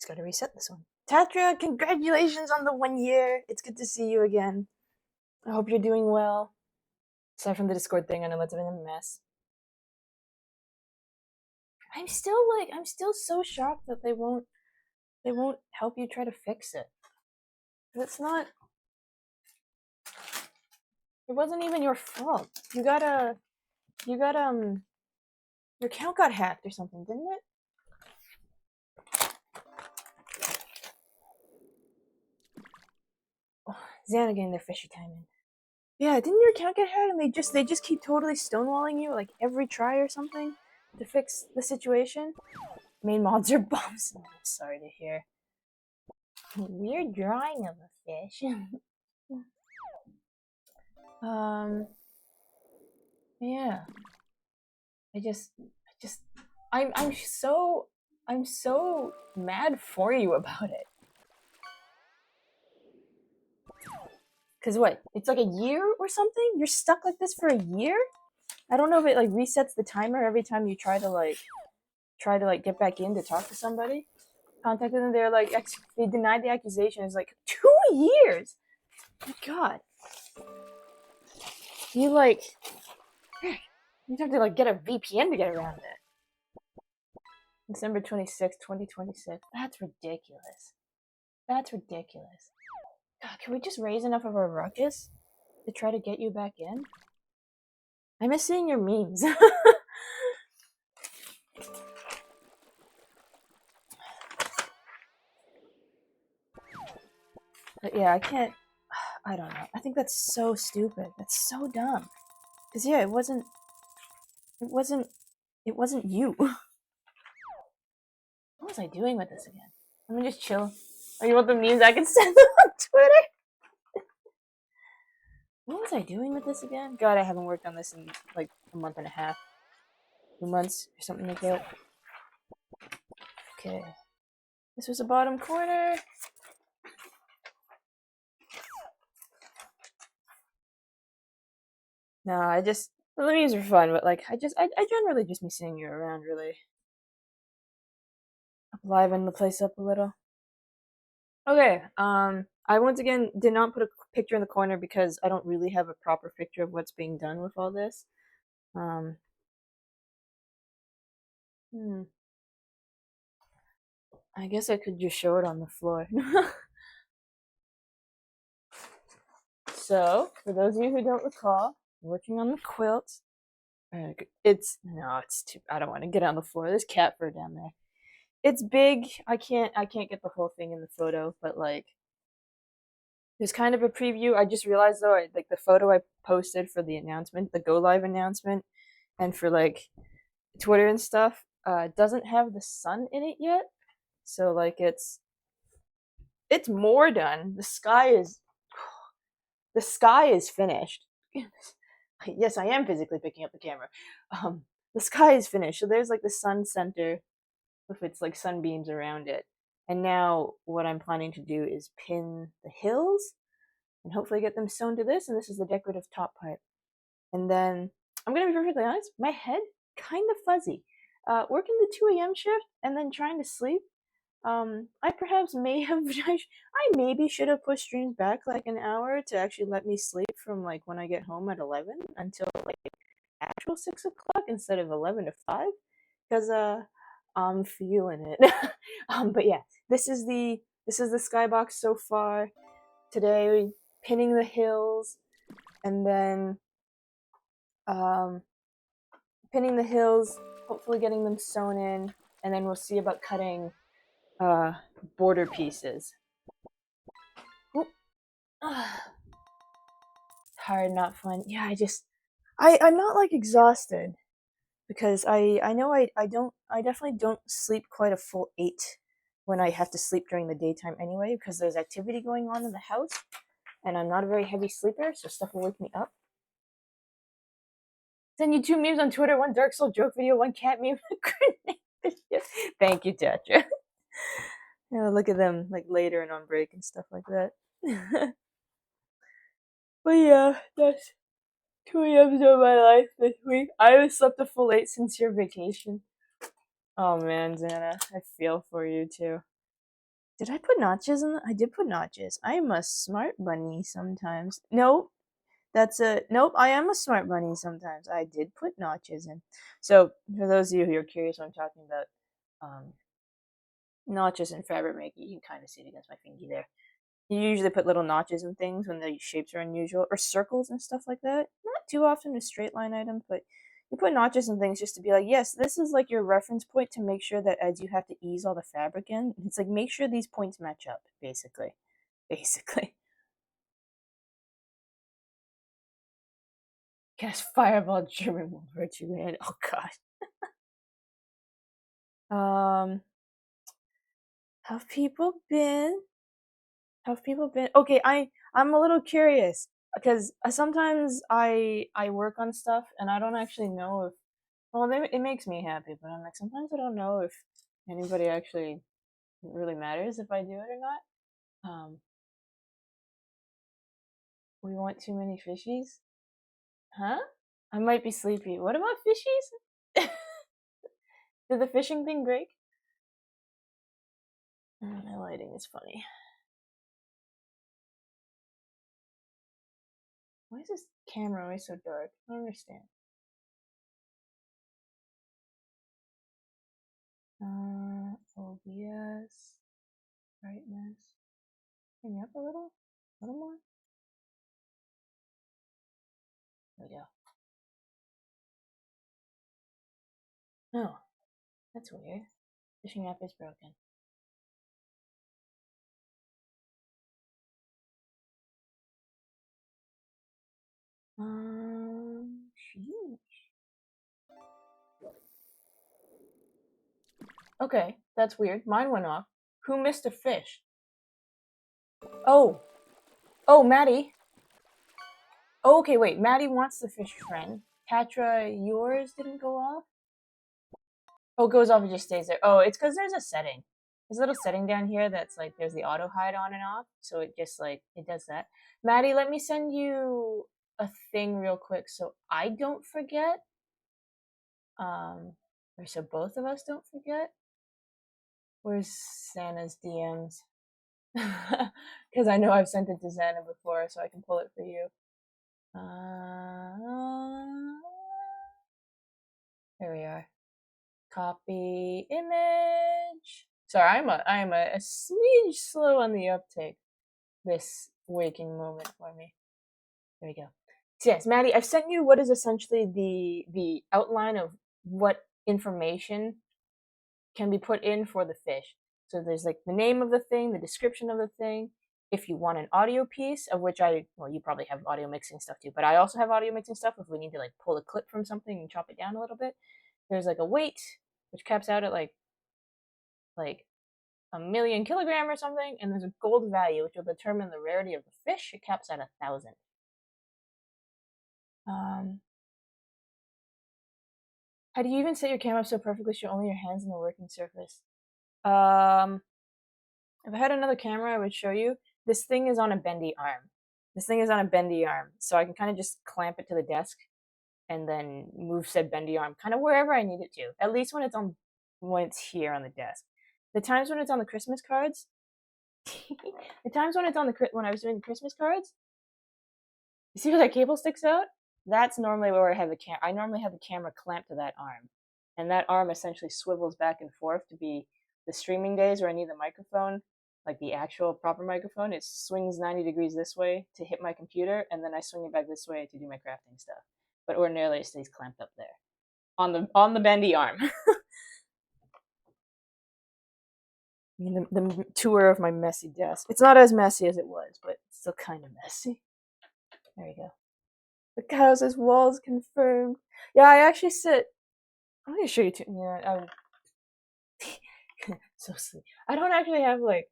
Just gotta reset this one. Tatra, congratulations on the 1 year. It's good to see you again. I hope you're doing well. Aside from the Discord thing, I know that's been a mess. I'm still so shocked that they won't help you try to fix it. It's not. It wasn't even your fault. You got your account got hacked or something, didn't it? Oh, Xana getting their fishy timing. Yeah, didn't your account get hacked and they just keep totally stonewalling you like every try or something to fix the situation? Main mods are bums. Oh, sorry to hear. Weird drawing of a fish. Yeah. I'm so mad for you about it. Cause what? It's like a year or something? You're stuck like this for a year? I don't know if it like resets the timer every time you try to get back in to talk to somebody. Contacted them, they're like they denied the accusation. It's like 2 years. My God. You have to like get a VPN to get around it. December 26th, 2026. That's ridiculous. That's ridiculous. God, can we just raise enough of a ruckus to try to get you back in? I miss seeing your memes. But yeah, I don't know. I think that's so stupid. That's so dumb. Cause yeah, it wasn't you. What was I doing with this again? Let me just chill. Oh, you want the memes? I can send them on Twitter. What was I doing with this again? God, I haven't worked on this in like a month and a half. 2 months or something like that. Okay. This was the bottom corner. No, the memes are fun, but like I generally just miss seeing you around, really. Liven the place up a little. Okay, I once again did not put a picture in the corner because I don't really have a proper picture of what's being done with all this. Um, I guess I could just show it on the floor. So, for those of you who don't recall, I'm working on the quilt. It's too. I don't want to get on the floor. There's cat fur down there. It's big. I can't get the whole thing in the photo, but like, there's kind of a preview. I just realized though, like the photo I posted for the announcement, the go live announcement, and for like Twitter and stuff, doesn't have the sun in it yet. So like it's more done. The sky is finished. Yes, I am physically picking up the camera. The sky is finished. So there's like the sun center with its like sunbeams around it. And now what I'm planning to do is pin the hills and hopefully get them sewn to this. And this is the decorative top part. And then I'm gonna be perfectly honest, my head kind of fuzzy. Working the 2 a.m. shift and then trying to sleep. I perhaps may have I maybe should have pushed streams back like an hour to actually let me sleep from like when I get home at 11 until like actual 6 o'clock instead of 11 to 5 because I'm feeling it. But yeah, this is the skybox so far. Today, pinning the hills, and then pinning the hills, hopefully getting them sewn in, and then we'll see about cutting border pieces. Hard, not fun. Yeah, I'm not like exhausted because I know I definitely don't sleep quite a full 8 when I have to sleep during the daytime anyway because there's activity going on in the house and I'm not a very heavy sleeper, so stuff will wake me up. Send you 2 memes on Twitter, 1 Dark Soul joke video, 1 cat meme. Thank you, Tetra. Yeah, look at them like later and on break and stuff like that. But yeah, that's 2 a.m.s of my life this week. I haven't slept a full 8 since your vacation. Oh man, Xana, I feel for you too. Did I put notches in? I did put notches. I am a smart bunny sometimes. Nope. That's a nope. I am a smart bunny sometimes. I did put notches in. So for those of you who are curious what I'm talking about, um, notches in fabric making, you can kind of see it against my fingy there. You usually put little notches in things when the shapes are unusual, or circles and stuff like that. Not too often with straight line items, but you put notches in things just to be like, yes, this is like your reference point to make sure that as you have to ease all the fabric in, it's like make sure these points match up, basically. Basically. Cast fireball German will hurt you, man. Oh god. Have people been? Have people been? Okay, I'm a little curious because sometimes I work on stuff and I don't actually know if well it makes me happy, but I'm like sometimes I don't know if anybody actually it really matters if I do it or not. We want too many fishies, huh? I might be sleepy. What about fishies? Did the fishing thing break? Oh, my lighting is funny. Why is this camera always so dark? I don't understand. OBS, brightness. Bring me up a little? A little more? There we go. Oh, that's weird. Fishing app is broken. Sheesh. Okay, that's weird. Mine went off. Who missed a fish? Oh, oh, Maddie. Oh, okay, wait. Maddie wants the fish friend. Patra, yours didn't go off? Oh, it goes off and just stays there. Oh, it's because there's a setting. There's a little setting down here that's like there's the auto hide on and off, so it just like it does that. Maddie, let me send you a thing real quick so I don't forget. Or so both of us don't forget. Where's Santa's DMs? Because I know I've sent it to Santa before, so I can pull it for you. There we are. Copy image. Sorry, I am a smidge slow on the uptake. This waking moment for me. There we go. So yes, Maddie, I've sent you what is essentially the outline of what information can be put in for the fish. So there's like the name of the thing, the description of the thing. If you want an audio piece, of which well, you probably have audio mixing stuff too, but I also have audio mixing stuff if we need to like pull a clip from something and chop it down a little bit. There's like a weight, which caps out at like a million kilogram or something, and there's a gold value, which will determine the rarity of the fish. It caps at 1,000. How do you even set your camera up so perfectly show only your hands on the working surface? Um, if I had another camera, I would show you. This thing is on a bendy arm. This thing is on a bendy arm, so I can kind of just clamp it to the desk and then move said bendy arm kind of wherever I need it to. At least when it's here on the desk. The times when it's on the Christmas cards, the times when it's on when I was doing the Christmas cards, you see where that cable sticks out? That's normally where I have the I normally have the camera clamped to that arm, and that arm essentially swivels back and forth to be the streaming days where I need the microphone, like the actual proper microphone. It swings 90 degrees this way to hit my computer, and then I swing it back this way to do my crafting stuff. But ordinarily, it stays clamped up there on the bendy arm. I mean, the tour of my messy desk. It's not as messy as it was, but it's still kind of messy. There you go. The cow says walls confirmed. Yeah, I actually sit. I'm gonna show you two. Yeah, so sweet. I don't actually have like.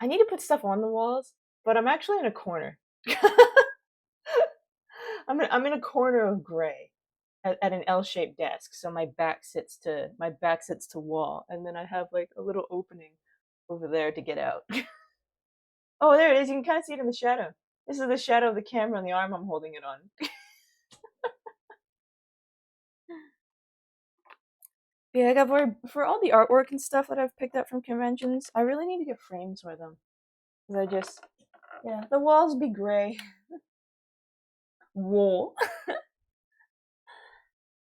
I need to put stuff on the walls, but I'm actually in a corner. I'm in a corner of gray at an L-shaped desk, so my back sits to wall, and then I have like a little opening over there to get out. Oh, there it is. You can kind of see it in the shadow. This is the shadow of the camera and the arm I'm holding it on. Yeah, I got for all the artwork and stuff that I've picked up from conventions. I really need to get frames for them. Cause I just, yeah, the walls be gray. Wool.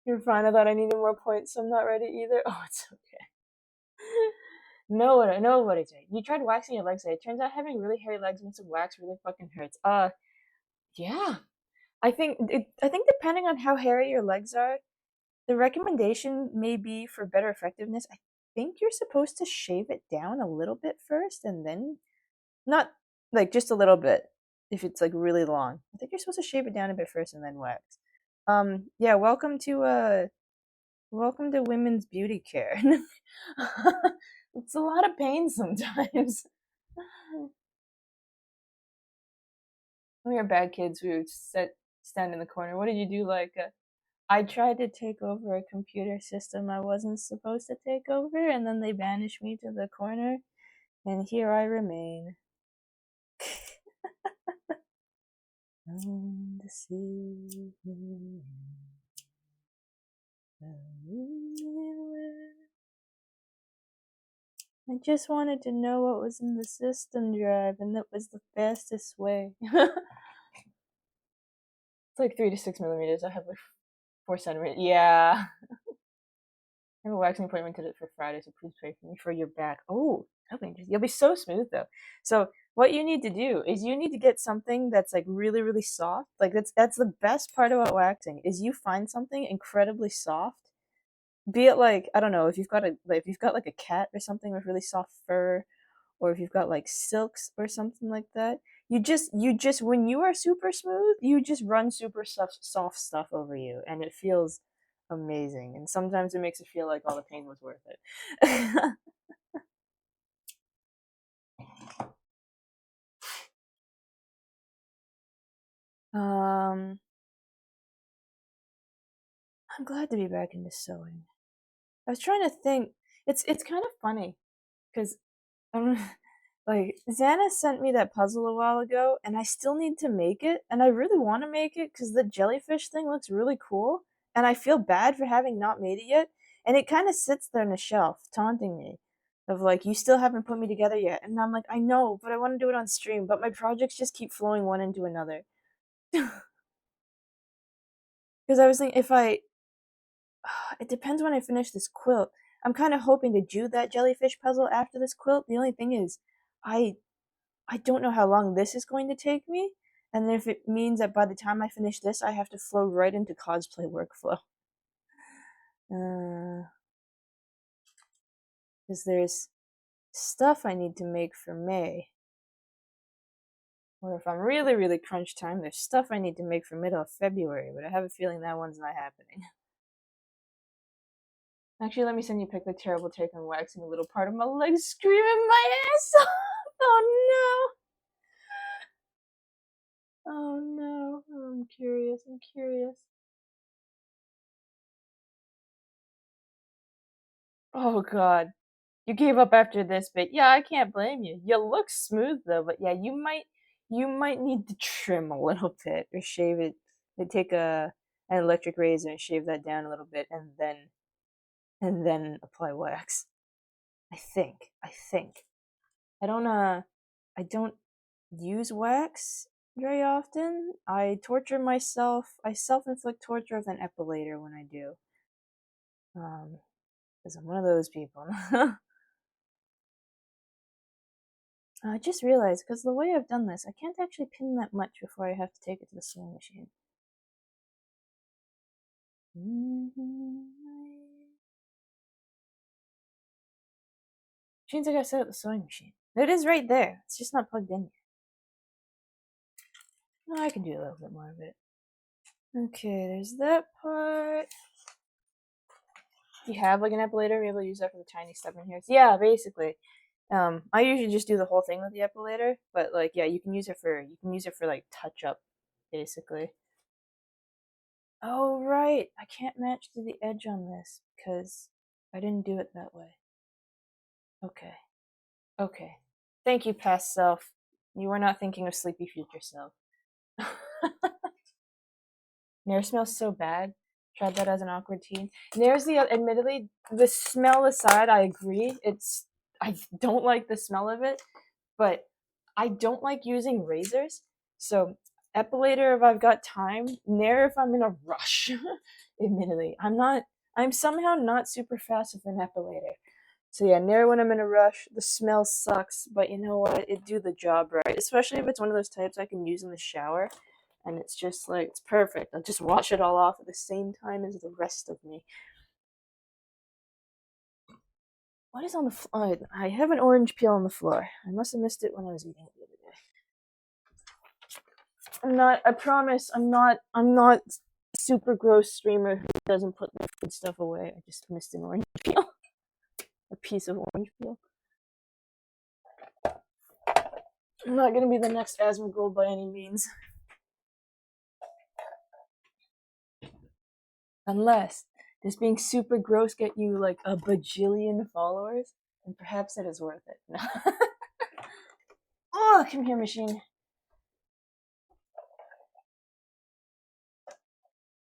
You're fine. I thought I needed more points, so I'm not ready either. Oh, it's okay. No, what I say. You tried waxing your legs today. It turns out having really hairy legs makes the wax really fucking hurts. Yeah. I think depending on how hairy your legs are, the recommendation may be for better effectiveness. I think you're supposed to shave it down a little bit first and then not like just a little bit if it's like really long. I think you're supposed to shave it down a bit first and then wax. Yeah, welcome to women's beauty care. It's a lot of pain sometimes. We are bad kids. We would stand in the corner. What did you do? I tried to take over a computer system I wasn't supposed to take over, and then they banished me to the corner, and here I remain. On the sea, I just wanted to know what was in the system drive, and that was the fastest way. It's like 3 to 6 millimeters. I have like 4 centimeters. Yeah. I have a waxing appointment today for Friday, so please pray for me for your back. Oh, that'll be interesting. You'll be so smooth though. So what you need to do is you need to get something that's like really, really soft. Like that's the best part about waxing is you find something incredibly soft. Be it like I don't know if you've got if you've got like a cat or something with really soft fur, or if you've got like silks or something like that. You just when you are super smooth, you just run super soft stuff over you, and it feels amazing. And sometimes it makes it feel like all the pain was worth it. um, I'm glad to be back into sewing. I was trying to think. It's kind of funny because um, like Xana sent me that puzzle a while ago, and I still need to make it, and I really want to make it because the jellyfish thing looks really cool, and I feel bad for having not made it yet, and it kind of sits there on the shelf, taunting me, of like you still haven't put me together yet, and I'm like I know, but I want to do it on stream, but my projects just keep flowing one into another. Because I was thinking if I, it depends when I finish this quilt. I'm kind of hoping to do that jellyfish puzzle after this quilt. The only thing is, I I don't know how long this is going to take me, and if it means that by the time I finish this, I have to flow right into cosplay workflow. Because there's stuff I need to make for May. Or if I'm really, really crunch time, there's stuff I need to make for middle of February, but I have a feeling that one's not happening. Actually, let me send you a pic of the terrible take on waxing a little part of my leg screaming my ass off. Oh no. Oh no. I'm curious. I'm curious. Oh god. You gave up after this bit. Yeah, I can't blame you. You look smooth though, but yeah, you might need to trim a little bit or shave it. They take an electric razor and shave that down a little bit, and then apply wax. I think. I think. I don't I don't use wax very often. I torture myself. I self-inflict torture with an epilator when I do. Because I'm one of those people. I just realized because the way I've done this, I can't actually pin that much before I have to take it to the sewing machine. Means I gotta set up the sewing machine. It is right there. It's just not plugged in yet. Oh, I can do a little bit more of it. Okay, there's that part. Do you have like an epilator? Are you able to use that for the tiny stubborn hairs? Yeah, basically. I usually just do the whole thing with the epilator, but like, yeah, you can use it for like touch up, basically. Oh right, I can't match to the edge on this because I didn't do it that way. Okay, okay. Thank you, past self. You were not thinking of sleepy future self. Nair smells so bad. Tried that as an awkward teen. And there's the admittedly the smell aside, I agree. I don't like the smell of it, but I don't like using razors. So epilator if I've got time, nair if I'm in a rush. Admittedly, I'm somehow not super fast with an epilator. So yeah, nair when I'm in a rush. The smell sucks, but you know what? It do the job right. Especially if it's one of those types I can use in the shower, and it's just like it's perfect. I'll just wash it all off at the same time as the rest of me. What is on the floor? I have an orange peel on the floor. I must have missed it when I was eating it the other day. I'm not. I promise. I'm not. I'm not super gross streamer who doesn't put the food stuff away. I just missed an orange peel. A piece of orange peel. I'm not gonna be the next Asmongold by any means. Unless does being super gross get you like a bajillion followers, and perhaps it is worth it. Oh, come here, machine.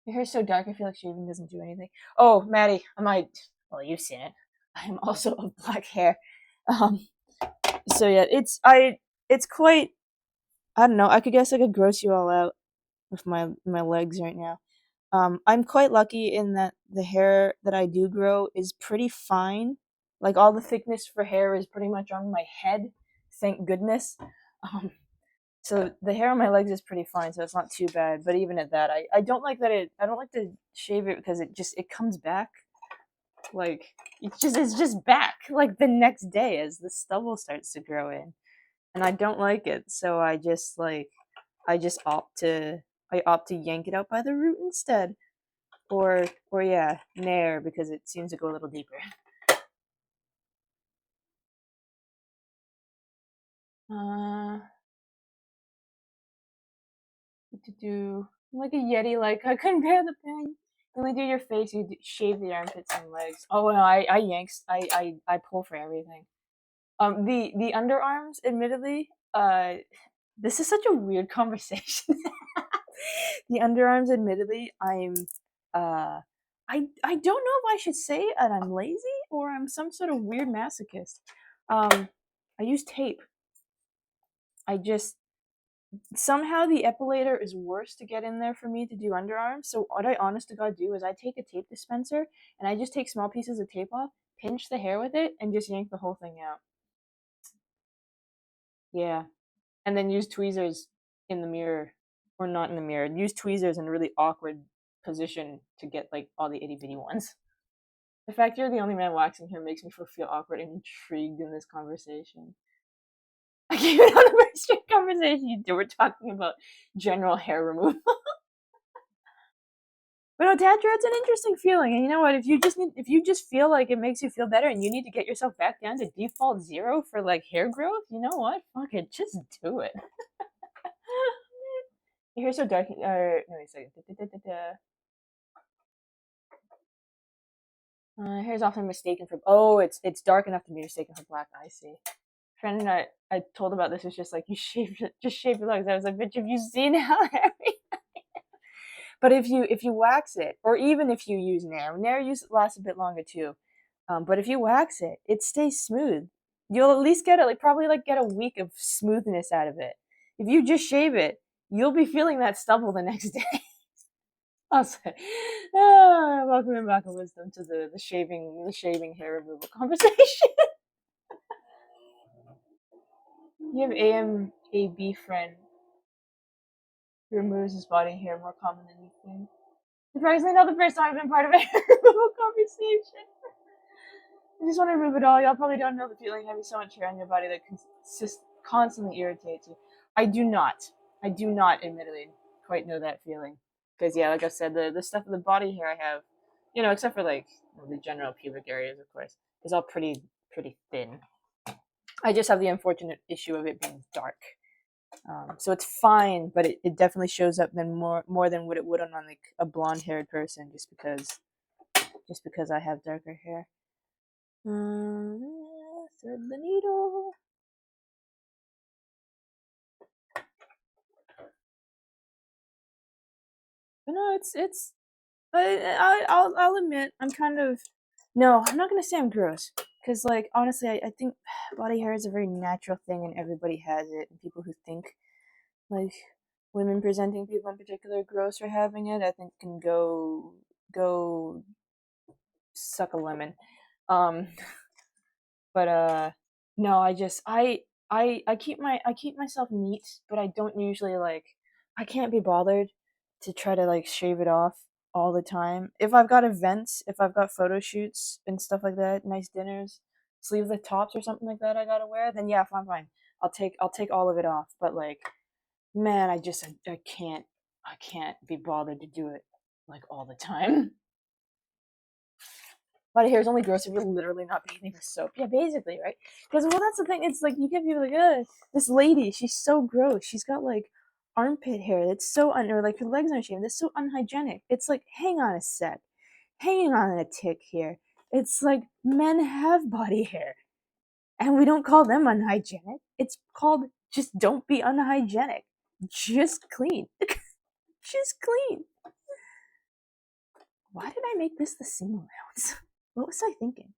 Your hair's so dark, I feel like shaving doesn't do anything. Oh, Maddie, I might. Well, you've seen it. I am also of black hair. Um. So yeah, it's quite. I don't know. I could guess I could gross you all out with my legs right now. I'm quite lucky in that the hair that I do grow is pretty fine. Like all the thickness for hair is pretty much on my head. Thank goodness. Um, so the hair on my legs is pretty fine, so it's not too bad. But even at that, I don't like that it. I don't like to shave it because it comes back. Like it's just back like the next day as the stubble starts to grow in, and I don't like it. So I just opt to yank it out by the root instead. Or yeah, nair because it seems to go a little deeper. Uh, what to do? Like a yeti, like I couldn't bear the pain. When we do your face, you shave the armpits and legs. Oh no, I yanks. I pull for everything. The underarms, admittedly, this is such a weird conversation. The underarms, admittedly, uh, I don't know if I should say that I'm lazy or I'm some sort of weird masochist. I use tape. I just somehow the epilator is worse to get in there for me to do underarms. So what I honest to God do is I take a tape dispenser and I just take small pieces of tape off, pinch the hair with it, and just yank the whole thing out. Yeah, and then use tweezers in the mirror, or not in the mirror. Use tweezers in a really awkward position to get like all the itty bitty ones. The fact you're the only man waxing here makes me feel awkward and intrigued in this conversation. I gave it on a very straight conversation. You two were talking about general hair removal. But no, dad dread's an interesting feeling, and you know what? If you just feel like it makes you feel better, and you need to get yourself back down to default 0 for like hair growth, you know what? Fuck it, just do it. Your hair's so dark. No, wait a second. Hair's often mistaken for. Oh, it's dark enough to be mistaken for black. I see. Friend and I told about this was just like you just shave your legs. I was like, bitch, have you seen how hairy? But if you wax it, or even if you use nair lasts a bit longer too. But if you wax it, it stays smooth. You'll at least get it like probably like get a week of smoothness out of it. If you just shave it, you'll be feeling that stubble the next day. Also, welcome in back of wisdom to the shaving hair removal conversation. You have AMAB friend who removes his body hair more common than you think. Surprisingly, not the first time I've been part of a hair removal conversation. I just want to remove it all. Y'all probably don't know the feeling of having so much hair on your body that constantly irritates you. I do not. I do not, admittedly, quite know that feeling. Because, yeah, like I said, the stuff of the body hair I have, you know, except for, like, the general pubic areas, of course, is all pretty thin. I just have the unfortunate issue of it being dark. So it's fine, but it definitely shows up then more than what it would on like a blonde haired person just because I have darker hair. Thread the needle. But no, it's I'll admit I'm kind of no. I'm not gonna say I'm gross because like honestly, I think body hair is a very natural thing and everybody has it. And people who think like women presenting people in particular gross for having it, I think can go suck a lemon. Um, but no, I keep myself neat, but I don't usually like I can't be bothered to try to like shave it off all the time. If I've got events, if I've got photo shoots and stuff like that, nice dinners, sleeveless tops or something like that I gotta wear, then yeah, fine. I'll take all of it off. But like, man, I can't be bothered to do it like all the time. Body hair is only gross if you're literally not bathing with soap. Yeah, basically, right? Because well, that's the thing. It's like you get people like, this lady, she's so gross. She's got like armpit hair that's so or like her legs aren't shaved. That's so unhygienic. It's like, hang on a sec, hanging on a tick here. It's like men have body hair, and we don't call them unhygienic. It's called just don't be unhygienic. Just clean. Just clean. Why did I make this the sing allowance? What was I thinking?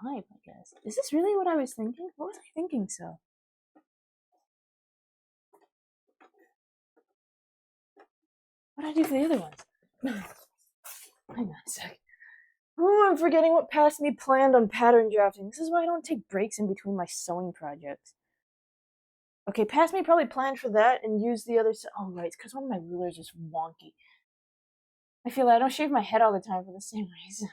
Five, I guess. Is this really what I was thinking? What was I thinking so? What did I do for the other ones? Hang on a sec. Oh, I'm forgetting what past me planned on pattern drafting. This is why I don't take breaks in between my sewing projects. Okay, past me probably planned for that and used the other. Oh, right, it's because one of my rulers is wonky. I feel like I don't shave my head all the time for the same reason.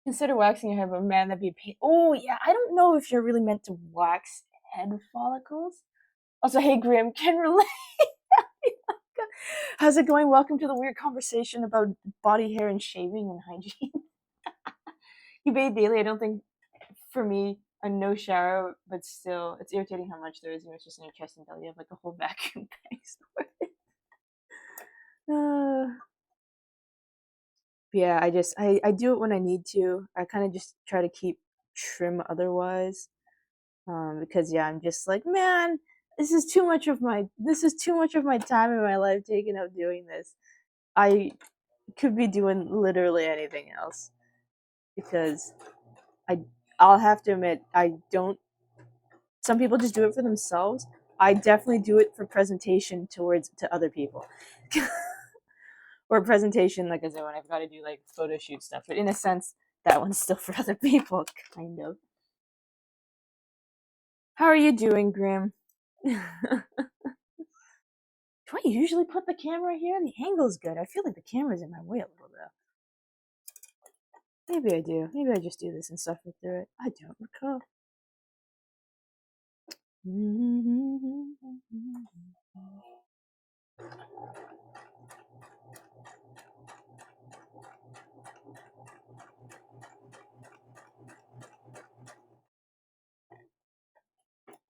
Consider waxing your hair, but man, that'd be a pain. Oh, yeah, I don't know if you're really meant to wax head follicles. Also, hey, Graham, can relate. How's it going? Welcome to the weird conversation about body hair and shaving and hygiene. You bathe daily. I don't think for me a no shower, but still, it's irritating how much there is. You know, it's just in your chest and belly. You have like a whole vacuum bag. Yeah, I do it when I need to. I kind of just try to keep trim otherwise, because yeah, I'm just like, man, this is too much of my time in my life taken up doing this. I could be doing literally anything else because I I'll have to admit I don't. Some people just do it for themselves. I definitely do it for presentation towards to other people, or presentation like I said when I've got to do like photo shoot stuff. But in a sense, that one's still for other people, kind of. How are you doing, Grim? Do I usually put the camera here? The angle's good. I feel like the camera's in my way a little bit. Maybe I do. Maybe I just do this and suffer through it. I don't recall.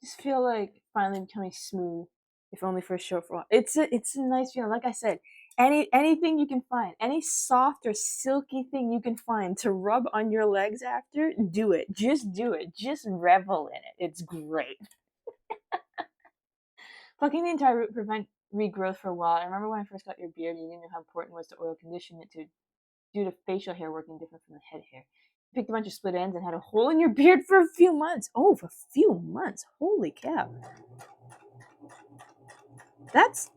Just feel like finally becoming smooth, if only for a short while. It's a nice feeling. Like I said, anything you can find, any soft or silky thing you can find to rub on your legs after, do it. Just do it. Just revel in it. It's great. Plucking the entire root prevent regrowth for a while. I remember when I first got your beard, you didn't know how important it was to oil condition it to due to facial hair working different from the head hair. You picked a bunch of split ends and had a hole in your beard for a few months. Oh, for a few months. Holy cow. That's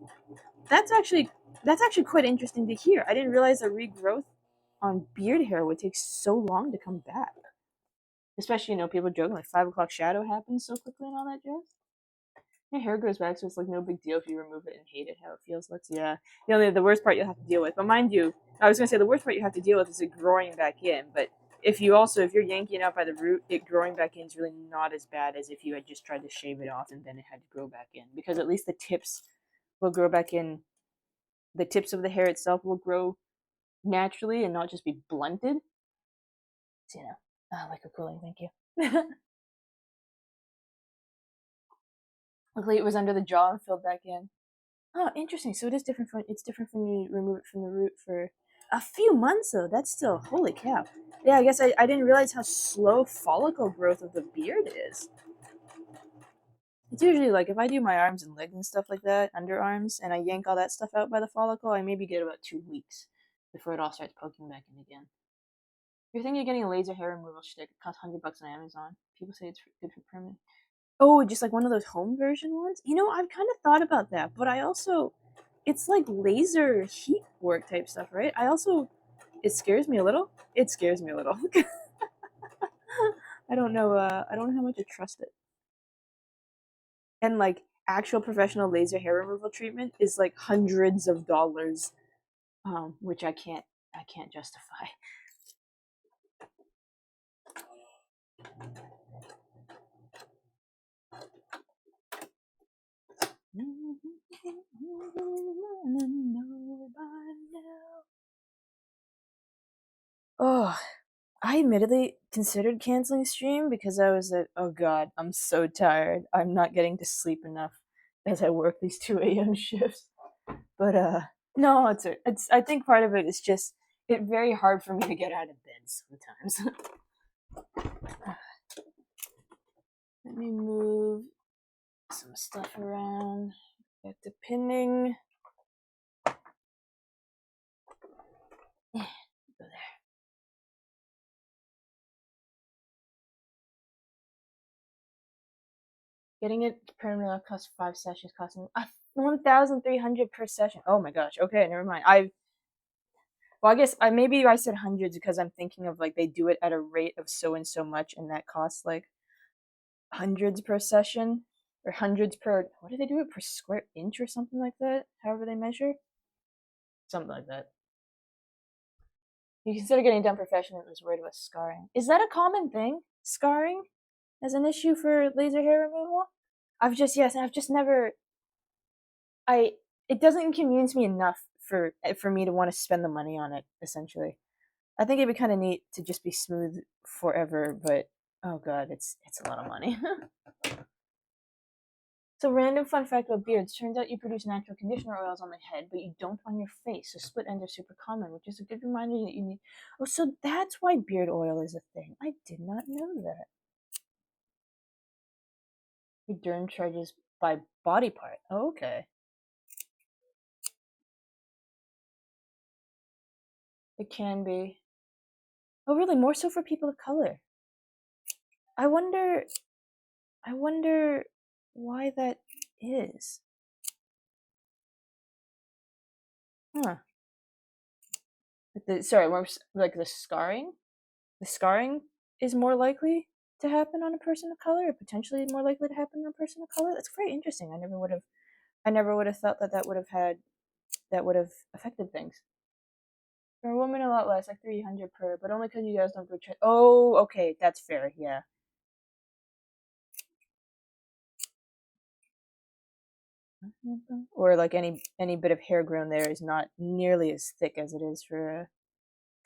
that's actually that's actually quite interesting to hear. I didn't realize that regrowth on beard hair would take so long to come back. Especially, people joking like 5 o'clock shadow happens so quickly and all that jazz. Your hair grows back, so it's like no big deal if you remove it and hate it how it feels. Let's yeah. The worst part you'll have to deal with. But mind you, I was gonna say the worst part you have to deal with is it growing back in. But if you're yanking it out by the root, it growing back in is really not as bad as if you had just tried to shave it off and then it had to grow back in. Because at least the tips will grow back in. The tips of the hair itself will grow naturally and not just be blunted. So, like a cooling, thank you. Luckily, it was under the jaw and filled back in. Oh, interesting. So it's different from you remove it from the root for a few months though. That's still holy cow. Yeah, I guess I didn't realize how slow follicle growth of the beard is. It's usually like if I do my arms and legs and stuff like that, underarms, and I yank all that stuff out by the follicle, I maybe get about 2 weeks before it all starts poking back in again. You're thinking of getting a laser hair removal stick. It costs $100 on Amazon. People say it's good for permanent. Oh, just like one of those home version ones? You know, I've kind of thought about that, but I also, it's like laser heat work type stuff, right? I also, it scares me a little. It scares me a little. I don't know. I don't know how much I trust it. And like actual professional laser hair removal treatment is like hundreds of dollars, which I can't justify. Oh, I admittedly considered canceling stream because I was like, oh god, I'm so tired. I'm not getting to sleep enough as I work these 2 a.m. shifts. But no, it's I think part of it is just it's very hard for me to get out of bed sometimes. Let me move some stuff around. Back to pinning. Go there. Getting it permanently costs 5 sessions, costing 1,300 per session. Oh my gosh. Okay, never mind. Well, I guess maybe I said hundreds because I'm thinking of like they do it at a rate of so and so much, and that costs like hundreds per session or hundreds per. What do they do it per square inch or something like that? However they measure, something like that. You consider getting done professionally. It was worried about scarring. Is that a common thing? Scarring as an issue for laser hair removal? I've just never. I it doesn't inconvenience me enough for me to want to spend the money on it. Essentially, I think it'd be kind of neat to just be smooth forever, but oh god, it's a lot of money. So, random fun fact about beards. Turns out you produce natural conditioner oils on the head, but you don't on your face. So split ends are super common, which is a good reminder that you need. Oh, so that's why beard oil is a thing. I did not know that. Your derm charges by body part. Oh, okay. It can be. Oh, really? More so for people of color. I wonder. I wonder why that is. Huh. Sorry, like the scarring. The scarring is more likely to happen on a person of color, or potentially more likely to happen on a person of color. That's very interesting. I never would have thought that that would have affected things. For a woman, a lot less, like 300 per, but only because you guys don't go check. Oh, okay, that's fair. Yeah. Or like any bit of hair grown there is not nearly as thick as it is for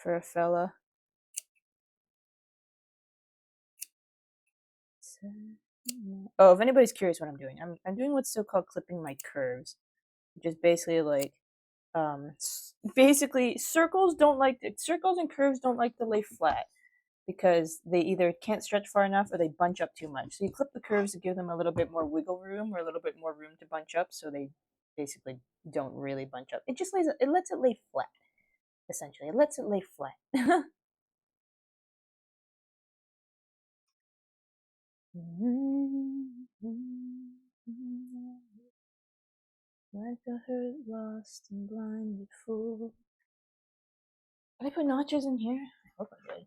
a fella. Oh, if anybody's curious what I'm doing, I'm doing what's still called clipping my curves, which is basically like basically circles and curves don't like to lay flat because they either can't stretch far enough or they bunch up too much. So you clip the curves to give them a little bit more wiggle room or a little bit more room to bunch up, so they basically don't really bunch up. It lets it lay flat. Essentially, it lets it lay flat. Like a hurt, lost, and blinded fool. Did I put notches in here? I hope I did.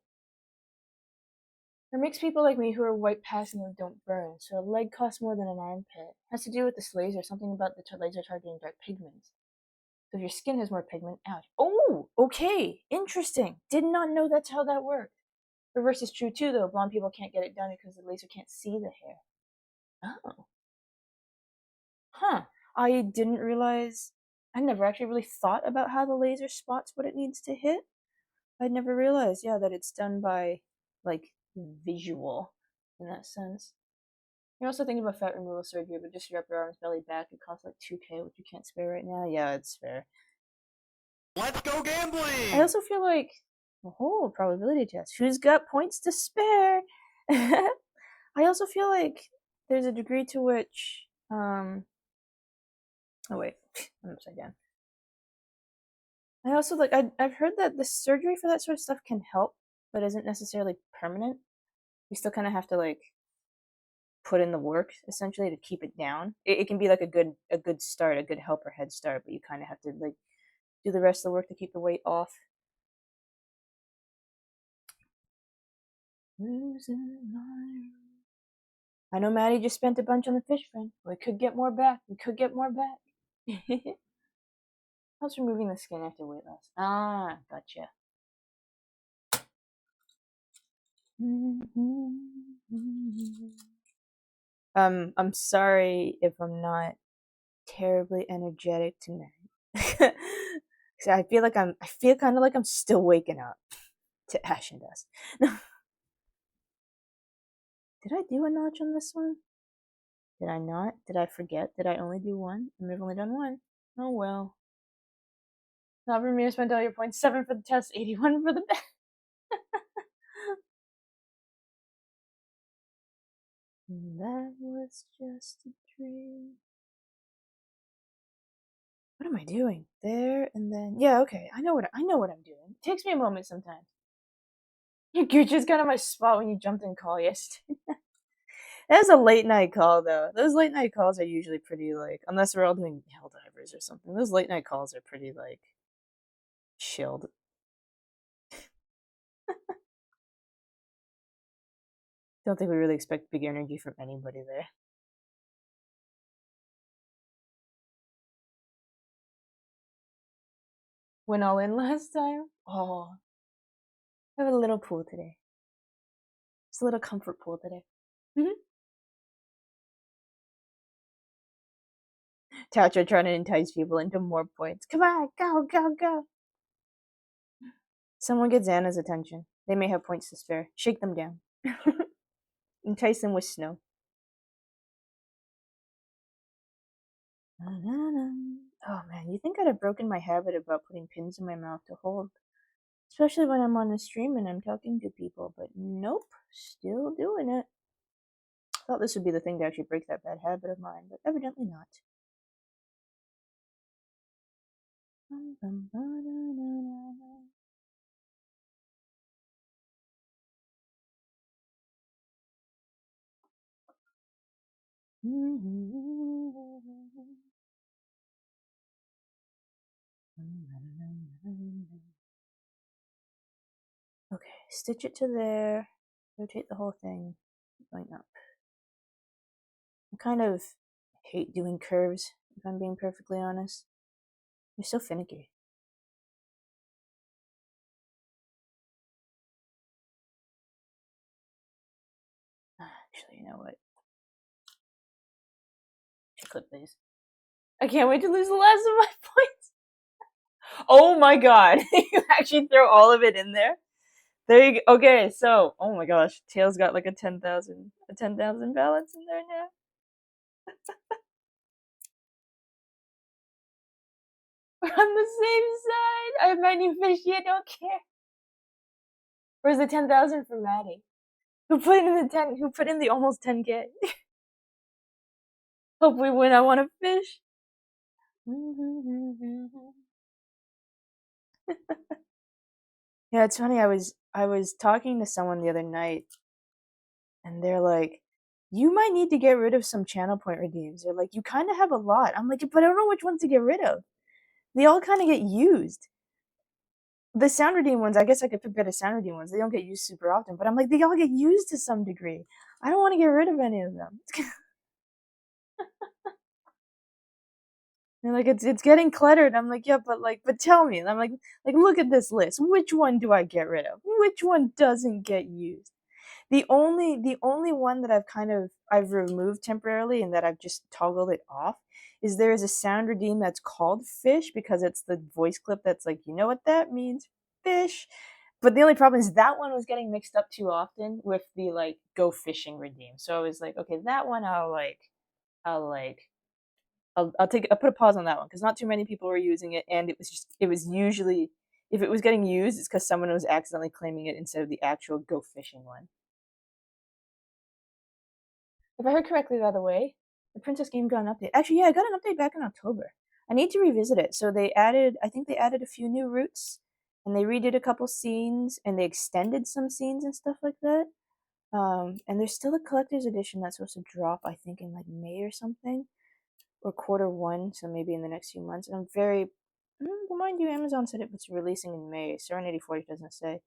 It makes people like me who are white passing and don't burn, so a leg costs more than an armpit. It has to do with this laser, something about the laser targeting dark pigments. So if your skin has more pigment, ouch. Oh, okay, interesting. Did not know that's how that worked. Reverse is true too, though. Blonde people can't get it done because the laser can't see the hair. Oh, huh. I didn't realize. I never actually really thought about how the laser spots what it needs to hit. I'd never realized, yeah, that it's done by like visual in that sense. You're also thinking about fat removal surgery, but just your upper arms, belly, back, it costs like 2K, which you can't spare right now. Yeah, it's fair. Let's go gambling! I also feel like, oh, probability test. Who's got points to spare? I also feel like there's a degree to which oh wait, I'm upside down. I also like I've heard that the surgery for that sort of stuff can help, but isn't necessarily permanent. You still kind of have to like put in the work essentially to keep it down. It can be like a good start, a good help or head start, but you kind of have to like do the rest of the work to keep the weight off. Losing my. I know Maddie just spent a bunch on the fish friend. We could get more back. We could get more back. How's removing the skin after weight loss? Ah, gotcha. I'm sorry if I'm not terribly energetic tonight. I feel like I feel kind of like I'm still waking up to ash and dust. Did I do a notch on this one? Did I not? Did I forget? Did I only do one? I may have only done one. Oh well. Not for me. I spent all your points. 7 for the test, 81 for the best. That was just a dream. What am I doing? There and then. Yeah, okay. I know what I'm doing. It takes me a moment sometimes. You just got on my spot when you jumped in call yesterday. That was a late night call though. Those late night calls are usually pretty like, unless we're all doing hell divers or something. Those late night calls are pretty like chilled. Don't think we really expect big energy from anybody there. Went all in last time. Oh, I have a little pool today. Just a little comfort pool today. Mm-hmm. Tacho trying to entice people into more points. Come on, go, go, go. Someone gets Anna's attention. They may have points to spare. Shake them down. Entice them with snow. Oh man, you think I'd have broken my habit about putting pins in my mouth to hold? Especially when I'm on the stream and I'm talking to people, but nope, still doing it. Thought this would be the thing to actually break that bad habit of mine, but evidently not. Okay, stitch it to there, rotate the whole thing, going up. I kind of hate doing curves, if I'm being perfectly honest. They're so finicky. Actually, you know what? Clip these. I can't wait to lose the last of my points. Oh my god. You actually throw all of it in there? There you go. Okay, so, oh my gosh. Tails got like a 10,000 balance in there now. We're on the same side. I have my new fish. I don't care. Where's the 10,000 for Maddie? Who put in the 10? Who put in the almost 10K? Hope we win. I want to fish. Yeah, it's funny. I was talking to someone the other night, and they're like, "You might need to get rid of some channel point redeems." They're like, "You kind of have a lot." I'm like, "But I don't know which ones to get rid of. They all kind of get used." The sound redeem ones, I guess I could pick better sound redeem ones. They don't get used super often, but I'm like, they all get used to some degree. I don't want to get rid of any of them. They're like, it's getting cluttered. I'm like, yeah, but tell me. And I'm like, look at this list. Which one do I get rid of? Which one doesn't get used? The only one that I've removed temporarily and that I've just toggled it off is there is a sound redeem that's called fish because it's the voice clip that's like, you know what that means? Fish. But the only problem is that one was getting mixed up too often with the like go fishing redeem. So I was like, okay, that one I'll like I'll put a pause on that one because not too many people were using it, and it was usually if it was getting used, it's because someone was accidentally claiming it instead of the actual go fishing one. If I heard correctly, by the way, the Princess game got an update. Actually, yeah, I got an update back in October. I need to revisit it. So they added, I think they added a few new routes, and they redid a couple scenes, and they extended some scenes and stuff like that. And there's still a collector's edition that's supposed to drop, I think, in like May or something, or quarter 1, so maybe in the next few months. And I'm very, well, mind you, Amazon said it was releasing in May. Serenity Forge doesn't say.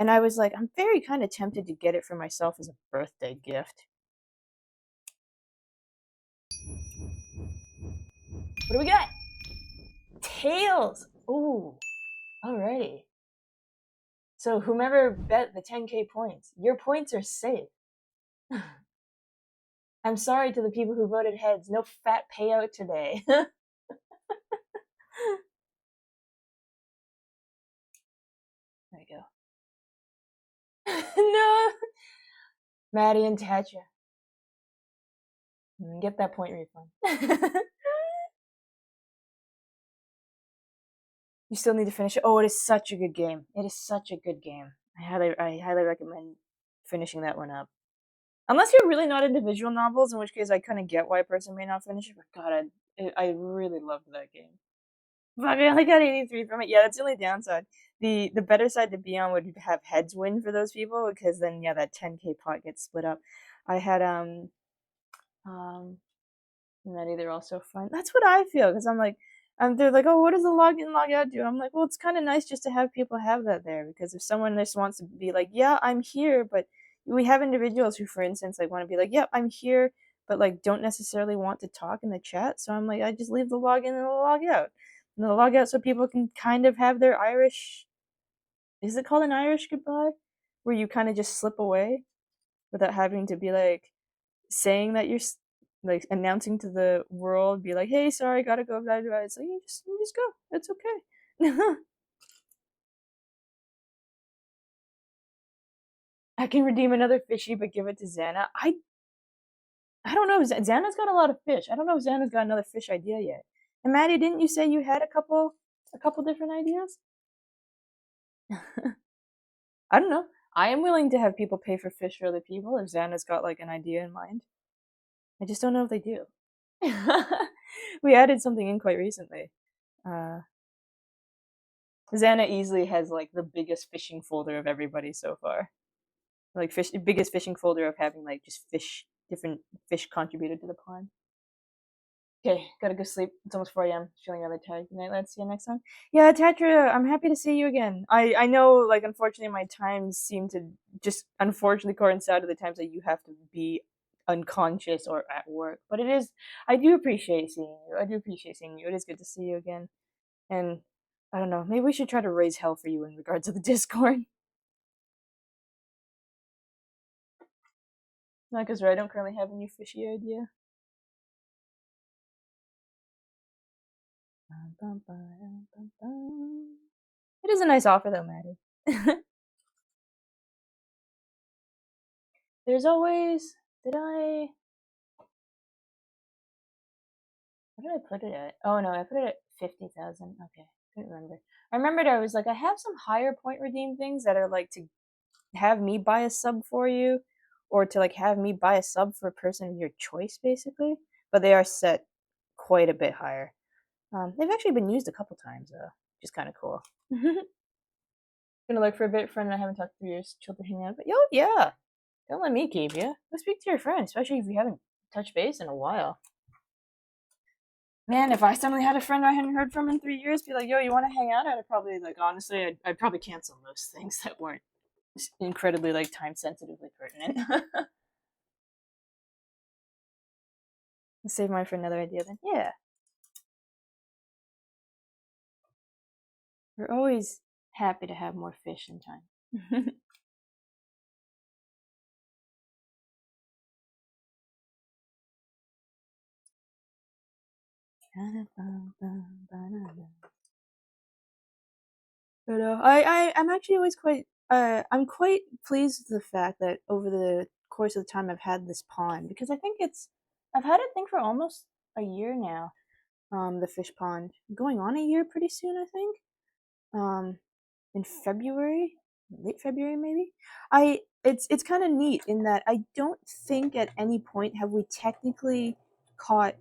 And I was like, I'm very kind of tempted to get it for myself as a birthday gift. What do we got? Tails! Ooh, alrighty. So whomever bet the 10k points, your points are safe. I'm sorry to the people who voted heads. No fat payout today. There we go. No! Maddie and Tatcha. Get that point refund. You still need to finish it. Oh, it is such a good game. It is such a good game. I highly recommend finishing that one up. Unless you're really not into visual novels, in which case I kind of get why a person may not finish it. But God, I really loved that game. But I only got 83 from it. Yeah, that's the only downside. The better side to be on would have heads win for those people, because then yeah, that 10k pot gets split up. I had um Many, they're all so fun. That's what I feel, because I'm like, they're like, oh, what does the log in log out do? I'm like, well, it's kind of nice just to have people have that there, because if someone just wants to be like, yeah, I'm here, but we have individuals who, for instance, like want to be like, yep, I'm here, but like don't necessarily want to talk in the chat. So I'm like, I just leave the log in and the log out, and the log out, so people can kind of have their Irish. Is it called an Irish goodbye, where you kind of just slip away without having to be like saying that you're like announcing to the world, be like, "Hey, sorry, gotta go." Blah, blah, blah. It's like you just go. It's okay. I can redeem another fishy, but give it to Xana. I don't know. Xana's got a lot of fish. I don't know if Xana's got another fish idea yet. And Maddie, didn't you say you had a couple different ideas? I don't know. I am willing to have people pay for fish for other people if Xana's got like an idea in mind. I just don't know if they do. We added something in quite recently. Uh, Xana easily has like the biggest fishing folder of everybody so far. Like biggest fishing folder of having like just different fish contributed to the pond. Okay, gotta go sleep. It's almost 4 a.m. Feeling really tired. Good night. Let's see you next time. Yeah, Tatra, I'm happy to see you again. I know, like, unfortunately, my times seem to just unfortunately coincide with the times that you have to be unconscious or at work. But it is, I do appreciate seeing you. I do appreciate seeing you. It is good to see you again. And I don't know, maybe we should try to raise hell for you in regards to the Discord. Not because I don't currently have a new fishy idea. It is a nice offer though, Maddie. There's always. Did I? What did I put it at? Oh no, I put it at 50,000. Okay, couldn't remember. I remembered I was like, I have some higher point redeem things that are like to have me buy a sub for you, or to like have me buy a sub for a person of your choice, basically. But they are set quite a bit higher. They've actually been used a couple times, which is kind of cool. Gonna look for a bit, friend I haven't talked to for years, chill to hang out. But yo, yeah, don't let me keep you. Go speak to your friend, especially if you haven't touched base in a while. Man, if I suddenly had a friend I hadn't heard from in 3 years, be like, "Yo, you want to hang out?" I'd probably like, honestly, I'd probably cancel most things that weren't incredibly like time sensitively pertinent. Save mine for another idea. Then, yeah, we're always happy to have more fish in time. But I'm actually always quite I'm quite pleased with the fact that over the course of the time I've had this pond, because I think I've had it think for almost a year now. The fish pond going on a year pretty soon, I think. In February, late February maybe. I it's kind of neat in that I don't think at any point have we technically caught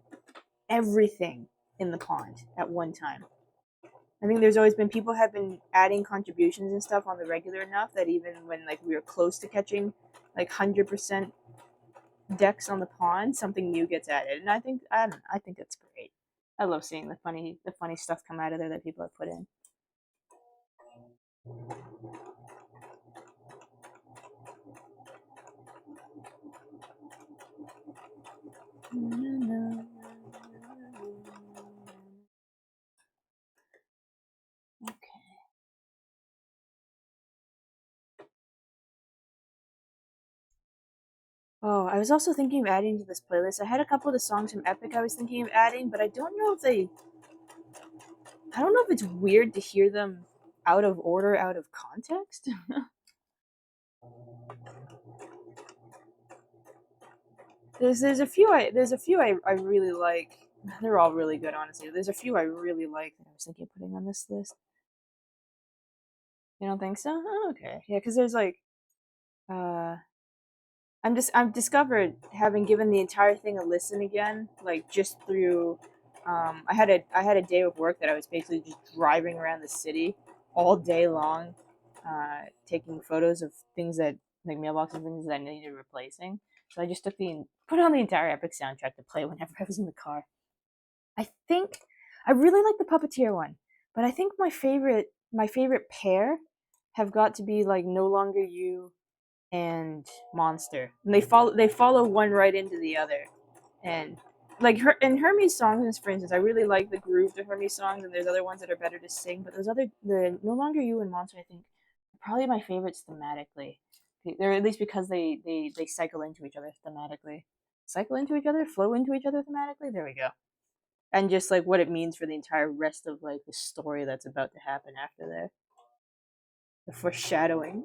everything in the pond at one time. I think there's always been people have been adding contributions and stuff on the regular enough that even when like we were close to catching like 100% decks on the pond, something new gets added, and I don't know, I think it's great. I love seeing the funny stuff come out of there that people have put in. Okay. Oh, I was also thinking of adding to this playlist. I had a couple of the songs from Epic I was thinking of adding, but I don't know if it's weird to hear them out of order, out of context. There's a few I really like. They're all really good, honestly. There's a few I really like that I was thinking of putting on this list. You don't think so? Oh, okay, yeah, because there's like, uh, I've discovered having given the entire thing a listen again, like just through. I had a day of work that I was basically just driving around the city all day long, taking photos of things that like mailboxes, things that I needed replacing. So I just put on the entire Epic soundtrack to play whenever I was in the car. I think I really like the Puppeteer one, but I think my favorite pair have got to be like No Longer You and Monster. And they follow one right into the other. And like her and Hermes songs, for instance, I really like the groove to Hermes songs, and there's other ones that are better to sing. But the No Longer You and Monster, I think, are probably my favorites thematically. They're at least because they cycle into each other thematically. Cycle into each other, flow into each other thematically. There we go. And just like what it means for the entire rest of like the story that's about to happen after there. The foreshadowing.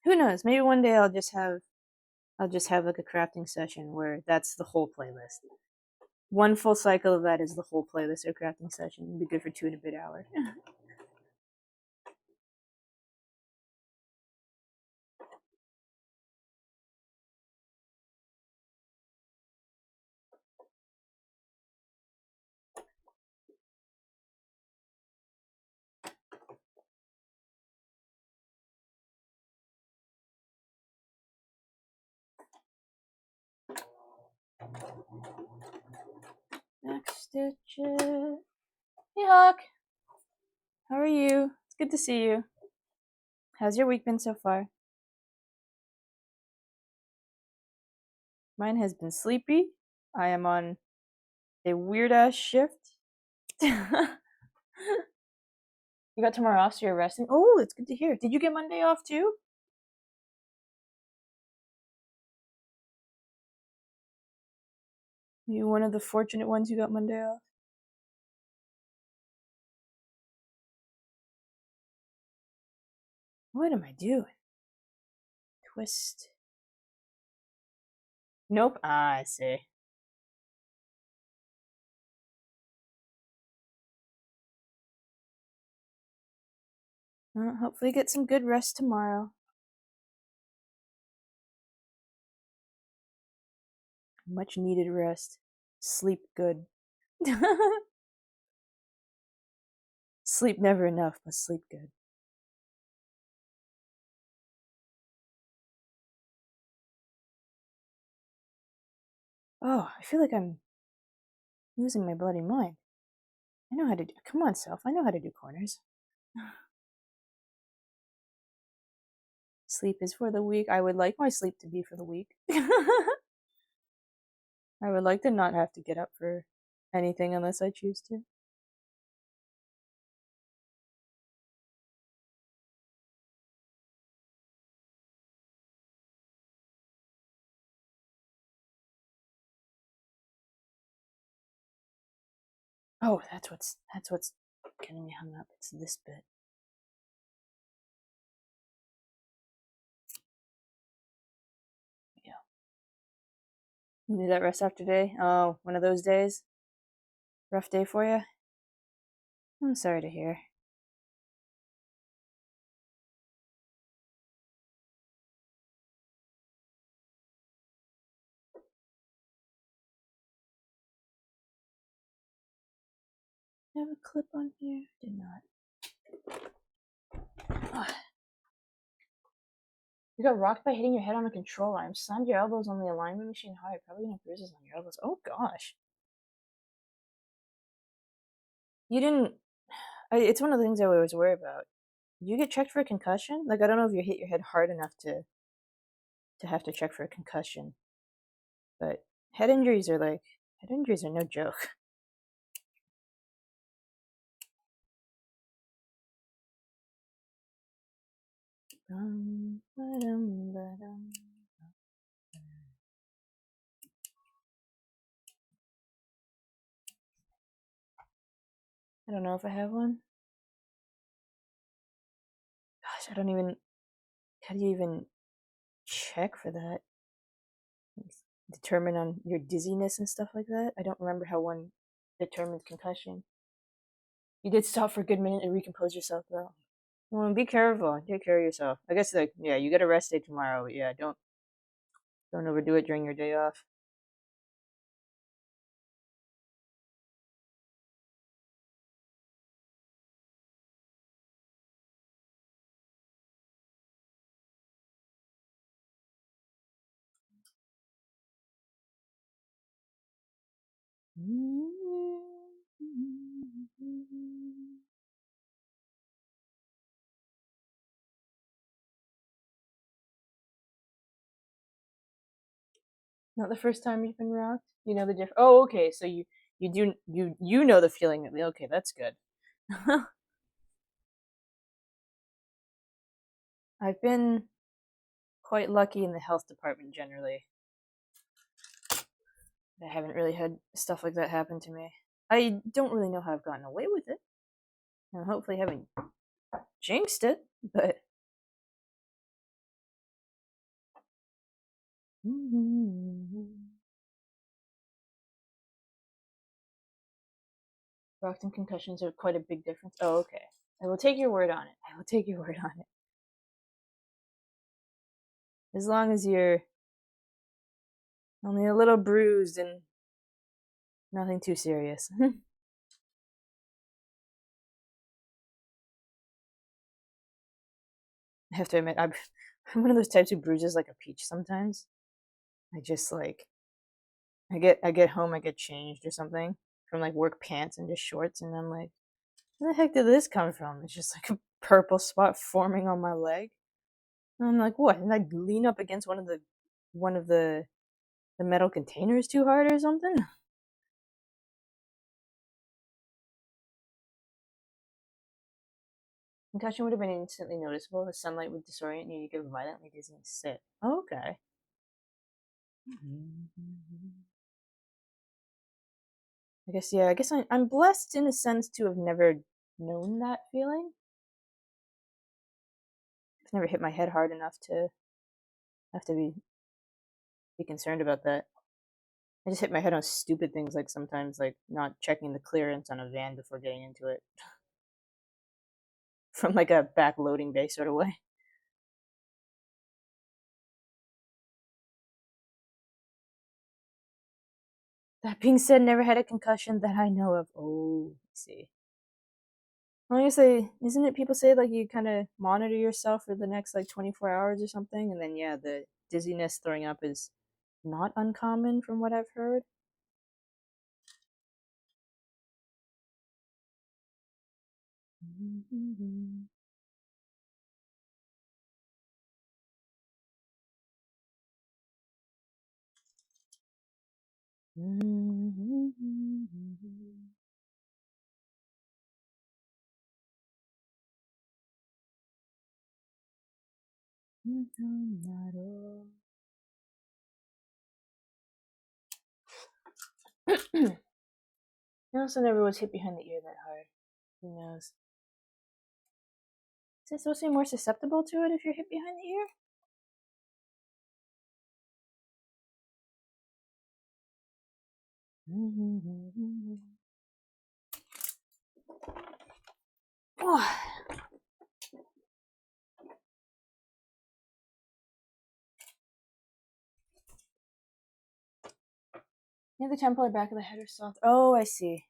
Who knows? Maybe one day I'll just have like a crafting session where that's the whole playlist. One full cycle of that is the whole playlist or crafting session. It'd be good for 2 and a bit hours. Next stitches. Hey Hawk, how are you? It's good to see you. How's your week been so far? Mine has been sleepy. I am on a weird ass shift. You got tomorrow off, so you're resting. Oh, it's good to hear. Did you get Monday off too? You one of the fortunate ones who got Monday off? What am I doing? Twist. Nope. Ah, I see. Well, hopefully get some good rest tomorrow. Much needed rest. Sleep good. Sleep never enough, but sleep good. Oh, I feel like I'm losing my bloody mind. I know how to do. Come on, self. I know how to do corners. Sleep is for the weak. I would like my sleep to be for the weak. I would like to not have to get up for anything unless I choose to. Oh, that's what's getting me hung up. It's this bit. Yeah. You need that rest after day? Oh, one of those days? Rough day for you? I'm sorry to hear. I have a clip on here? Did not. Ugh. You got rocked by hitting your head on a control arm. Slammed your elbows on the alignment machine hard. Probably gonna have bruises on your elbows. Oh gosh. You didn't. It's one of the things I always worry about. You get checked for a concussion? Like, I don't know if you hit your head hard enough to have to check for a concussion, but head injuries are no joke. I don't know if I have one. Gosh, I don't even. How do you even check for that? Determine on your dizziness and stuff like that? I don't remember how one determines concussion. You did stop for a good minute to recompose yourself, though. Well, be careful. Take care of yourself. I guess, like, yeah, you got a rest day tomorrow. But yeah, don't overdo it during your day off. Not the first time you've been rocked. You know the difference. Oh, okay. So you know the feeling. Okay, that's good. I've been quite lucky in the health department generally. I haven't really had stuff like that happen to me. I don't really know how I've gotten away with it. And hopefully haven't jinxed it, but rocked and concussions are quite a big difference. Oh, okay. I will take your word on it. I will take your word on it. As long as you're only a little bruised and nothing too serious. I have to admit, I'm one of those types who bruises like a peach sometimes. I just like I get home, I get changed or something from like work pants and just shorts, and I'm like, where the heck did this come from? It's just like a purple spot forming on my leg. And I'm like, what? And I lean up against one of the metal containers too hard or something? Concussion would have been instantly noticeable. The sunlight would disorient you. You get violently dizzy and sit. Oh, okay. I guess, yeah, I guess I'm blessed in a sense to have never known that feeling. I've never hit my head hard enough to have to be concerned about that. I just hit my head on stupid things, like sometimes like not checking the clearance on a van before getting into it from like a back loading bay sort of way. That being said, never had a concussion that I know of. Oh, let's see. Well, I guess isn't it people say like you kind of monitor yourself for the next like 24 hours or something, and then yeah, the dizziness, throwing up is not uncommon from what I've heard. I also never was hit behind the ear that hard. Who knows? Is it supposed to be more susceptible to it if you're hit behind the ear? Near the temple or back of the head or soft. Oh, I see.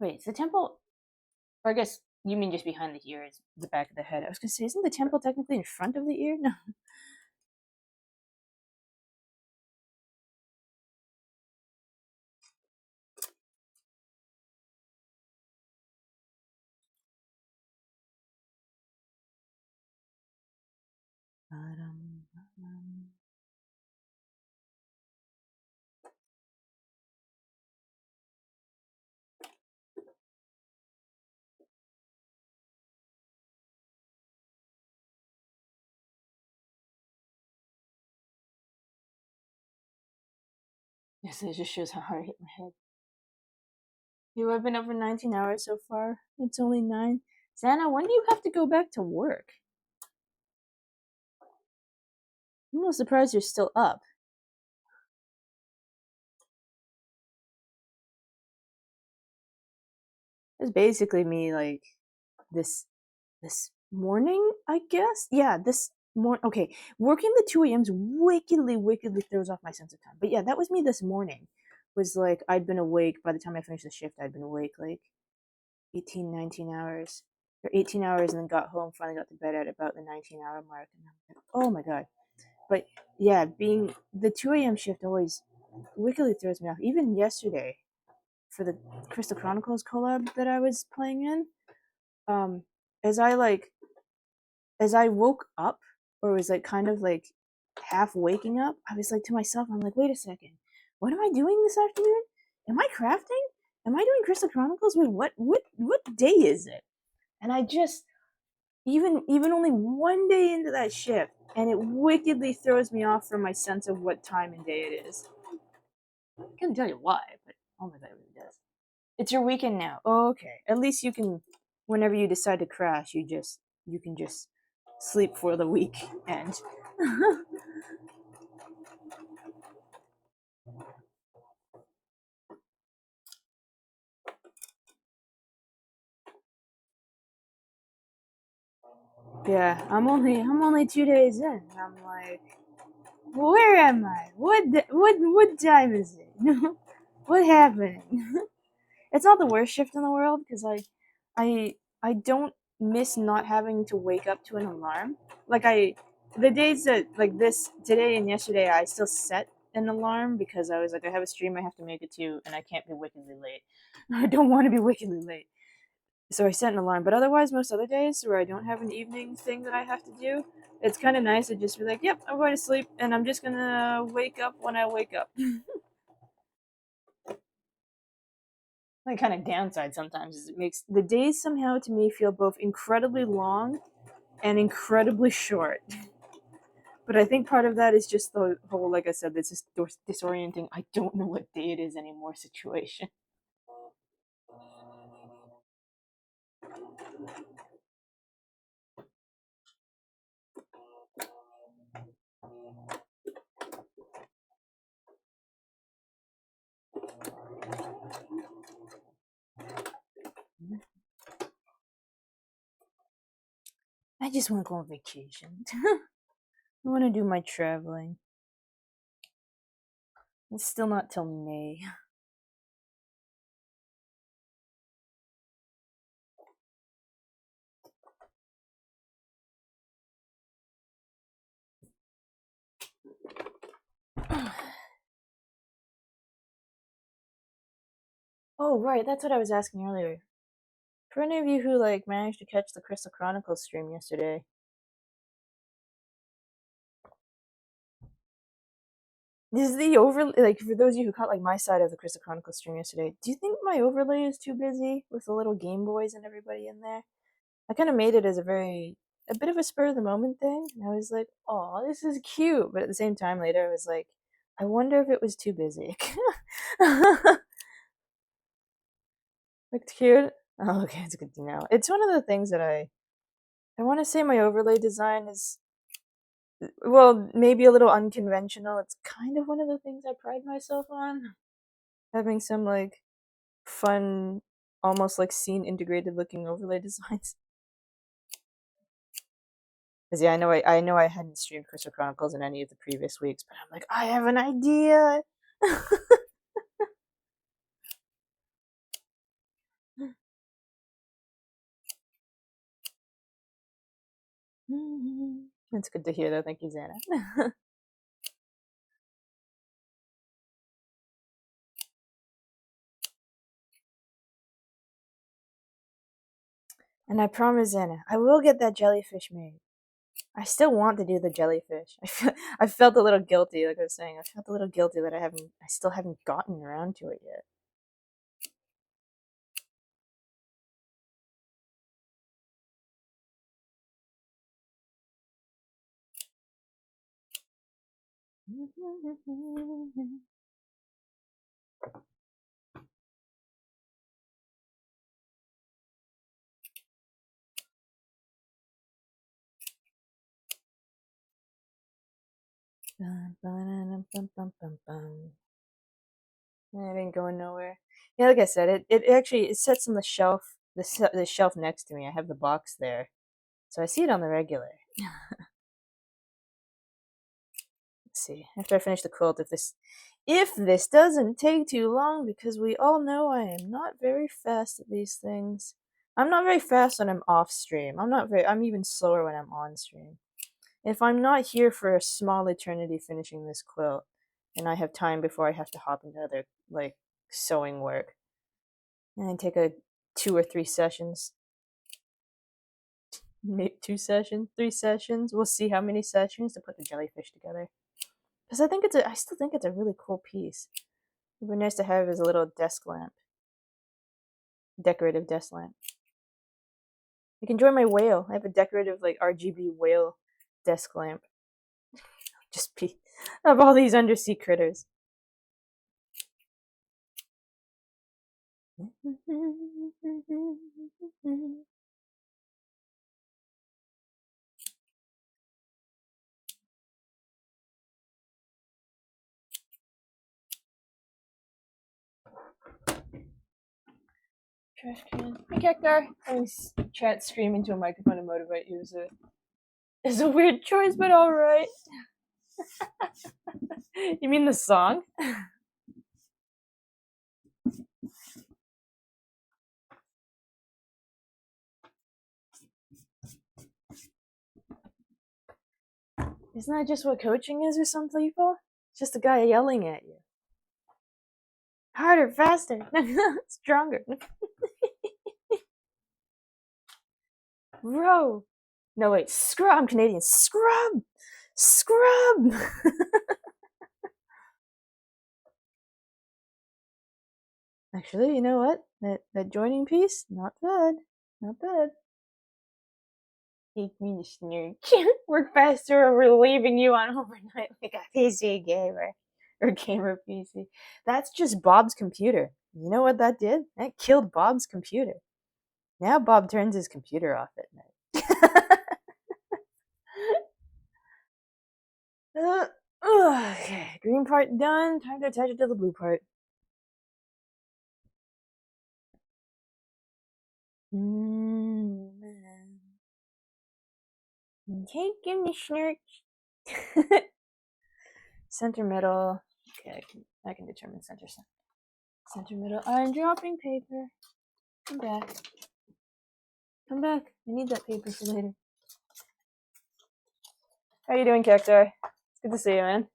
Wait, is the temple? Or I guess you mean just behind the ear is the back of the head. I was gonna say, isn't the temple technically in front of the ear? No. Yes, it just shows how hard I hit my head. You have been up for 19 hours so far. It's only 9. Santa, when do you have to go back to work? I'm almost surprised you're still up. It's basically me like this morning, I guess. Yeah, this morning. Okay, working the 2 a.m.s wickedly throws off my sense of time. But yeah, that was me this morning. Was like I'd been awake by the time I finished the shift. I'd been awake like 18, 19 hours. Or 18 hours and then got home, finally got to bed at about the 19-hour mark. And I'm like, oh my god. But yeah, being the 2 a.m. shift always wickedly throws me off. Even yesterday, for the Crystal Chronicles collab that I was playing in, um, as I like as I woke up, or was like kind of like half waking up, I was like to myself, I'm like, wait a second, what am I doing this afternoon? Am I crafting? Am I doing Crystal Chronicles? Wait, what day is it? And I just even only one day into that shift, and it wickedly throws me off from my sense of what time and day it is. I can't tell you why, but oh my god, it really does. It's your weekend now. Oh, okay. At least you can, whenever you decide to crash, you can just sleep for the week and. Yeah, I'm only 2 days in. I'm like, where am I? What time is it? What happening? It's not the worst shift in the world because I I don't miss not having to wake up to an alarm. Like the days that like this today and yesterday I still set an alarm because I was like I have a stream I have to make it to and I can't be wickedly late. I don't want to be wickedly late. So I set an alarm, but otherwise most other days where I don't have an evening thing that I have to do, it's kind of nice to just be like, "Yep, I'm going to sleep and I'm just going to wake up when I wake up." The kind of downside sometimes is it makes the days somehow to me feel both incredibly long and incredibly short. But I think part of that is just the whole, like I said, this is disorienting. I don't know what day it is anymore situation. I just want to go on vacation. I want to do my traveling. It's still not till May. Oh, right, that's what I was asking earlier. For any of you who like managed to catch the Crystal Chronicles stream yesterday, is the overlay like for those of you who caught like my side of the Crystal Chronicles stream yesterday? Do you think my overlay is too busy with the little Game Boys and everybody in there? I kind of made it as a bit of a spur of the moment thing, and I was like, "Oh, this is cute," but at the same time, later I was like, "I wonder if it was too busy." Looked cute. Oh, okay, it's good to know. It's one of the things that I want to say my overlay design is well, maybe a little unconventional. It's kind of one of the things I pride myself on, having some like fun almost like scene integrated looking overlay designs. Because yeah, I know I hadn't streamed Crystal Chronicles in any of the previous weeks, but I'm like, I have an idea. That's good to hear, though. Thank you, Xana. And I promise, Xana, I will get that jellyfish made. I still want to do the jellyfish. I felt a little guilty, like I was saying. I felt a little guilty that I still haven't gotten around to it yet. It ain't going nowhere. Yeah, like I said, it actually it sits on the shelf, the shelf next to me. I have the box there, so I see it on the regular. Let's see. After I finish the quilt, if this doesn't take too long, because we all know I am not very fast at these things. I'm not very fast when I'm off stream. I'm even slower when I'm on stream. If I'm not here for a small eternity finishing this quilt, and I have time before I have to hop into other like sewing work, and I take a 2 or 3 sessions, maybe 2 sessions, 3 sessions. We'll see how many sessions to put the jellyfish together. Because I still think it's a really cool piece. It'd be nice to have as a little desk lamp, decorative desk lamp. You can join my whale. I have a decorative like RGB whale desk lamp. Just be of all these undersea critters. Trash can. Hey, Cactar. Having chat stream into a microphone to motivate you is a weird choice, but all right. You mean the song? Isn't that just what coaching is for some people? It's just a guy yelling at you. Harder, faster, stronger. Row. No, wait, scrub. I'm Canadian. Scrub! Scrub! Actually, you know what? That joining piece, not bad. Not bad. Take me to snurk. Work faster or we're leaving you on overnight like a PC gamer. Or gamer PC. That's just Bob's computer. You know what that did? That killed Bob's computer. Now Bob turns his computer off at night. Okay, green part done. Time to attach it to the blue part. Okay, give me snurk. Center middle. Okay, I can determine center. Center middle. I'm dropping paper. Come back. Come back. I need that paper for later. How you doing, Cactar? It's good to see you, man.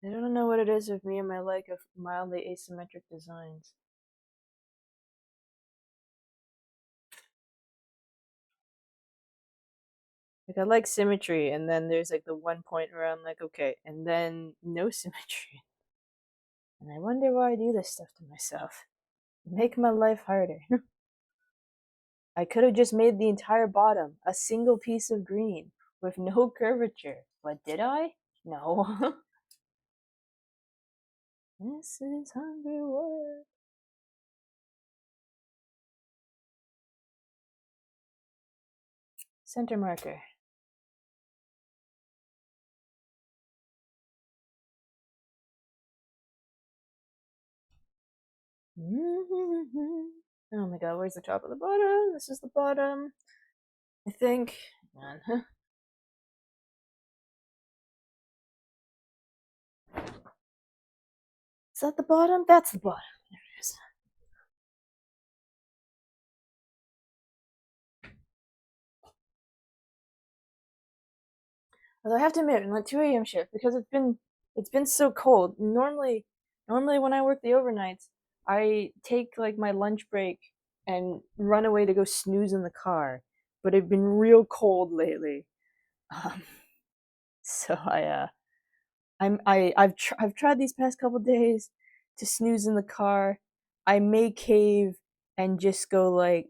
I don't know what it is with me and my like of mildly asymmetric designs. Like I like symmetry, and then there's like the one point where I'm like, okay, and then no symmetry. And I wonder why I do this stuff to myself. Make my life harder. I could have just made the entire bottom a single piece of green with no curvature. But did I? No. This is hungry work. Center marker. Oh my god, where's the top of the bottom? This is the bottom, I think. Man. Is that the bottom? That's the bottom. There it is. Although I have to admit, in the 2 a.m. shift, because it's been so cold. Normally when I work the overnights, I take like my lunch break and run away to go snooze in the car. But it's been real cold lately, um, so I've tried these past couple days to snooze in the car. I may cave and just go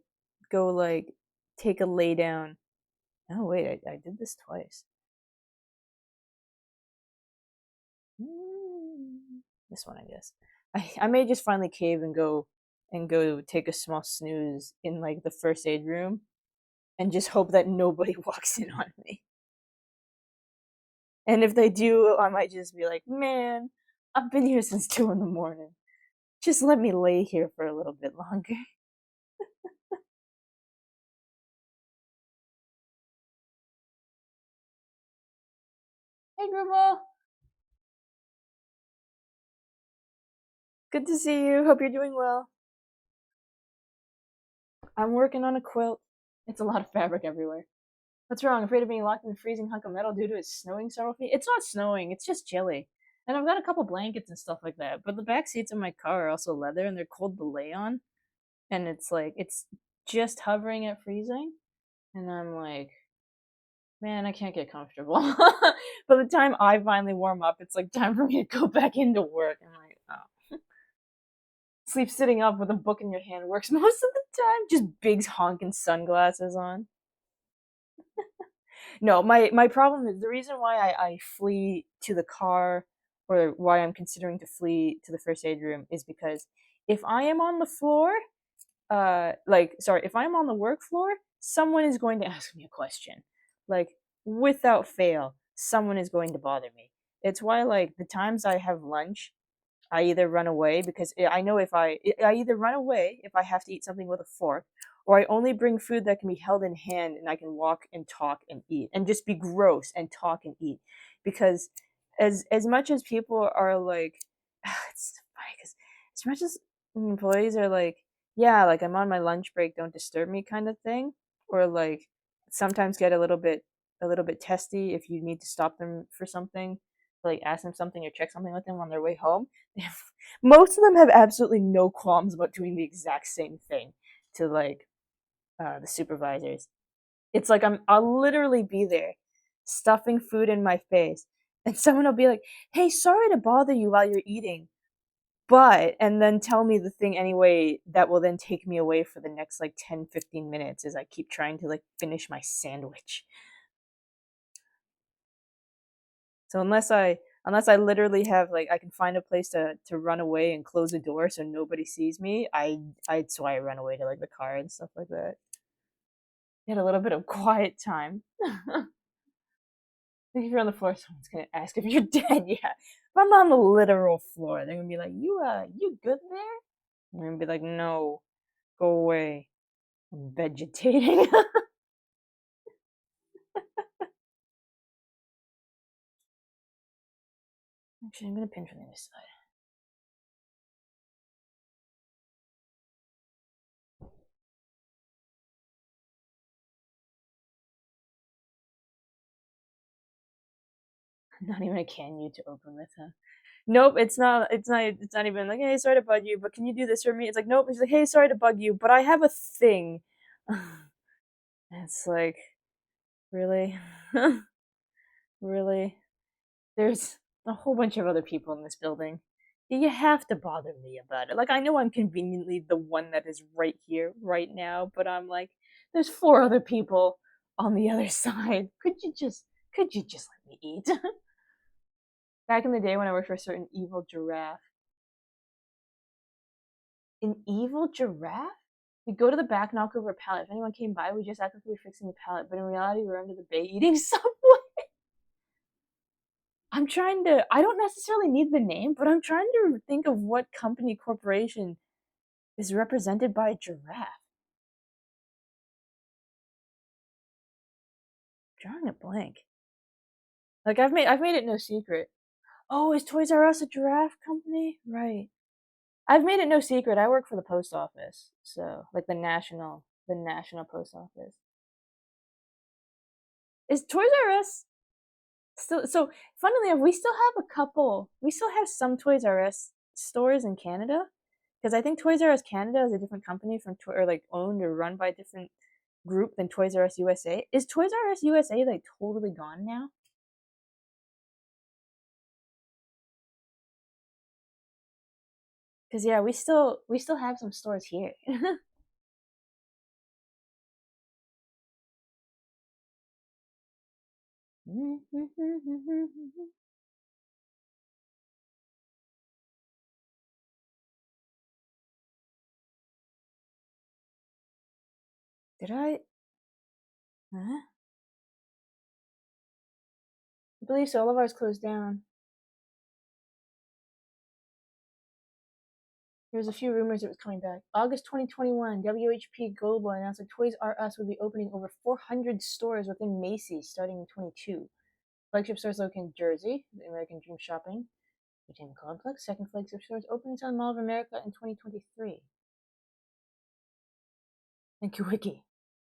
take a lay down. Oh wait, I did this twice. This one, I guess. I may just finally cave and go take a small snooze in like the first aid room and just hope that nobody walks in on me. And if they do, I might just be like, man, I've been here since 2 in the morning. Just let me lay here for a little bit longer. Hey, Grandma. Good to see you. Hope you're doing well. I'm working on a quilt. It's a lot of fabric everywhere. What's wrong? Afraid of being locked in a freezing hunk of metal due to it snowing several feet? It's not snowing. It's just chilly. And I've got a couple blankets and stuff like that. But the back seats of my car are also leather and they're cold to lay on. And it's just hovering at freezing. And I'm like, man, I can't get comfortable. By the time I finally warm up, it's like time for me to go back into work. I'm like, oh. Sleep sitting up with a book in your hand works most of the time. Just big honking sunglasses on. No, my problem is the reason why I flee to the car or why I'm considering to flee to the first aid room is because if I am on the floor, if I'm on the work floor, someone is going to ask me a question. Like, without fail, someone is going to bother me. It's why, like, the times I have lunch, I either run away because I know I either run away if I have to eat something with a fork, or I only bring food that can be held in hand and I can walk and talk and eat and just be gross and talk and eat. Because as much as people are like, it's funny because as much as employees are like, yeah, like I'm on my lunch break, don't disturb me kind of thing, or like sometimes get a little bit testy if you need to stop them for something, like ask them something or check something with them on their way home. Most of them have absolutely no qualms about doing the exact same thing to like the supervisors. It's like I'll literally be there stuffing food in my face and someone will be like, "Hey, sorry to bother you while you're eating." But and then tell me the thing anyway that will then take me away for the next like 10-15 minutes as I keep trying to like finish my sandwich. So unless I literally have like I can find a place to run away and close the door so nobody sees me, that's why I run away to like the car and stuff like that. Get a little bit of quiet time. If you're on the floor, someone's gonna ask if you're dead. Yeah, if I'm on the literal floor, they're gonna be like, you good there?" I'm gonna be like, "No, go away. I'm vegetating." Actually, I'm gonna pin from the other side. Not even a can you to open with, huh? Nope, it's not. It's not. It's not even like, "Hey, sorry to bug you, but can you do this for me?" It's like, nope. It's like, "Hey, sorry to bug you, but I have a thing." It's like, really, really. There's a whole bunch of other people in this building. You have to bother me about it. Like, I know I'm conveniently the one that is right here, right now, but I'm like, there's four other people on the other side. Could you just let me eat? Back in the day when I worked for a certain evil giraffe. An evil giraffe? We'd go to the back, knock over a pallet. If anyone came by, we just act like we were fixing the pallet, but in reality, we were under the bay eating Subway. I don't necessarily need the name, but I'm trying to think of what company corporation is represented by a giraffe. Drawing a blank. Like I've made it no secret. Oh, is Toys R Us a giraffe company? Right. I've made it no secret. I work for the post office, so like the national post office. Is Toys R Us still? So funnily enough, we still have a couple. We still have some Toys R Us stores in Canada, because I think Toys R Us Canada is a different company from or like owned or run by a different group than Toys R Us USA. Is Toys R Us USA like totally gone now? Because yeah, we still have some stores here. Did I? Huh? I believe so. All of ours closed down. There was a few rumors it was coming back. August 2021, WHP Global announced that Toys R Us would be opening over 400 stores within Macy's starting in 22. Flagship stores located in Jersey, the American Dream Shopping Retail Complex. Second flagship stores opened inside Mall of America in 2023. Thank you, Wiki.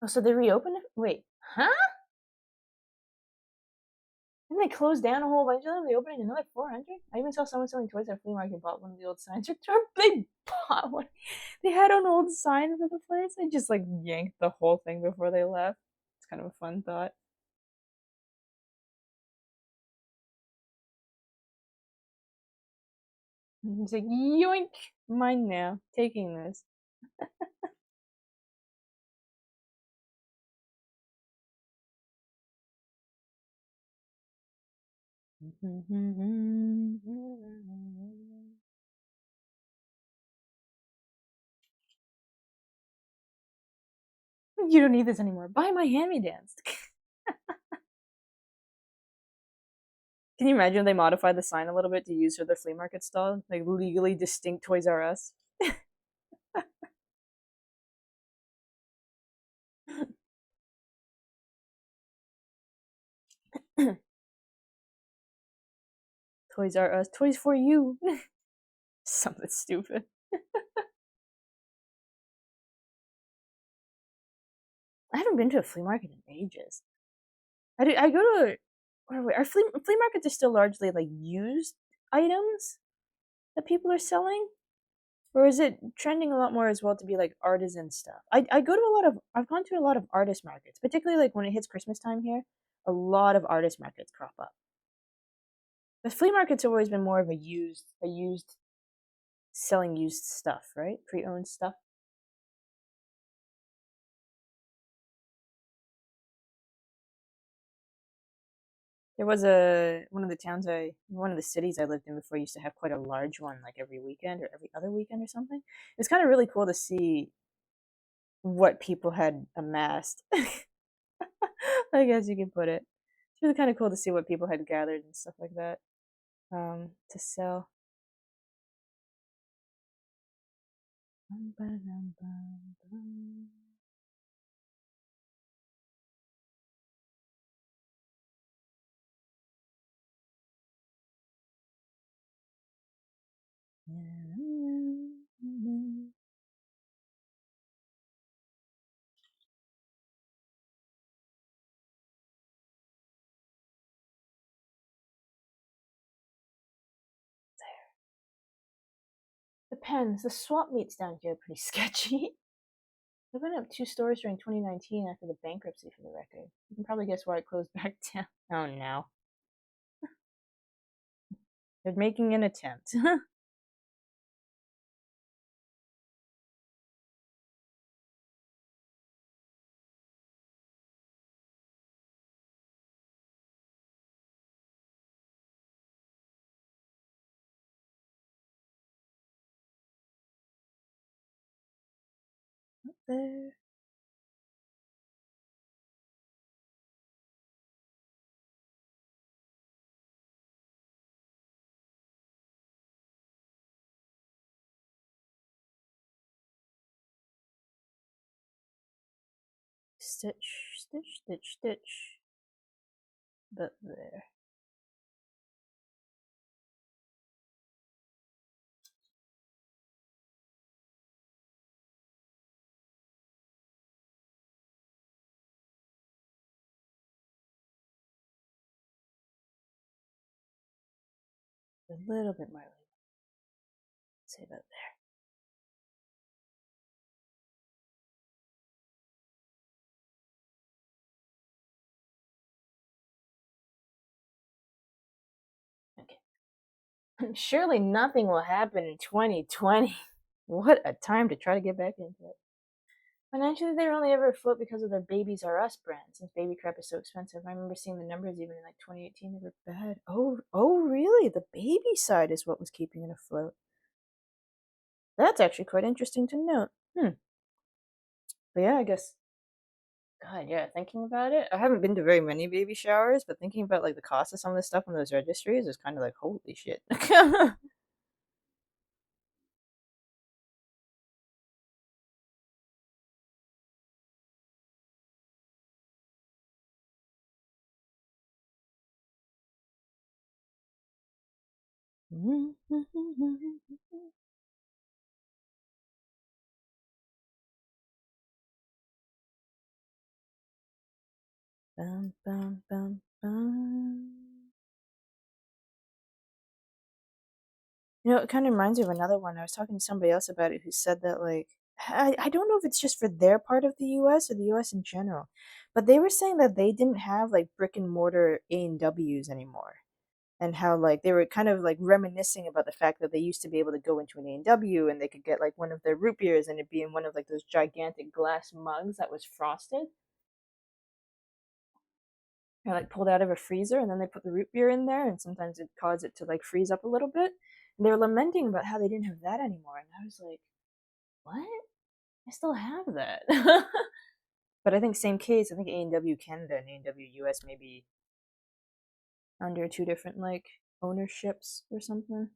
Oh, so they reopened it? Wait, huh? Didn't they close down a whole bunch of them? They opened another 400? I even saw someone selling toys at a flea market bought one of the old signs. They bought one. They had an old sign for the place. They just like yanked the whole thing before they left. It's kind of a fun thought. It's like, yoink, mine now. Taking this. You don't need this anymore. Buy my hand-me-downs. Can you imagine if they modified the sign a little bit to use for the flea market stall? Like legally distinct Toys R Us? Toys R Us. Toys for you. Something stupid. I haven't been to a flea market in ages. I go to our flea markets are still largely like used items that people are selling, or is it trending a lot more as well to be like artisan stuff? I've gone to a lot of artist markets, particularly like when it hits Christmas time here. A lot of artist markets crop up. The flea markets have always been more of a used selling used stuff, right? Pre-owned stuff. There was a one of the cities I lived in before used to have quite a large one, like every weekend or every other weekend or something. It's kind of really cool to see what people had amassed. I guess you can put it. It's really kind of cool to see what people had gathered and stuff like that to sell. Depends. The swap meets down here are pretty sketchy. They opened up two stores during 2019 after the bankruptcy, for the record. You can probably guess why it closed back down. Oh no. They're making an attempt. There. stitch, stitch, stitch, stitch. But there. A little bit more. Say about there. Okay. Surely nothing will happen in 2020. What a time to try to get back into it. Financially, they were only ever afloat because of their Babies R Us brand, since baby crap is so expensive. I remember seeing the numbers even in like 2018, they were bad. Oh, really? The baby side is what was keeping it afloat. That's actually quite interesting to note. But yeah, I guess. God, yeah, thinking about it, I haven't been to very many baby showers, but thinking about like the cost of some of this stuff on those registries is kind of like, holy shit. Bum, bum, bum, bum. It kind of reminds me of another one. I was talking to somebody else about it who said that, like, I don't know if it's just for their part of the US or the US in general, but they were saying that they didn't have like brick and mortar A&Ws anymore. And how, like, they were kind of like reminiscing about the fact that they used to be able to go into an A&W and they could get like one of their root beers and it'd be in one of like those gigantic glass mugs that was frosted. Or like pulled out of a freezer and then they put the root beer in there and sometimes it caused it to like freeze up a little bit. And they were lamenting about how they didn't have that anymore. And I was like, what? I still have that. But I think same case, I think A&W Canada and A&W US may be under two different like ownerships or something.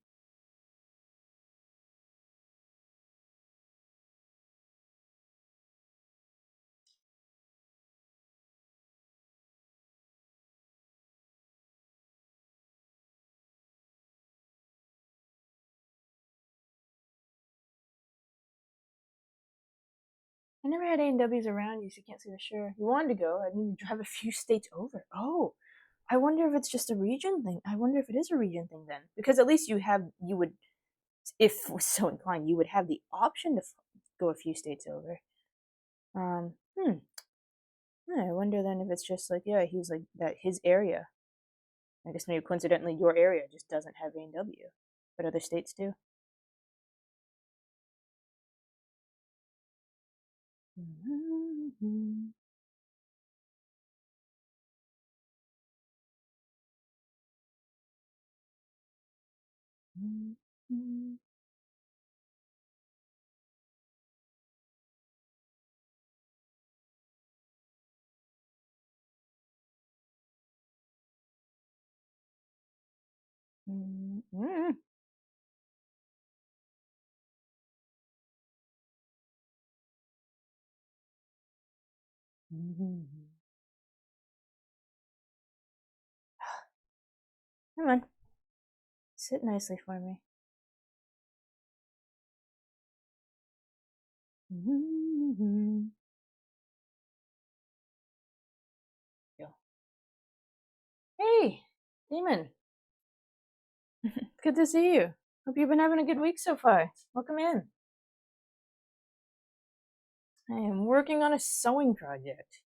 I never had A&Ws around you, so you can't say for sure. You wanted to go. I need to drive a few states over. Oh, I wonder if it's just a region thing. I wonder if it is a region thing then, because at least you would, if so inclined, you would have the option to go a few states over. Um, hmm. Yeah, I wonder then if it's just like, yeah, he's like that his area. I guess maybe coincidentally your area just doesn't have A&W, but other states do. Come on, sit nicely for me. Hey, Demon. Good to see you. Hope you've been having a good week so far. Welcome in. I am working on a sewing project.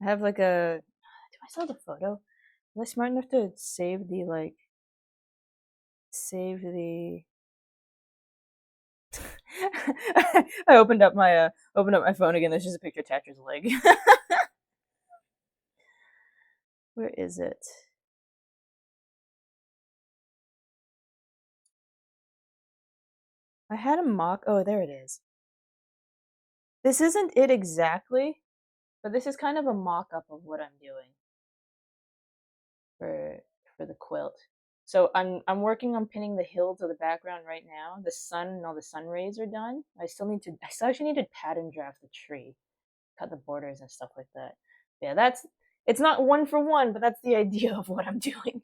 I have like a. Do I still have the photo? Was I smart enough to save the like? Save the. I opened up my phone again. There's just a picture of Thatcher's leg. Where is it? I had a mock. Oh, there it is. This isn't it exactly, but this is kind of a mock-up of what I'm doing for the quilt. So I'm working on pinning the hill to the background right now. The sun and all the sun rays are done. I still actually need to pattern draft the tree. cut the borders and stuff like that. Yeah, that's it's not one for one, but that's the idea of what I'm doing.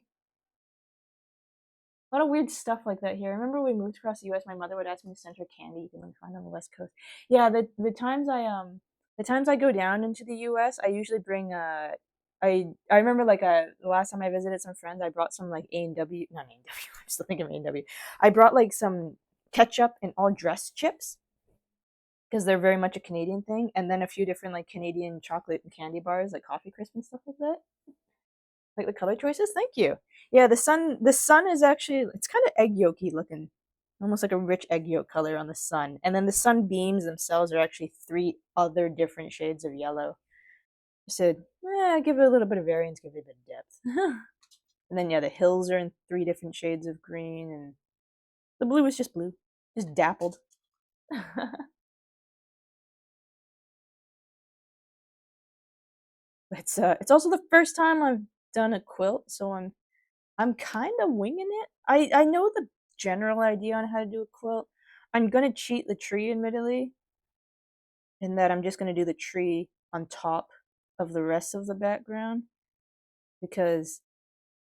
A lot of weird stuff like that here. I remember when we moved across the U.S., my mother would ask me to send her candy you can like find on the West Coast. Yeah, the times I go down into the U.S., I usually bring I remember like the last time I visited some friends, I brought some like A&W, not A&W. I'm still thinking of A&W. I brought like some ketchup and all dressed chips because they're very much a Canadian thing, and then a few different like Canadian chocolate and candy bars, like Coffee Crisp and stuff like that. Like the color choices. Thank you. Yeah, the sun is actually it's kind of egg yolky looking, almost like a rich egg yolk color on the sun. And then the sunbeams themselves are actually three other different shades of yellow. I said, give it a little bit of variance, give it a bit of depth. And then yeah, the hills are in three different shades of green, and the blue is just blue, just dappled. It's also the first time I've done a quilt, so I'm kind of winging it. I know the general idea on how to do a quilt. I'm gonna cheat the tree, admittedly, in that I'm just gonna do the tree on top of the rest of the background because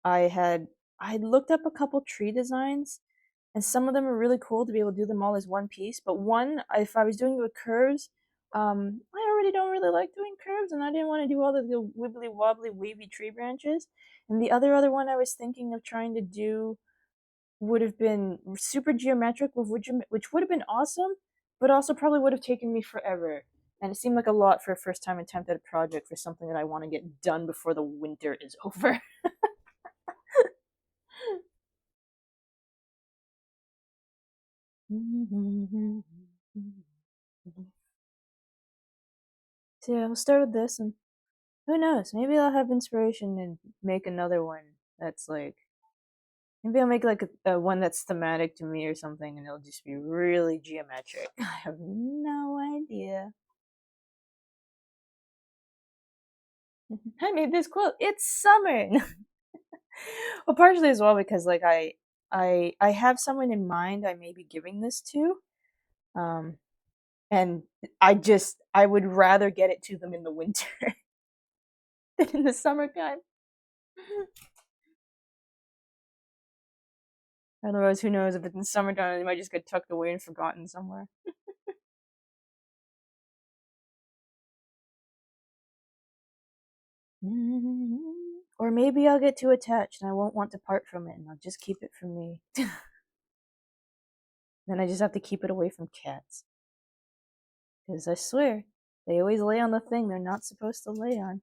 I had I looked up a couple tree designs and some of them are really cool to be able to do them all as one piece. But one, if I was doing it with curves, I already don't really like doing curves, and I didn't want to do all of the wibbly wobbly wavy tree branches. And the other one I was thinking of trying to do would have been super geometric, which would have been awesome, but also probably would have taken me forever. And it seemed like a lot for a first time attempt at a project for something that I want to get done before the winter is over. So yeah, we'll start with this, and who knows? Maybe I'll have inspiration and make another one that's like maybe I'll make like a one that's thematic to me or something, and it'll just be really geometric. I have no idea. I made this quilt. It's summer. Well, partially as well because like I have someone in mind I may be giving this to, um, and I would rather get it to them in the winter than in the summertime. Otherwise, who knows if it's in summertime, it might just get tucked away and forgotten somewhere. Or maybe I'll get too attached and I won't want to part from it and I'll just keep it for me. Then I just have to keep it away from cats. Because I swear, they always lay on the thing they're not supposed to lay on.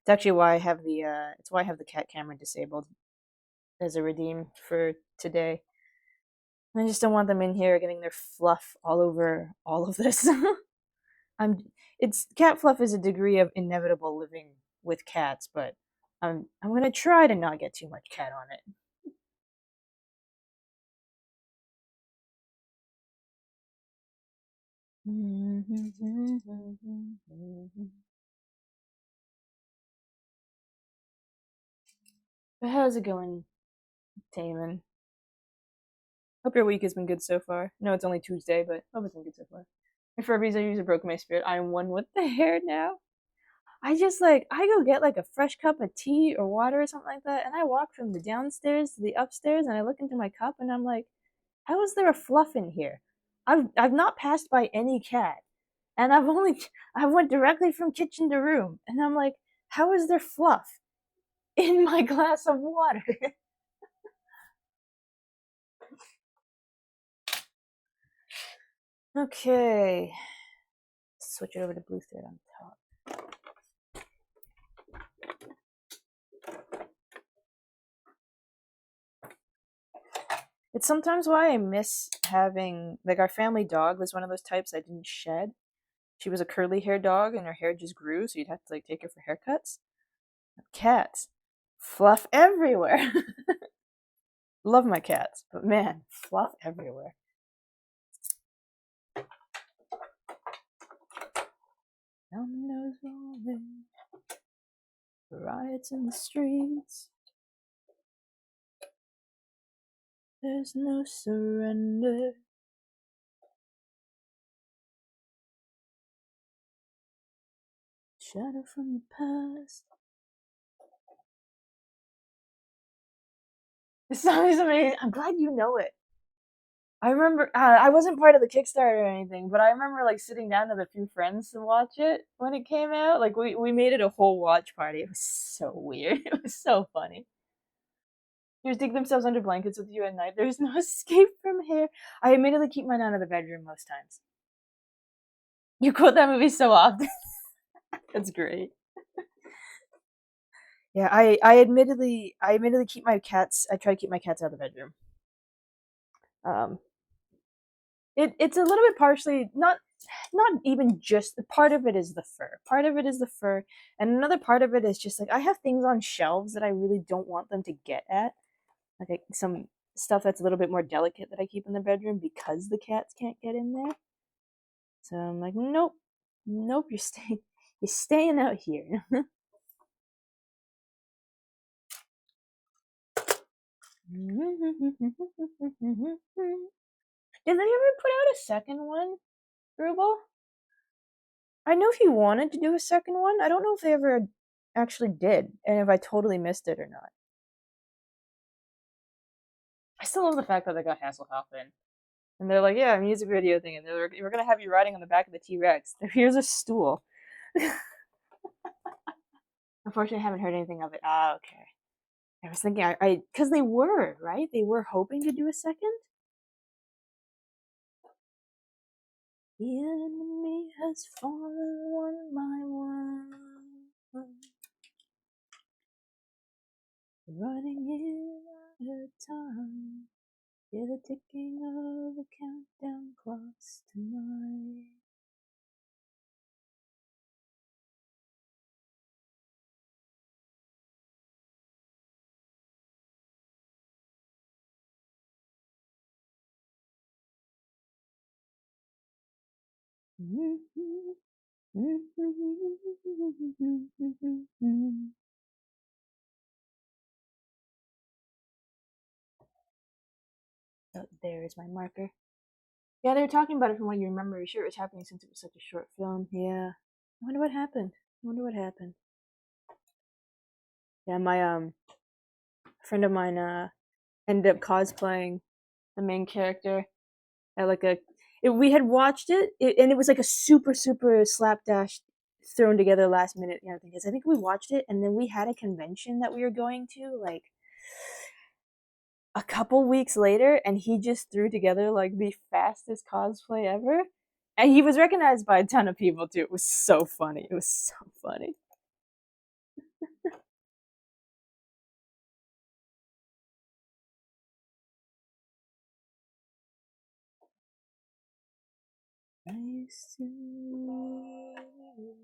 It's actually why I have it's why I have the cat camera disabled as a redeem for today. I just don't want them in here getting their fluff all over all of this. I'm it's cat fluff is a degree of inevitable living with cats, but I'm gonna try to not get too much cat on it. But how's it going, Damon? Hope your week has been good so far. No, it's only Tuesday, but hope it's been good so far. And for a reason, user broke my spirit. I am one with the hair now. I go get like a fresh cup of tea or water or something like that, and I walk from the downstairs to the upstairs, and I look into my cup, and I'm like, how is there a fluff in here? I've not passed by any cat, and I went directly from kitchen to room, and I'm like, how is there fluff in my glass of water? Okay, switch it over to blue thread on top. It's sometimes why I miss having like our family dog was one of those types that didn't shed. She was a curly hair dog and her hair just grew, so you'd have to like take her for haircuts. Cats, fluff everywhere. Love my cats, but man, fluff everywhere. Dominoes rolling, riots in the streets. There's no surrender. shadow from the past. This song is amazing. I'm glad you know it. I remember I wasn't part of the Kickstarter or anything, but I remember like sitting down with a few friends to watch it when it came out. Like we made it a whole watch party. It was so weird. It was so funny. They dig themselves under blankets with you at night. There's no escape from here. I admittedly keep mine out of the bedroom most times. You quote that movie so often. That's great. Yeah, I admittedly keep my cats. I try to keep my cats out of the bedroom. Um, it's a little bit partially not even just part of it is the fur. Part of it is the fur, and another part of it is just like I have things on shelves that I really don't want them to get at. Some stuff that's a little bit more delicate that I keep in the bedroom because the cats can't get in there. So I'm like, nope, nope, you're staying out here. Did they ever put out a second one, Ruble? I know he wanted to do a second one. I don't know if they ever actually did, and if I totally missed it or not. I still love the fact that they got Hasselhoff in. And they're like, yeah, music video thing. And they're like, we're going to have you riding on the back of the T Rex. Here's a stool. Unfortunately, I haven't heard anything of it. Ah, okay. I was thinking, because they were, right? They were hoping to do a second. The enemy has fallen one by one. Running in out of time. Hear the ticking of the countdown clocks tonight. Oh, there is my marker. Yeah, they were talking about it from what you remember. You sure it was happening since it was such a short film? Yeah. I wonder what happened. I wonder what happened. Yeah, my friend of mine ended up cosplaying the main character at like we had watched it, and it was like a super slapdash thrown together last minute thing. Because I think we watched it, and then we had a convention that we were going to like a couple weeks later, and he just threw together like the fastest cosplay ever. And he was recognized by a ton of people too. It was so funny. It was so funny. Nice to meet you.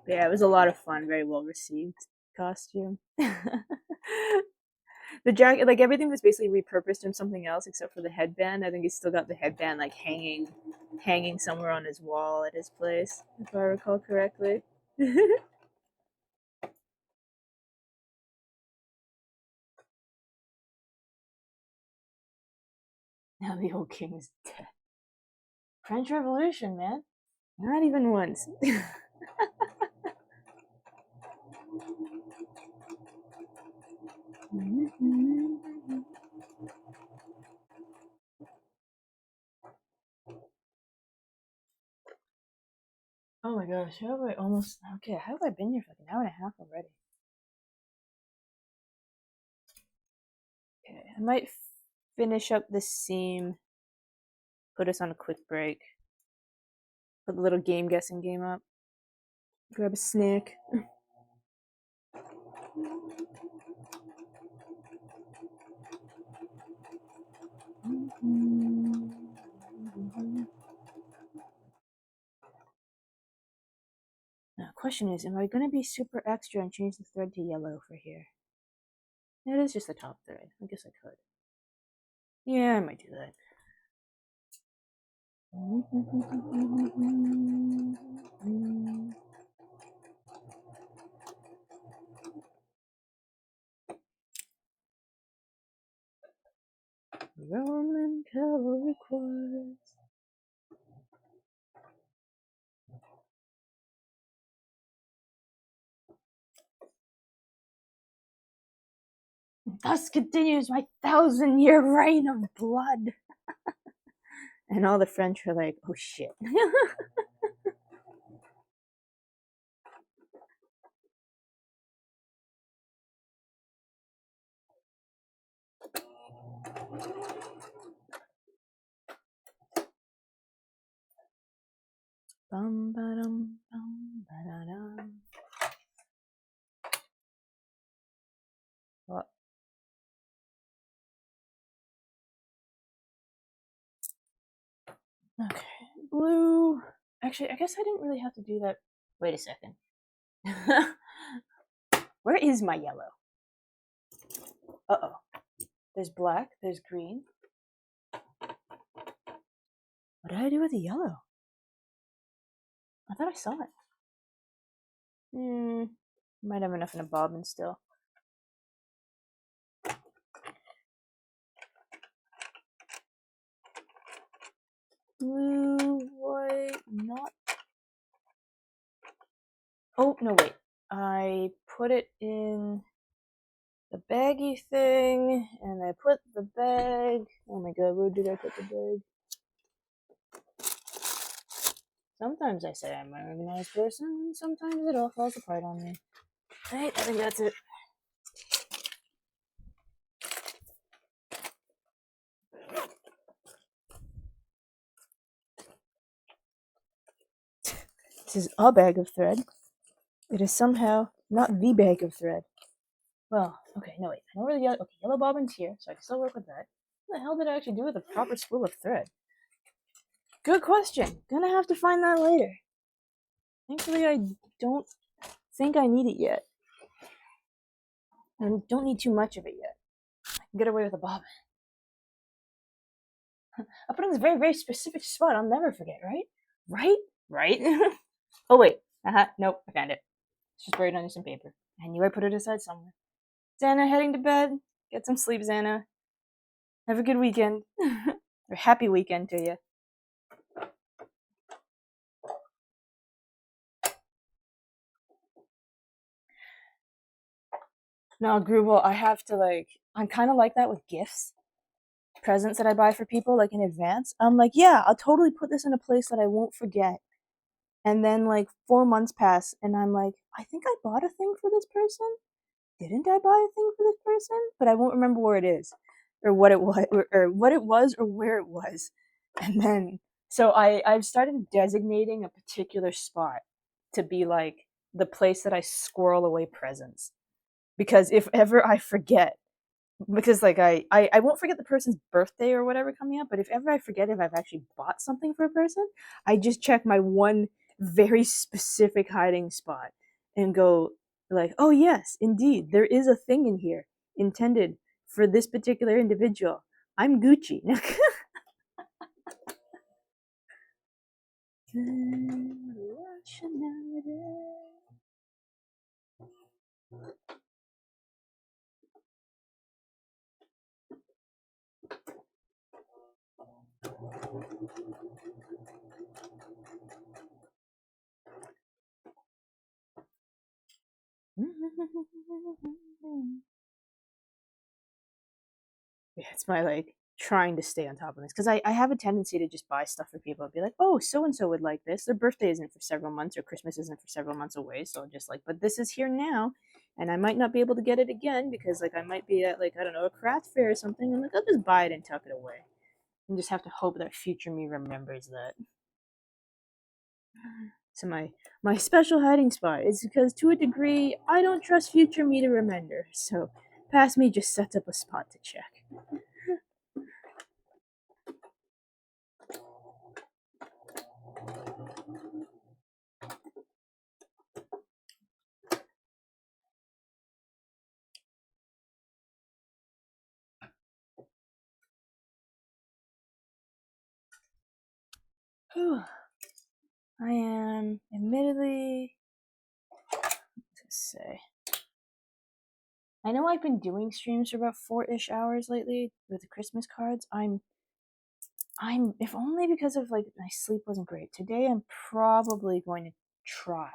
Yeah, it was a lot of fun. Very well received costume. The jacket, like everything was basically repurposed in something else except for the headband. I think he's still got the headband like hanging somewhere on his wall at his place, if I recall correctly. Now the old king is dead. French Revolution, man. Not even once. Oh my gosh, how have I almost okay, how have I been here for like an hour and a half already? Okay, I might finish up this seam, put us on a quick break, put the little game guessing game up, grab a snack. question is, am I going to be super extra and change the thread to yellow for here? It is just the top thread. I guess I could. Yeah, I might do that. Roman cavalry quarters. Thus continues my 1,000-year reign of blood. And all the French are like, oh shit. Bum ba-dum, bum ba-da-dum. What? Okay, blue. Actually, I guess I didn't really have to do that. Wait a second. Where is my yellow? Uh-oh. There's black, there's green. What did I do with the yellow? I thought I saw it. Might have enough in a bobbin still. Blue, white, not. Oh, no, wait. I put it in the baggy thing, and I put the bag. Oh my god, where did I put the bag? Sometimes I say I'm an organized person, and sometimes it all falls apart on me. Right, I think that's it. This is a bag of thread. It is somehow not the bag of thread. Well, okay, no wait. I know where the yellow bobbin's here, so I can still work with that. What the hell did I actually do with a proper spool of thread? Good question. Gonna have to find that later. Thankfully, I don't think I need it yet. I don't need too much of it yet. I can get away with a bobbin. I put it in this very, very specific spot I'll never forget, right? Right? Right? Oh, wait. Nope, I found it. It's just buried under some paper. I knew I put it aside somewhere. Xana, heading to bed. Get some sleep, Xana. Have a good weekend. Or happy weekend to you. No, Grooval, I have to, like, I'm kind of like that with gifts. Presents that I buy for people, like, in advance. I'm like, yeah, I'll totally put this in a place that I won't forget. And then, like, 4 months pass, and I'm like, I think I bought a thing for this person? Didn't I buy a thing for this person? But I won't remember where it is, or what it was, or what it was, or where it was. And then, so I've started designating a particular spot to be like the place that I squirrel away presents. Because if ever I forget, because like I won't forget the person's birthday or whatever coming up, but if ever I forget if I've actually bought something for a person, I just check my one very specific hiding spot and go like, oh yes, indeed, there is a thing in here intended for this particular individual. I'm Gucci. Yeah, it's my like trying to stay on top of this because I have a tendency to just buy stuff for people and be like, oh, so and so would like this. Their birthday isn't for several months or Christmas isn't for several months away. So I'm just like, but this is here now. And I might not be able to get it again because like I might be at like, I don't know, a craft fair or something. And like, I'll just buy it and tuck it away. And just have to hope that future me remembers that. So my special hiding spot is because to a degree I don't trust future me to remember. So past me just sets up a spot to check. Whew. I am admittedly, let's say, I know I've been doing streams for about 4-ish hours lately with the Christmas cards. If only because of like my sleep wasn't great. Today I'm probably going to try.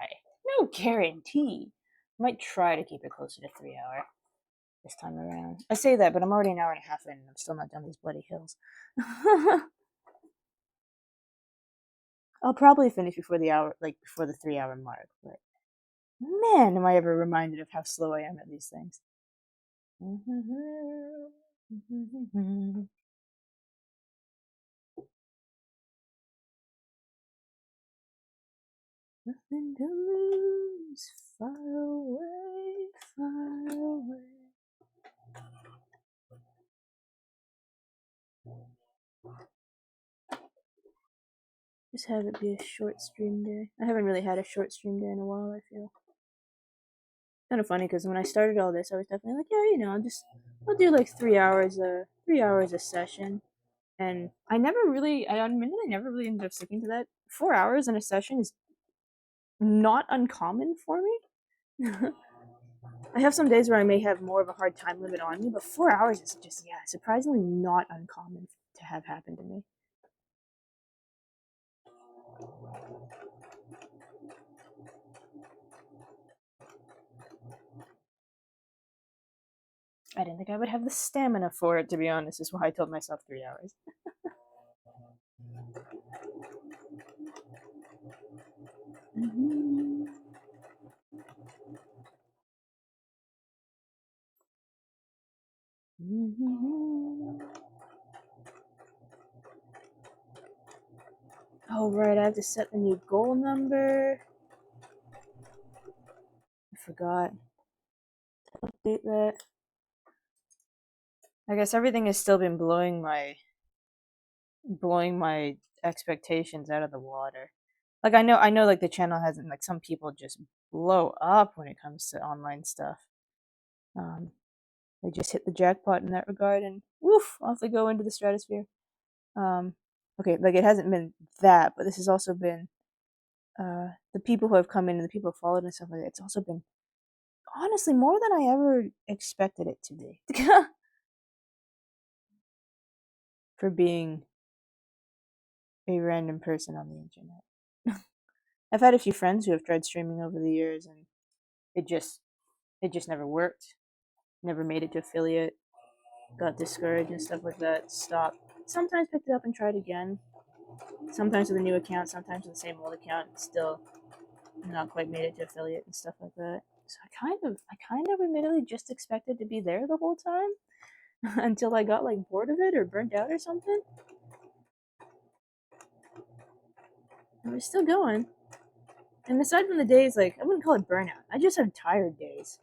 No guarantee. I might try to keep it closer to 3 hour this time around. I say that, but I'm already an hour and a half in, and I'm still not done these bloody hills. I'll probably finish before the hour, like before the 3 hour mark. But man, am I ever reminded of how slow I am at these things. Nothing to lose, far away, far away. Just have it be a short stream day. I haven't really had a short stream day in a while, I feel. Kind of funny because when I started all this, I was definitely like, yeah, I'll do like 3 hours, 3 hours a session. And I admittedly never really ended up sticking to that. 4 hours in a session is not uncommon for me. I have some days where I may have more of a hard time limit on me, but 4 hours is just, yeah, surprisingly not uncommon to have happen to me. I didn't think I would have the stamina for it, to be honest, is why I told myself 3 hours. Oh, right, I have to set the new goal number. I forgot to update that. I guess everything has still been blowing my expectations out of the water. Like I know like the channel hasn't, like some people just blow up when it comes to online stuff. Um they just hit the jackpot in that regard and woof, off they go into the stratosphere. Um okay, like it hasn't been that, but this has also been the people who have come in and the people who followed and stuff like that. It's also been honestly more than I ever expected it to be. For being a random person on the internet. I've had a few friends who have tried streaming over the years and it just it just never worked. Never made it to affiliate. Got discouraged and stuff like that. Stopped. Sometimes picked it up and tried again. Sometimes with a new account, sometimes with the same old account, and still not quite made it to affiliate and stuff like that. So I kind of admittedly just expected to be there the whole time until I got like bored of it or burnt out or something. And we're still going. And aside from the days, like I wouldn't call it burnout. I just have tired days,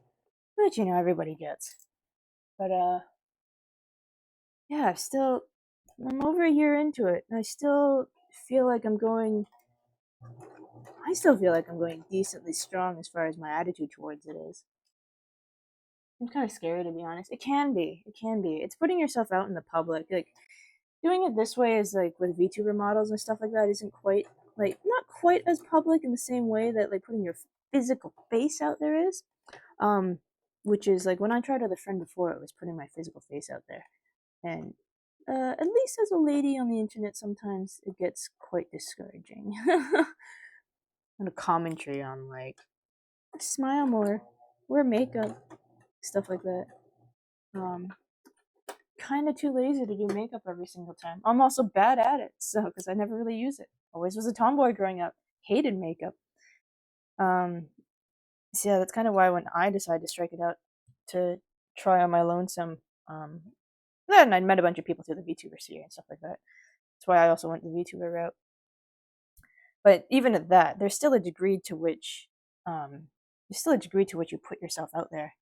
which everybody gets. But yeah, I'm over a year into it, and feel like I'm going. I still feel like I'm going decently strong as far as my attitude towards it is. I'm kind of scary to be honest. It can be. It can be. It's putting yourself out in the public. Like doing it this way is like with VTuber models and stuff like that isn't quite like not quite as public in the same way that like putting your physical face out there is. Um, which is like when I tried with a friend before, it was putting my physical face out there, and at least as a lady on the internet, sometimes it gets quite discouraging. And a commentary on like smile more, wear makeup, stuff like that. Um, kind of too lazy to do makeup every single time. I'm also bad at it, so because I never really use it. Always was a tomboy growing up. Hated makeup. Um, so yeah, that's kind of why when I decided to strike it out to try on my lonesome, then I met a bunch of people through the VTuber sphere and stuff like that. That's why I also went the VTuber route. But even at that, there's still a degree to which you put yourself out there.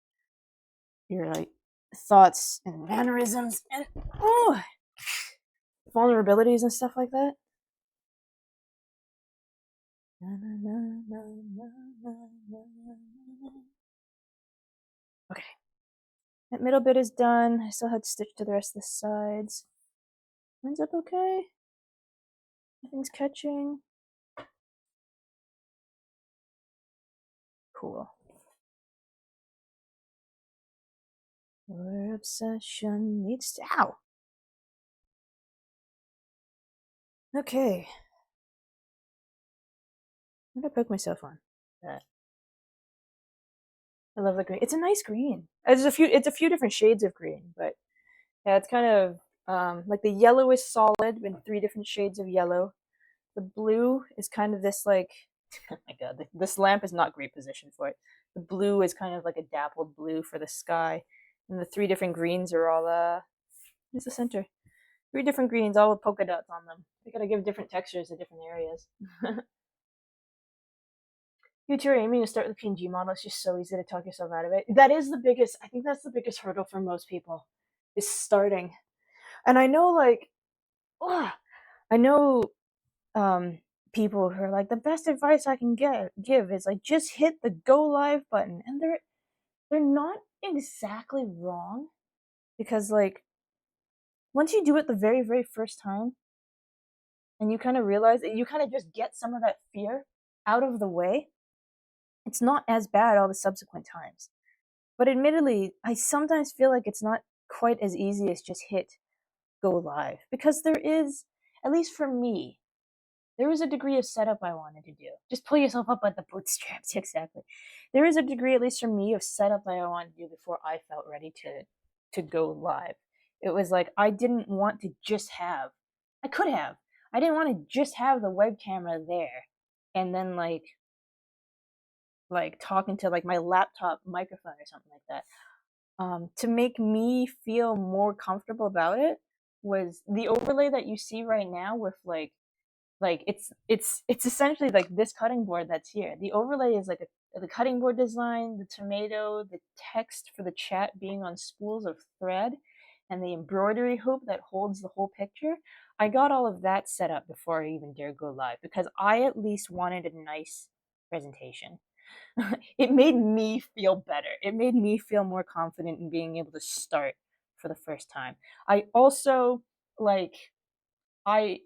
Your like thoughts and mannerisms and vulnerabilities and stuff like that. Okay, that middle bit is done. I still had to stitch to the rest of the sides. Ends up okay. Nothing's catching. Cool. Your obsession needs to. Ow! Okay. What did I poke myself on? That. I love the green. It's a nice green. It's a few different shades of green, but yeah, it's kind of like the yellow is solid in three different shades of yellow. The blue is kind of this like oh my god, this lamp is not great position for it. The blue is kind of like a dappled blue for the sky, and the three different greens are all here's the center. Three different greens, all with polka dots on them. They gotta give different textures to different areas. You two are aiming to start with the PNG model. It's just so easy to talk yourself out of it. That is the biggest. I think that's the biggest hurdle for most people, is starting. And I know, like, ugh, I know people who are like, the best advice I can give is like just hit the go live button, and they're not exactly wrong, because like once you do it the very first time and you kind of realize that you kind of just get some of that fear out of the way, it's not as bad all the subsequent times. But admittedly, I sometimes feel like it's not quite as easy as just hit go live, because there is, at least for me, there was a degree of setup I wanted to do. Just pull yourself up by the bootstraps, exactly. There is a degree, at least for me, of setup that I wanted to do before I felt ready to go live. It was like I didn't want to just have. I could have. I didn't want to just have the web camera there, and then like talking to like my laptop microphone or something like that. To make me feel more comfortable about it was the overlay that you see right now with like it's essentially like this cutting board that's here. The overlay is like the cutting board design, the tomato, the text for the chat being on spools of thread, and the embroidery hoop that holds the whole picture. I got all of that set up before I even dared go live, because I at least wanted a nice presentation. It made me feel better. It made me feel more confident in being able to start for the first time. I also like I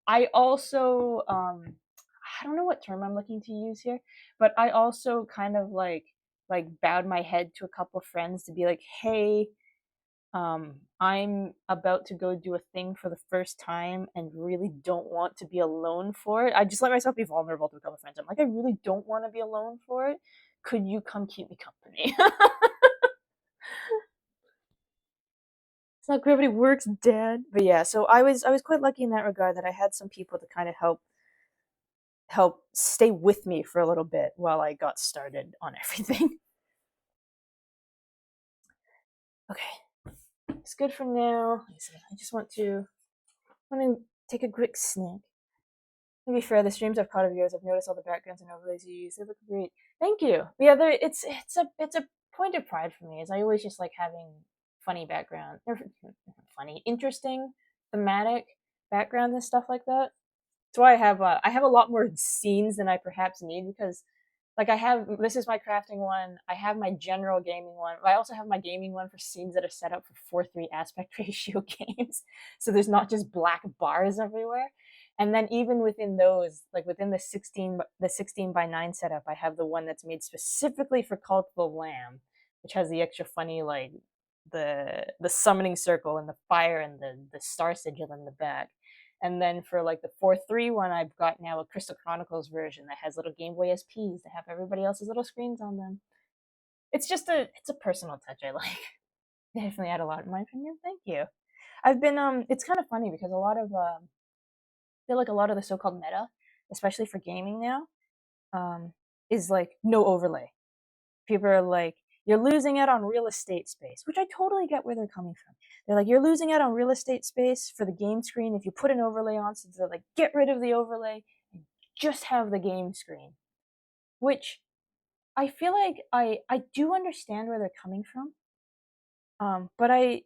I also I don't know what term I'm looking to use here, but I also kind of like bowed my head to a couple of friends to be like, "Hey, I'm about to go do a thing for the first time and really don't want to be alone for it." I just let myself be vulnerable to a couple of friends. I'm like, I really don't want to be alone for it. Could you come keep me company? It's not gravity works, Dad. But yeah, so I was quite lucky in that regard, that I had some people to kind of help stay with me for a little bit while I got started on everything. Okay, it's good for now. I just want to take a quick snack. To be fair, the streams I've caught of yours, I've noticed all the backgrounds and overlays you use. They look great. Thank you. Yeah, it's a point of pride for me. Is I always just like having funny background, or funny, interesting, thematic backgrounds and stuff like that. That's why I have a lot more scenes than I perhaps need, because like I have, this is my crafting one. I have my general gaming one. I also have my gaming one for scenes that are set up for 4:3 aspect ratio games. So there's not just black bars everywhere. And then even within those, like within the 16:9 setup, I have the one that's made specifically for Cult of the Lamb, which has the extra funny like the summoning circle and the fire and the star sigil in the back. And then for like the 4:3 one, I've got now a Crystal Chronicles version that has little Game Boy SPs that have everybody else's little screens on them. It's a personal touch I like. Definitely add a lot in my opinion. Thank you. I've been it's kind of funny because a lot of I feel like a lot of the so-called meta, especially for gaming now, is like no overlay. People are like, you're losing out on real estate space, which I totally get where they're coming from. They're like, you're losing out on real estate space for the game screen if you put an overlay on. So they're like, get rid of the overlay and just have the game screen. Which I feel like I do understand where they're coming from. But I,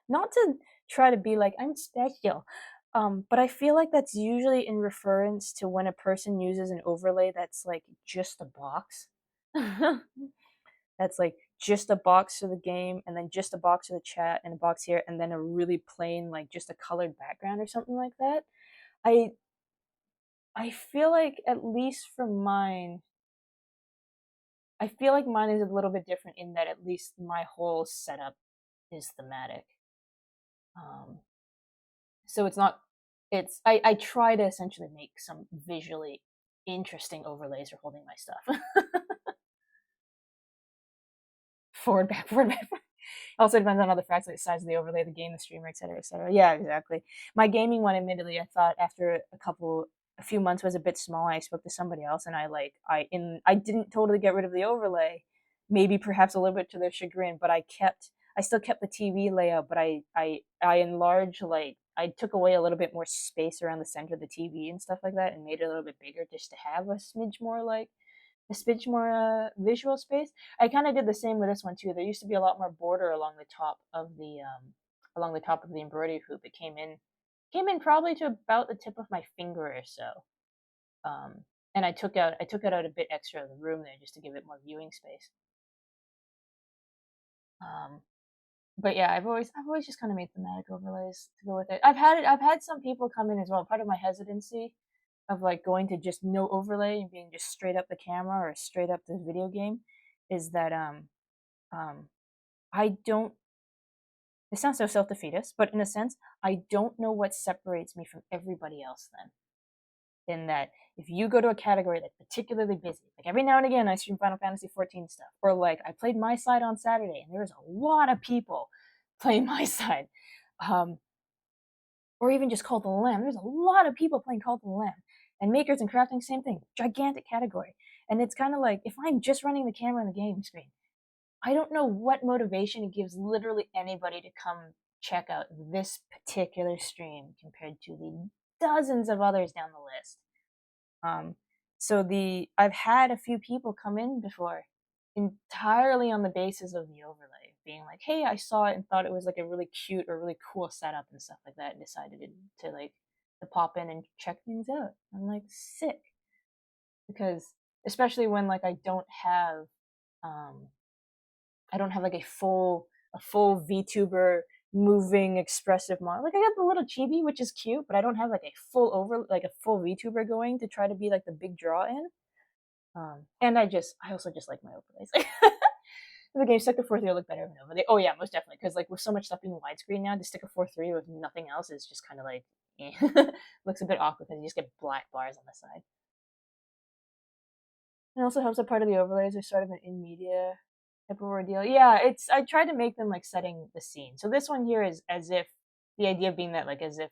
not to try to be like I'm special, but I feel like that's usually in reference to when a person uses an overlay that's like just a box. That's like just a box for the game, and then just a box for the chat, and a box here, and then a really plain like just a colored background or something like that. I I feel like at least for mine, I feel like mine is a little bit different in that at least my whole setup is thematic. Um, so it's not. I try to essentially make some visually interesting overlays for holding my stuff. Forward, back, forward, back. Also depends on other factors like the size of the overlay, the game, the streamer, etc., etc. Yeah, exactly. My gaming one, admittedly, I thought after a few months was a bit small. I spoke to somebody else, and I didn't totally get rid of the overlay, maybe perhaps a little bit to their chagrin, but I still kept the TV layout, but I enlarged like I took away a little bit more space around the center of the TV and stuff like that, and made it a little bit bigger just to have a smidge more visual space. I kind of did the same with this one too. There used to be a lot more border along the top of the embroidery hoop. It came in probably to about the tip of my finger or so. And I took it out a bit extra of the room there just to give it more viewing space. Um, but yeah, I've always just kind of made thematic overlays to go with it. I've had some people come in as well. Part of my hesitancy of like going to just no overlay and being just straight up the camera or straight up the video game is that um I don't, it sounds so self-defeatist, but in a sense, I don't know what separates me from everybody else then. In that if you go to a category that's particularly busy, like every now and again I stream Final Fantasy 14 stuff, or like I played my side on Saturday and there was a lot of people playing my side. Um, or even just Cult of the Lamb. There's a lot of people playing Cult of the Lamb. And makers and crafting, same thing. Gigantic category. And it's kind of like if I'm just running the camera on the game screen, I don't know what motivation it gives literally anybody to come check out this particular stream compared to the dozens of others down the list. Um, I've had a few people come in before entirely on the basis of the overlay, being like, "Hey, I saw it and thought it was like a really cute or really cool setup and stuff like that," and decided to pop in and check things out. I'm like, sick, because especially when like um I don't have like a full VTuber moving expressive model. Like I got the little chibi, which is cute, but I don't have like a full VTuber going to try to be like the big draw in. And I also just like my overlays. The game stick to 4:3 look better than overlay. Oh yeah, most definitely. Because like with so much stuff being widescreen now, to stick a 4:3 with nothing else is just kind of like looks a bit awkward because you just get black bars on the side. It also helps that part of the overlays are sort of an in media type of ordeal. Yeah, it's I tried to make them like setting the scene. So this one here is as if the idea being that like as if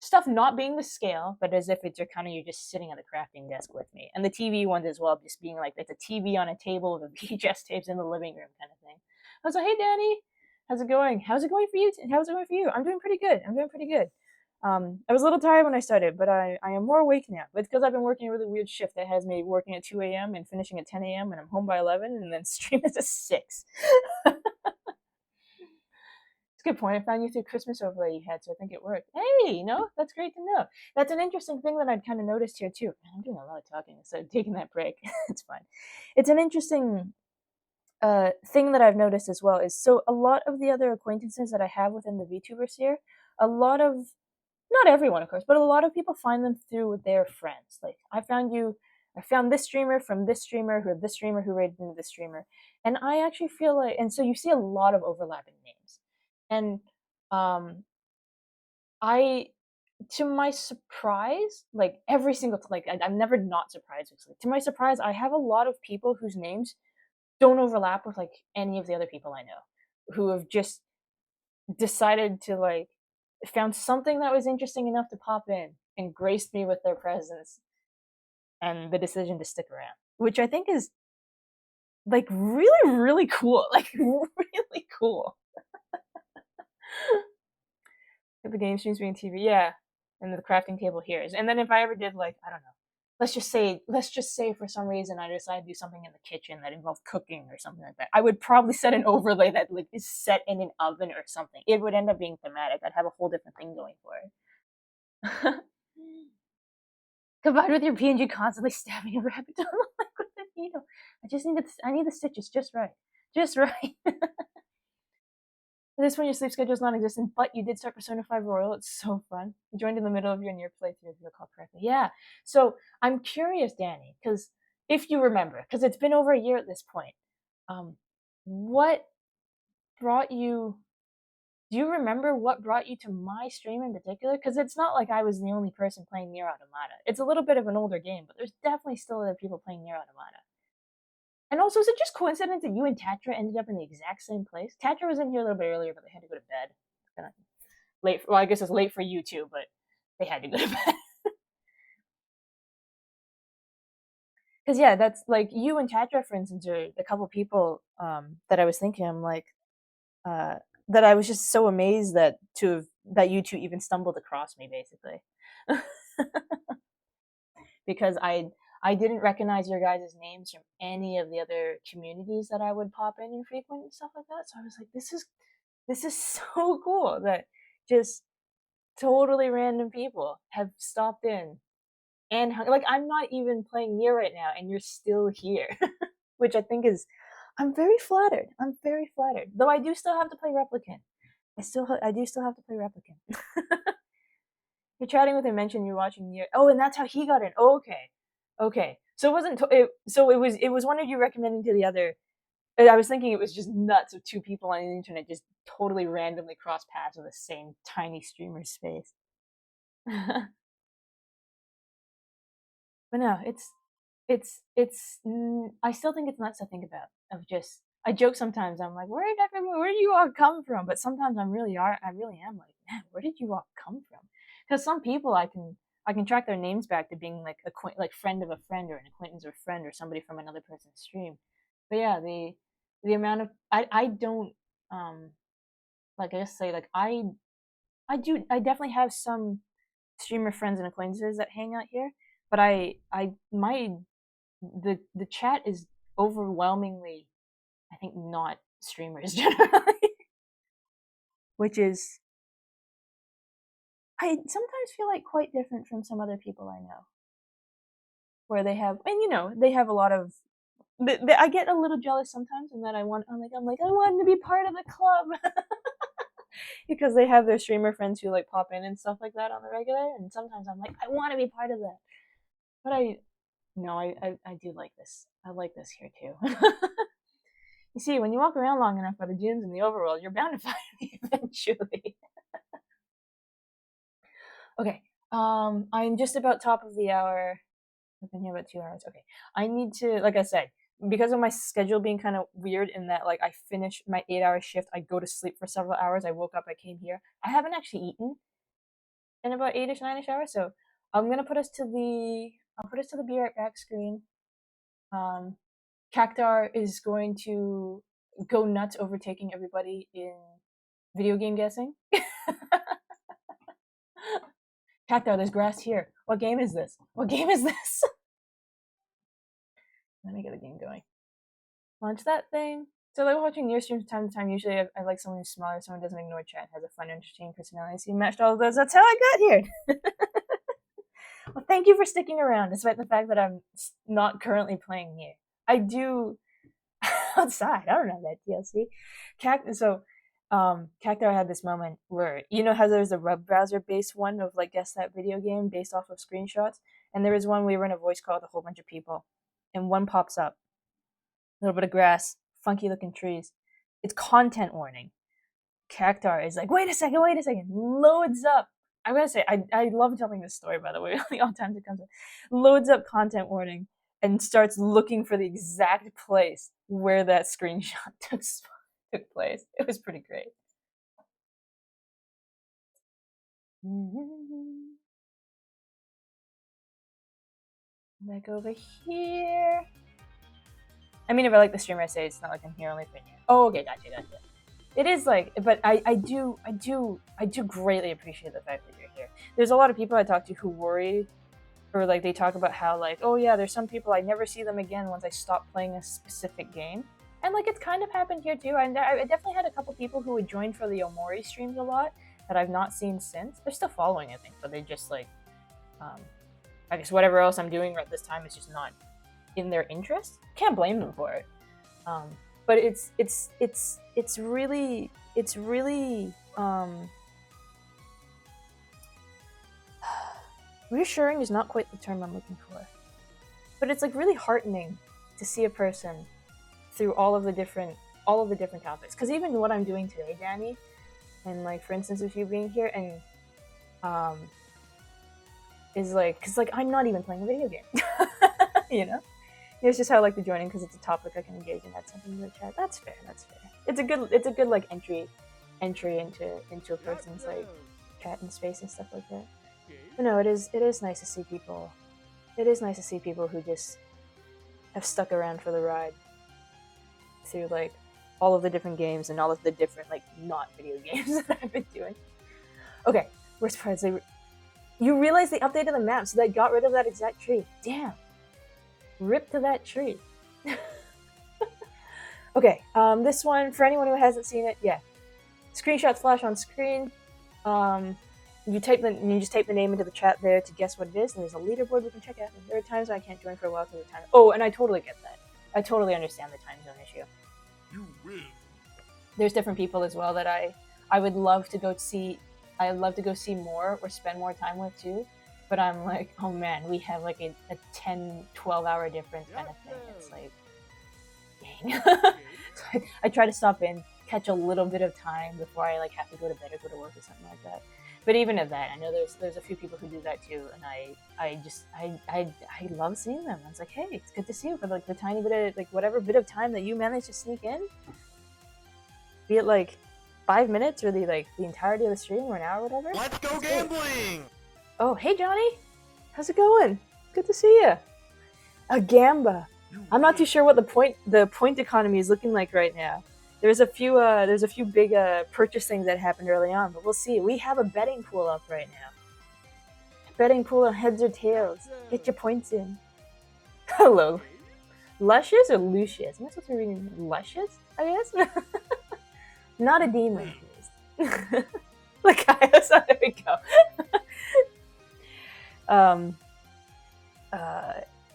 stuff not being the scale, but as if it's you're just sitting at the crafting desk with me. And the TV ones as well, just being like it's a TV on a table with VHS tapes in the living room kind of thing. I was like, hey Danny, how's it going? How's it going for you? How's it going for you? I'm doing pretty good. I'm doing pretty good. I was a little tired when I started, but I am more awake now. It's because I've been working a really weird shift that has me working at 2 a.m. and finishing at 10 a.m. and I'm home by 11 and then streaming at 6. It's a good point. I found you through Christmas overlay you had, so I think it worked. Hey, that's great to know. That's an interesting thing that I'd kind of noticed here too. Man, I'm doing a lot of talking, so taking that break. It's fine. It's an interesting thing that I've noticed as well is so a lot of the other acquaintances that I have within the VTubers here, a lot of not everyone of course, but a lot of people find them through their friends. Like I found this streamer from this streamer who rated into this streamer. And I actually feel like and so you see a lot of overlapping names. And um I to my surprise, like every single like I'm never not surprised. Like, to my surprise, I have a lot of people whose names don't overlap with like any of the other people I know, who have just decided to like found something that was interesting enough to pop in and graced me with their presence and the decision to stick around, which I think is like really really cool, like really cool. The game streams being TV, yeah, and the crafting table here is. And then if I ever did like I don't know, let's just say for some reason I decided to do something in the kitchen that involved cooking or something like that, I would probably set an overlay that like is set in an oven or something. It would end up being thematic. I'd have a whole different thing going for it. Combined with your PNG constantly stabbing a rabbit down like with the needle. I need the stitches just right. Just right. this point, your sleep schedule is non-existent, but you did start Persona 5 Royal. It's so fun. You joined in the middle of your near playthrough, if you recall correctly. Yeah. So I'm curious, Danny, because if you remember, because it's been over a year at this point, what brought you? Do you remember what brought you to my stream in particular? Because it's not like I was the only person playing Nier Automata. It's a little bit of an older game, but there's definitely still other people playing Nier Automata. And also, is it just coincidence that you and Tatra ended up in the exact same place? Tatra was in here a little bit earlier, but they had to go to bed. Kind of late. Well, I guess it's late for you too, but they had to go to bed. Because yeah, that's like you and Tatra, for instance, are the couple people that I was thinking. I'm like, uh, that I was just so amazed that you two even stumbled across me, basically, because I didn't recognize your guys' names from any of the other communities that I would pop in and frequent and stuff like that. So I was like, this is so cool that just totally random people have stopped in and like I'm not even playing Nier right now, and you're still here, which I think is I'm very flattered. I'm very flattered. Though I do still have to play Replicant. I do still have to play Replicant. You're chatting with him, mentioned you're watching Nier. Oh, and that's how he got in. Oh, okay, okay. So it wasn't. It was one of you recommending to the other. I was thinking it was just nuts of two people on the internet just totally randomly cross paths in the same tiny streamer space. But no, it's. I still think it's nuts to think about. Of just, I joke sometimes. I'm like, where do you all come from? But sometimes I really am like, man, where did you all come from? Because some people I can track their names back to being like like friend of a friend or an acquaintance or friend or somebody from another person's stream. But yeah, the amount of I don't like I just say like I definitely have some streamer friends and acquaintances that hang out here, but I my the chat is overwhelmingly, I think, not streamers generally, which is I sometimes feel like quite different from some other people I know, where they have and they have a lot of. I get a little jealous sometimes, and that I'm like I want to be part of the club because they have their streamer friends who like pop in and stuff like that on the regular, and sometimes I'm like I want to be part of that, but I do like this. I like this here too. You see, when you walk around long enough by the gyms in the overworld, you're bound to find me eventually. Okay. I'm just about top of the hour. I've been here about 2 hours. Okay. I need to, like I said, because of my schedule being kind of weird in that, like, I finish my 8 hour shift, I go to sleep for several hours. I woke up, I came here. I haven't actually eaten in about 8ish, 9ish hours. So I'm gonna I'll put us to the be right back screen. Um, Cactar is going to go nuts, overtaking everybody in video game guessing. Cactar, there's grass here. What game is this? What game is this? Let me get a game going. Launch that thing. So like watching your streams time to time, usually I like someone who's smaller, someone who doesn't ignore chat, has a fun, interesting personality. So you matched all of those. That's how I got here. Well, thank you for sticking around, despite the fact that I'm not currently playing here. I do outside. I don't know that DLC. Cactar had this moment where how there's a web browser based one of like guess that video game based off of screenshots, and there was one we were in a voice call with a whole bunch of people, and one pops up, a little bit of grass, funky looking trees. It's content warning. Cactar is like, wait a second, loads up. I'm gonna say I love telling this story, by the way, the odd times it comes up. Loads up content warning and starts looking for the exact place where that screenshot took place. It was pretty great. Back over here. I mean, if I like the streamer, I say it's not like I'm here only for you. Oh, okay, gotcha. It is like, but I do greatly appreciate the fact that you're here. There's a lot of people I talk to who worry, or like they talk about how like, oh yeah, there's some people I never see them again once I stop playing a specific game, and like it's kind of happened here too. I definitely had a couple people who would join for the Omori streams a lot that I've not seen since. They're still following, I think, but they just like, I guess whatever else I'm doing right this time is just not in their interest. Can't blame them for it. But but it's really reassuring is not quite the term I'm looking for, but it's like really heartening to see a person through all of the different topics. Because even what I'm doing today, Danny, and like for instance, with you being here, and is like, because like I'm not even playing a video game, you know. It's just how I like to join in because it's a topic I can engage in. That's something in the chat. That's fair. That's fair. It's a good like entry into a person's like chat and space and stuff like that. But no, it is nice to see people. It is nice to see people who just have stuck around for the ride through like all of the different games and all of the different like not video games that I've been doing. Okay, worst part is you realize they updated the map, so they got rid of that exact tree. Damn. Rip to that tree. Okay, this one, for anyone who hasn't seen it, yeah. Screenshots flash on screen. You just type the name into the chat there to guess what it is, and there's a leaderboard we can check out. And there are times when I can't join for a while because of time. Oh, and I totally get that. I totally understand the time zone issue. You win. There's different people as well that I would love to go see. I'd love to go see more or spend more time with too. But I'm like, oh man, we have like a 10, 12 hour difference kind of thing. It's like, dang. So I try to stop in, catch a little bit of time before I like have to go to bed or go to work or something like that. But even at that, I know there's a few people who do that too, and I love seeing them. I was like, hey, it's good to see you for like the tiny bit of like whatever bit of time that you managed to sneak in, be it like 5 minutes or the entirety of the stream or an hour or whatever. Let's go gambling! Oh, hey Johnny, how's it going? Good to see you. A gamba. I'm not too sure what the point economy is looking like right now. There's a few big purchase things that happened early on, but we'll see. We have a betting pool up right now. Betting pool on heads or tails. Get your points in. Hello. Luscious or Lucius? Am I supposed to be reading Luscious, I guess? Not a demon, please. L.Y.K.A.I.O.S. Oh, there we go.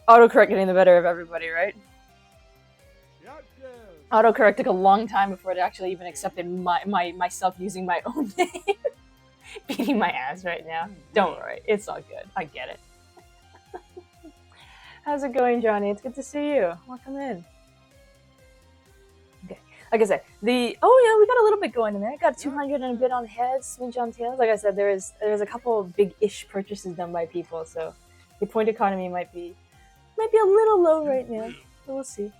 Autocorrect getting the better of everybody, right? Autocorrect took a long time before it actually even accepted myself using my own name. Beating my ass right now. Don't worry, it's all good. I get it. How's it going, Johnny? It's good to see you. Welcome in. Okay, like I said, we got a little bit going in there. Got 200 and a bit on heads, smidge on tails. Like I said, there's a couple of big-ish purchases done by people, so the point economy might be a little low right now, but we'll see.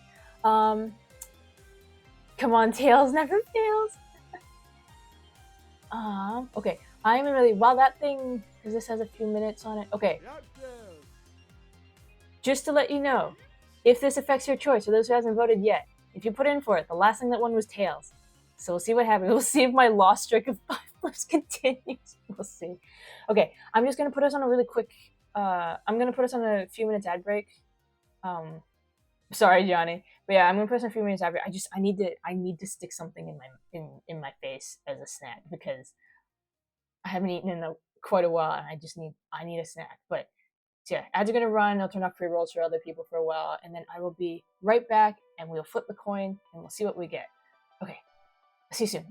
Come on, tails never fails. Okay, I'm really while that thing, because this has a few minutes on it. Okay, just to let you know, if this affects your choice, for those who hasn't voted yet, if you put in for it, the last thing that won was tails. So we'll see what happens. We'll see if my loss streak of 5 flips continues. We'll see. Okay, I'm just gonna put us on a really quick. I'm gonna put us on a few minutes ad break. Sorry, Johnny, but yeah, I'm gonna put us on a few minutes ad break. I need to stick something in my face as a snack because I haven't eaten in quite a while, and I need a snack. But so yeah, ads are gonna run. I'll turn off pre-rolls for other people for a while, and then I will be right back, and we'll flip the coin, and we'll see what we get. Okay, see you soon.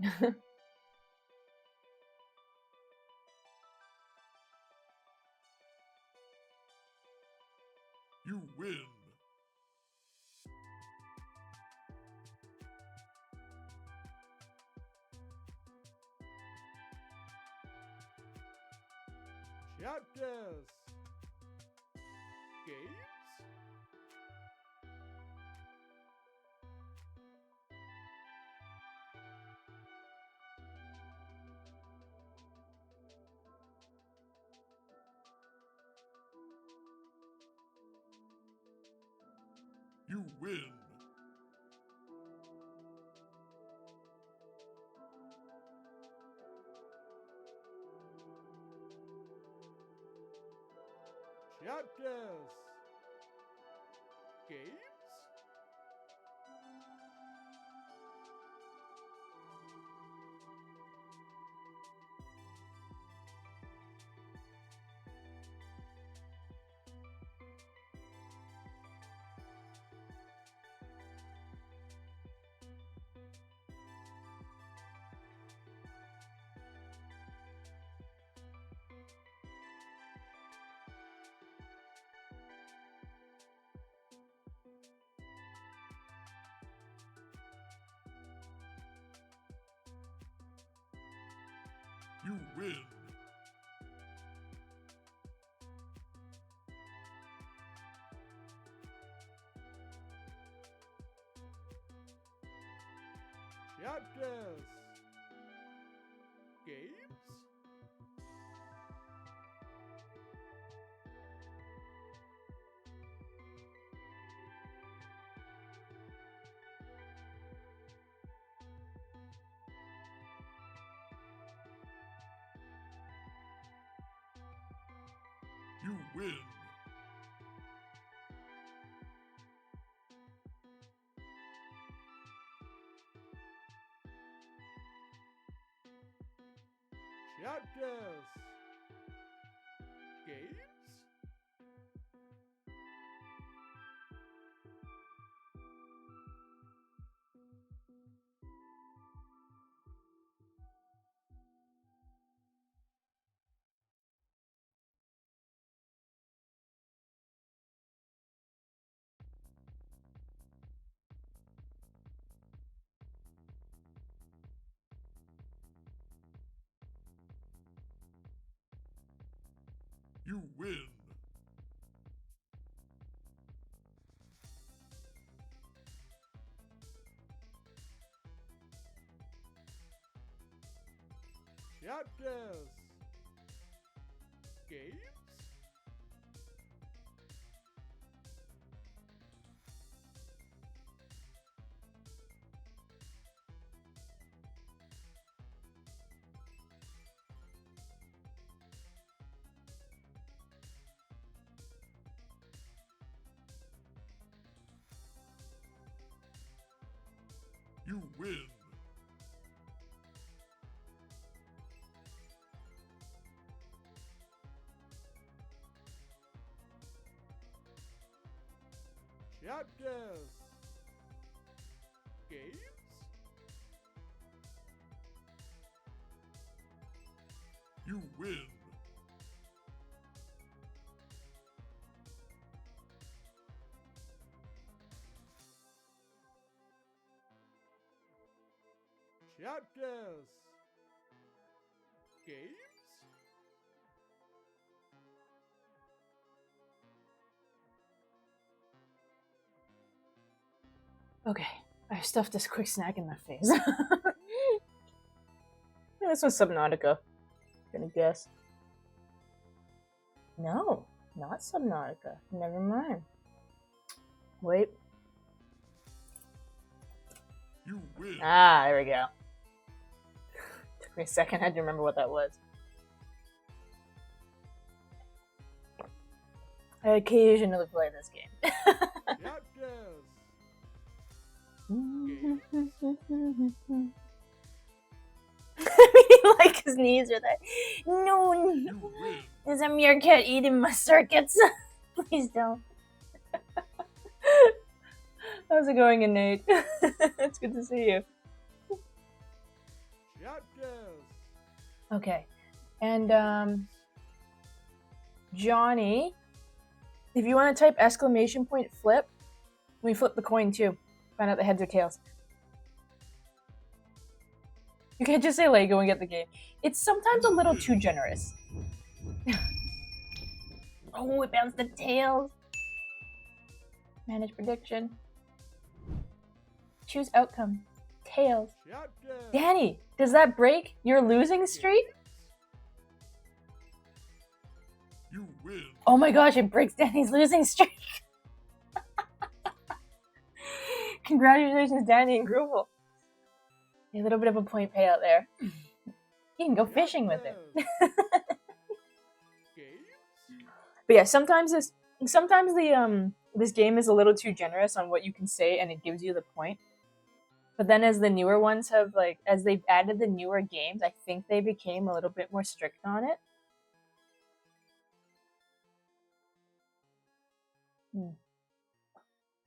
You win. Chapters. Games. You win. Chapters. Games. You win. Chapters. Games. You win. Chapters. Games. You win. Chapters. Games. You win. Chapters. Games. You win. Chapters. Games. Okay, I stuffed this quick snack in my face. This was Subnautica. Gonna guess. No, not Subnautica. Never mind. Wait. You win. Ah, there we go. Took me a second. I had to remember what that was. I occasionally play this game. Chapters. Like his knees are there. No, You win. there's a meerkat eating my circuits. Please don't. How's it going, Innate? It's good to see you. Chapters. Okay, and Johnny, if you want to type exclamation point flip, we flip the coin too. Find out the heads or tails. You can't just say Lego and get the game. It's sometimes a little too generous. Oh, it bounced the tails. Manage prediction. Choose outcome. Tails. Chapters. Danny, does that break your losing streak? You win. Oh my gosh, it breaks Danny's losing streak. Congratulations, Danny and Groovel. A little bit of a point payout there. You can go fishing with it. But yeah, sometimes this game is a little too generous on what you can say, and it gives you the point. But then as the newer ones have, like, as they've added the newer games, I think they became a little bit more strict on it.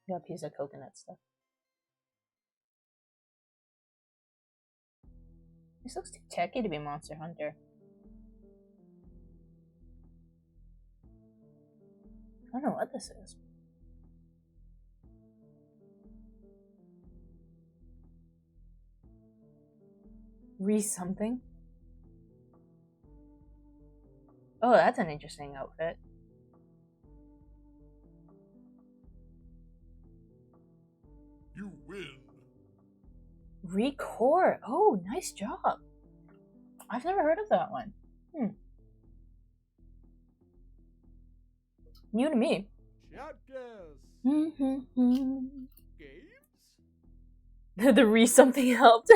Got a piece of coconut stuff. This looks too techy to be Monster Hunter. I don't know what this is. Re something? Oh, that's an interesting outfit. You win. Record. Oh, nice job. I've never heard of that one. New to me. Chat Games? The re something helped.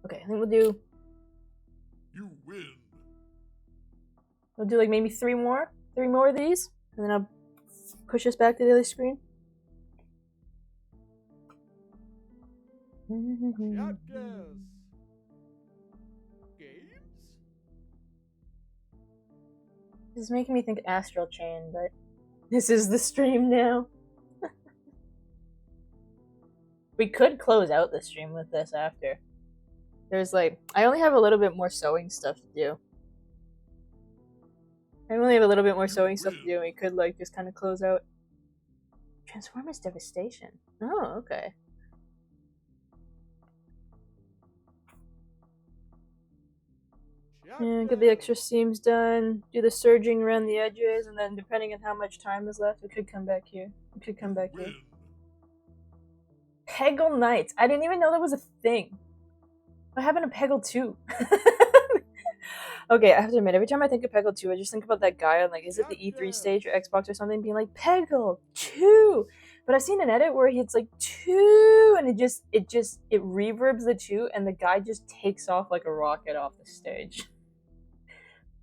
Okay, I think we'll do. You win. We'll do like maybe three more of these, and then I'll push us back to the other screen. Chat Games? This is making me think Astral Chain, but this is the stream now. We could close out the stream with this after. There's like, I only have a little bit more sewing stuff to do. I only have a little bit more sewing stuff to do, and we could like just kind of close out. Transformers Devastation. Oh, okay. Yeah, get the extra seams done, do the serging around the edges, and then depending on how much time is left, we could come back here. Peggle Knights. I didn't even know that was a thing. What happened to Peggle 2? Okay, I have to admit, every time I think of Peggle 2, I just think about that guy on, like, is it the E3 stage or Xbox or something, being like, Peggle 2! But I've seen an edit where he's like, 2! And it reverbs the 2, and the guy just takes off like a rocket off the stage.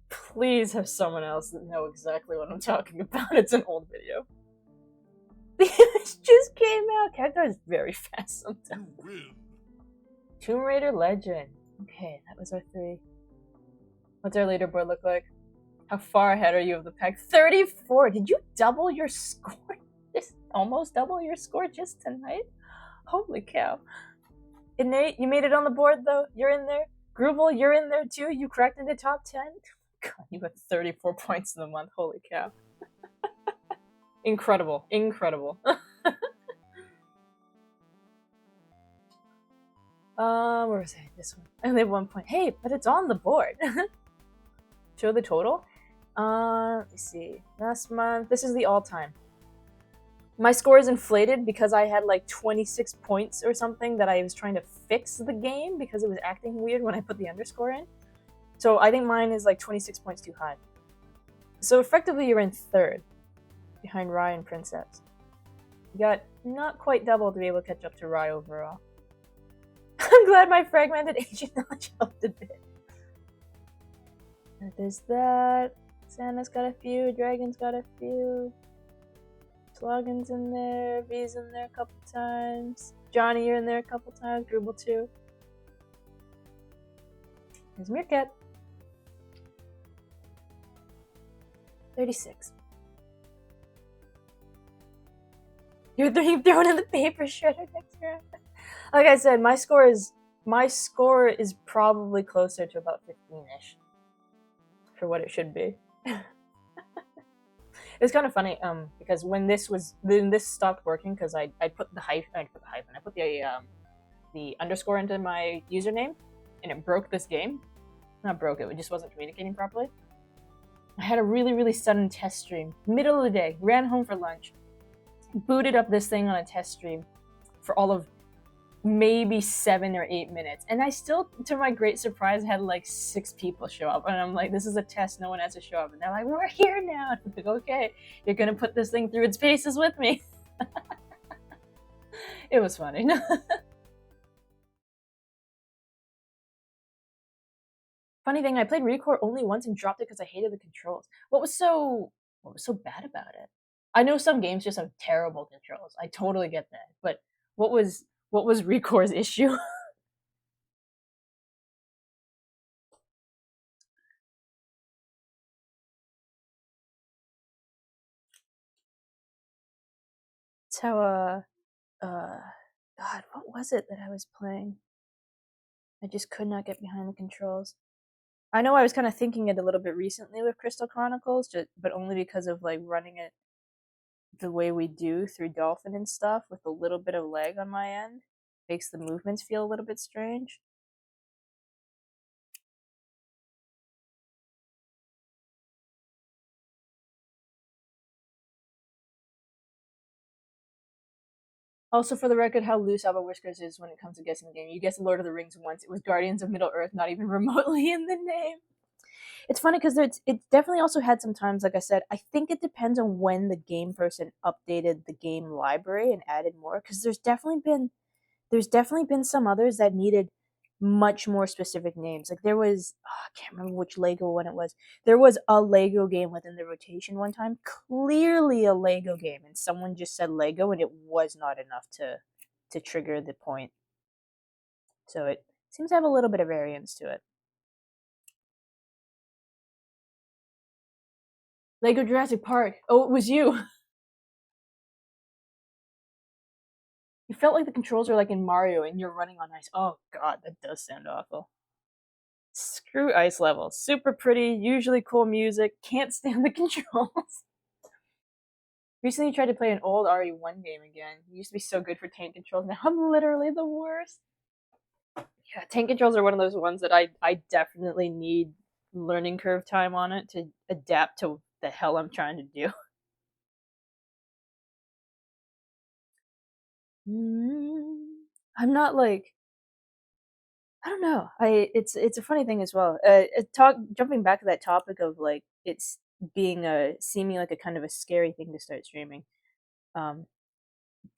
Please have someone else that know exactly what I'm talking about. It's an old video. The image just came out. Cactuar is very fast sometimes. You win. Tomb Raider Legend. Okay, that was our 3. What's our leaderboard look like? How far ahead are you of the pack? 34. Did you double your score? Just almost double your score just tonight? Holy cow. Innate, you made it on the board though. You're in there. Groovel, you're in there too. You cracked into top 10. God, you got 34 points in the month. Holy cow. Incredible. Incredible. Where was I? This one. I only have 1 point. Hey, but it's on the board. Show the total. Let me see. Last month. This is the all-time. My score is inflated because I had like 26 points or something that I was trying to fix the game because it was acting weird when I put the underscore in. So I think mine is like 26 points too high. So effectively you're in 3rd behind Rye and Princess. You got not quite double to be able to catch up to Rye overall. I'm glad my fragmented ancient knowledge helped a bit. There's that. Santa's got a few. Dragon's got a few. Slogan's in there. V's in there a couple times. Johnny, you're in there a couple times. Dribble too. There's Meerkat. 36. You're thrown in the paper shredder next round. Like I said, my score is probably closer to about 15-ish for what it should be. It's kind of funny, because when this stopped working, because I put the underscore into my username, and it broke this game. Not broke it just wasn't communicating properly. I had a really, really sudden test stream, middle of the day, ran home for lunch, booted up this thing on a test stream for all of maybe 7 or 8 minutes, and I still, to my great surprise, had like 6 people show up, and I'm like, this is a test, no one has to show up, and they're like, we're here now. I'm like, okay, you're gonna put this thing through its paces with me. It was funny. Funny thing, I played Recore only once and dropped it because I hated the controls. What was so bad about it? I know some games just have terrible controls. I totally get that, but what was Recore's issue? It's how God, what was it that I was playing? I just could not get behind the controls. I know I was kind of thinking it a little bit recently with Crystal Chronicles, but only because of like running it the way we do through Dolphin and stuff with a little bit of lag on my end. makes the movements feel a little bit strange. Also, for the record, how loose Alba Whiskers is when it comes to guessing the game. You guessed Lord of the Rings once. It was Guardians of Middle Earth, not even remotely in the name. It's funny because it definitely also had some times, like I said, I think it depends on when the game person updated the game library and added more. Because there's definitely been some others that needed much more specific names. Like there was, I can't remember which Lego one it was. There was a Lego game within the rotation one time, clearly a Lego game, and someone just said Lego, and it was not enough to trigger the point. So it seems to have a little bit of variance to it. Lego Jurassic Park. Oh, it was you. You felt like the controls were like in Mario, and you're running on ice. Oh god, that does sound awful. Screw ice levels. Super pretty, usually cool music. Can't stand the controls. Recently tried to play an old RE1 game again. It used to be so good for tank controls. Now I'm literally the worst. Yeah, tank controls are one of those ones that I definitely need learning curve time on it to adapt to the hell I'm trying to do. I'm not like, I don't know. It's a funny thing as well. Talk jumping back to that topic of like it's being a seeming like a kind of a scary thing to start streaming. Um,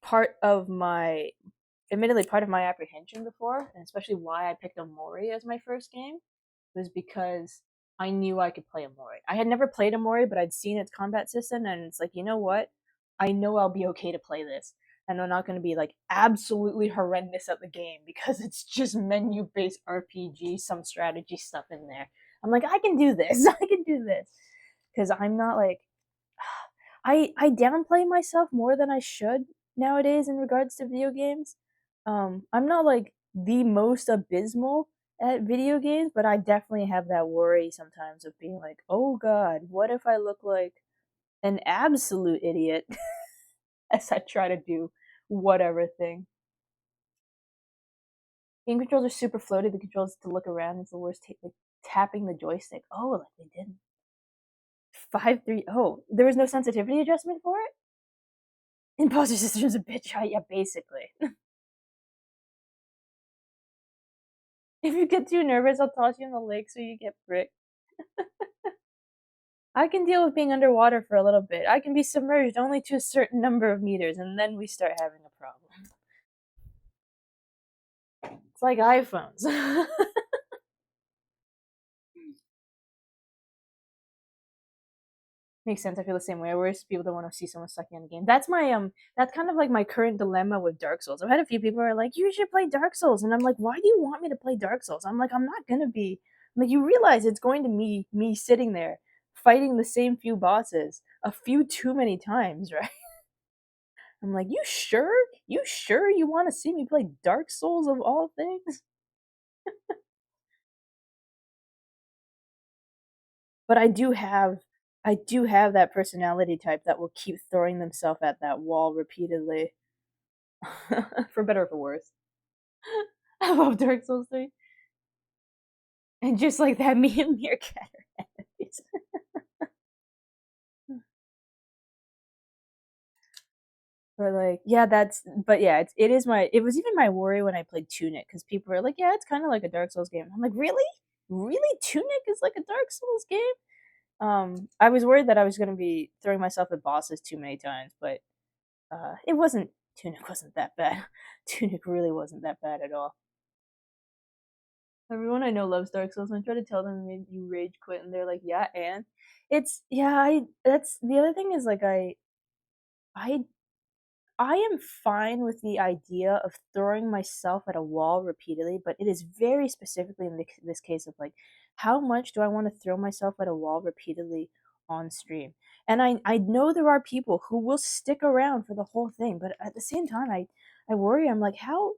part of my admittedly part of my apprehension before, and especially why I picked Omori as my first game, was because I knew I could play Omori. I had never played Omori, but I'd seen its combat system, and it's like, you know what? I know I'll be okay to play this, and I'm not going to be like absolutely horrendous at the game because it's just menu based RPG, some strategy stuff in there. I'm like, I can do this. I can do this because I'm not like I downplay myself more than I should nowadays in regards to video games. I'm not like the most abysmal at video games, but I definitely have that worry sometimes of being like, oh god, what if I look like an absolute idiot as I try to do whatever thing. Game controls are super floaty. The controls to look around is the worst. Like tapping the joystick. Oh, like they didn't. 5-3. Oh, there was no sensitivity adjustment for it. Imposter system's a bitch. Yeah, basically. If you get too nervous, I'll toss you in the lake so you get bricked. I can deal with being underwater for a little bit. I can be submerged only to a certain number of meters, and then we start having a problem. It's like iPhones. Makes sense. I feel the same way. I wish people don't want to see someone sucking in the game. That's my That's kind of like my current dilemma with Dark Souls. I've had a few people who are like, "You should play Dark Souls," and I'm like, "Why do you want me to play Dark Souls?" I'm like, "I'm not gonna be." I'm like, you realize it's going to be me sitting there fighting the same few bosses a few too many times, right? I'm like, you sure? You sure you want to see me play Dark Souls of all things? But I do have that personality type that will keep throwing themselves at that wall repeatedly, for better or for worse. I love Dark Souls 3, and just like that, me and Meerkat are enemies. But like, yeah, but yeah, it was even my worry when I played Tunic because people were like, yeah, it's kind of like a Dark Souls game. I'm like, really, really, Tunic is like a Dark Souls game. I was worried that I was going to be throwing myself at bosses too many times, but it wasn't. Tunic wasn't that bad. Tunic really wasn't that bad at all. Everyone I know loves Dark Souls, and I try to tell them you rage quit, and they're like, "Yeah," and it's yeah. I That's the other thing is like I I am fine with the idea of throwing myself at a wall repeatedly, but it is very specifically in this case of like, how much do I want to throw myself at a wall repeatedly on stream? And I know there are people who will stick around for the whole thing, but at the same time, I worry. I'm like, how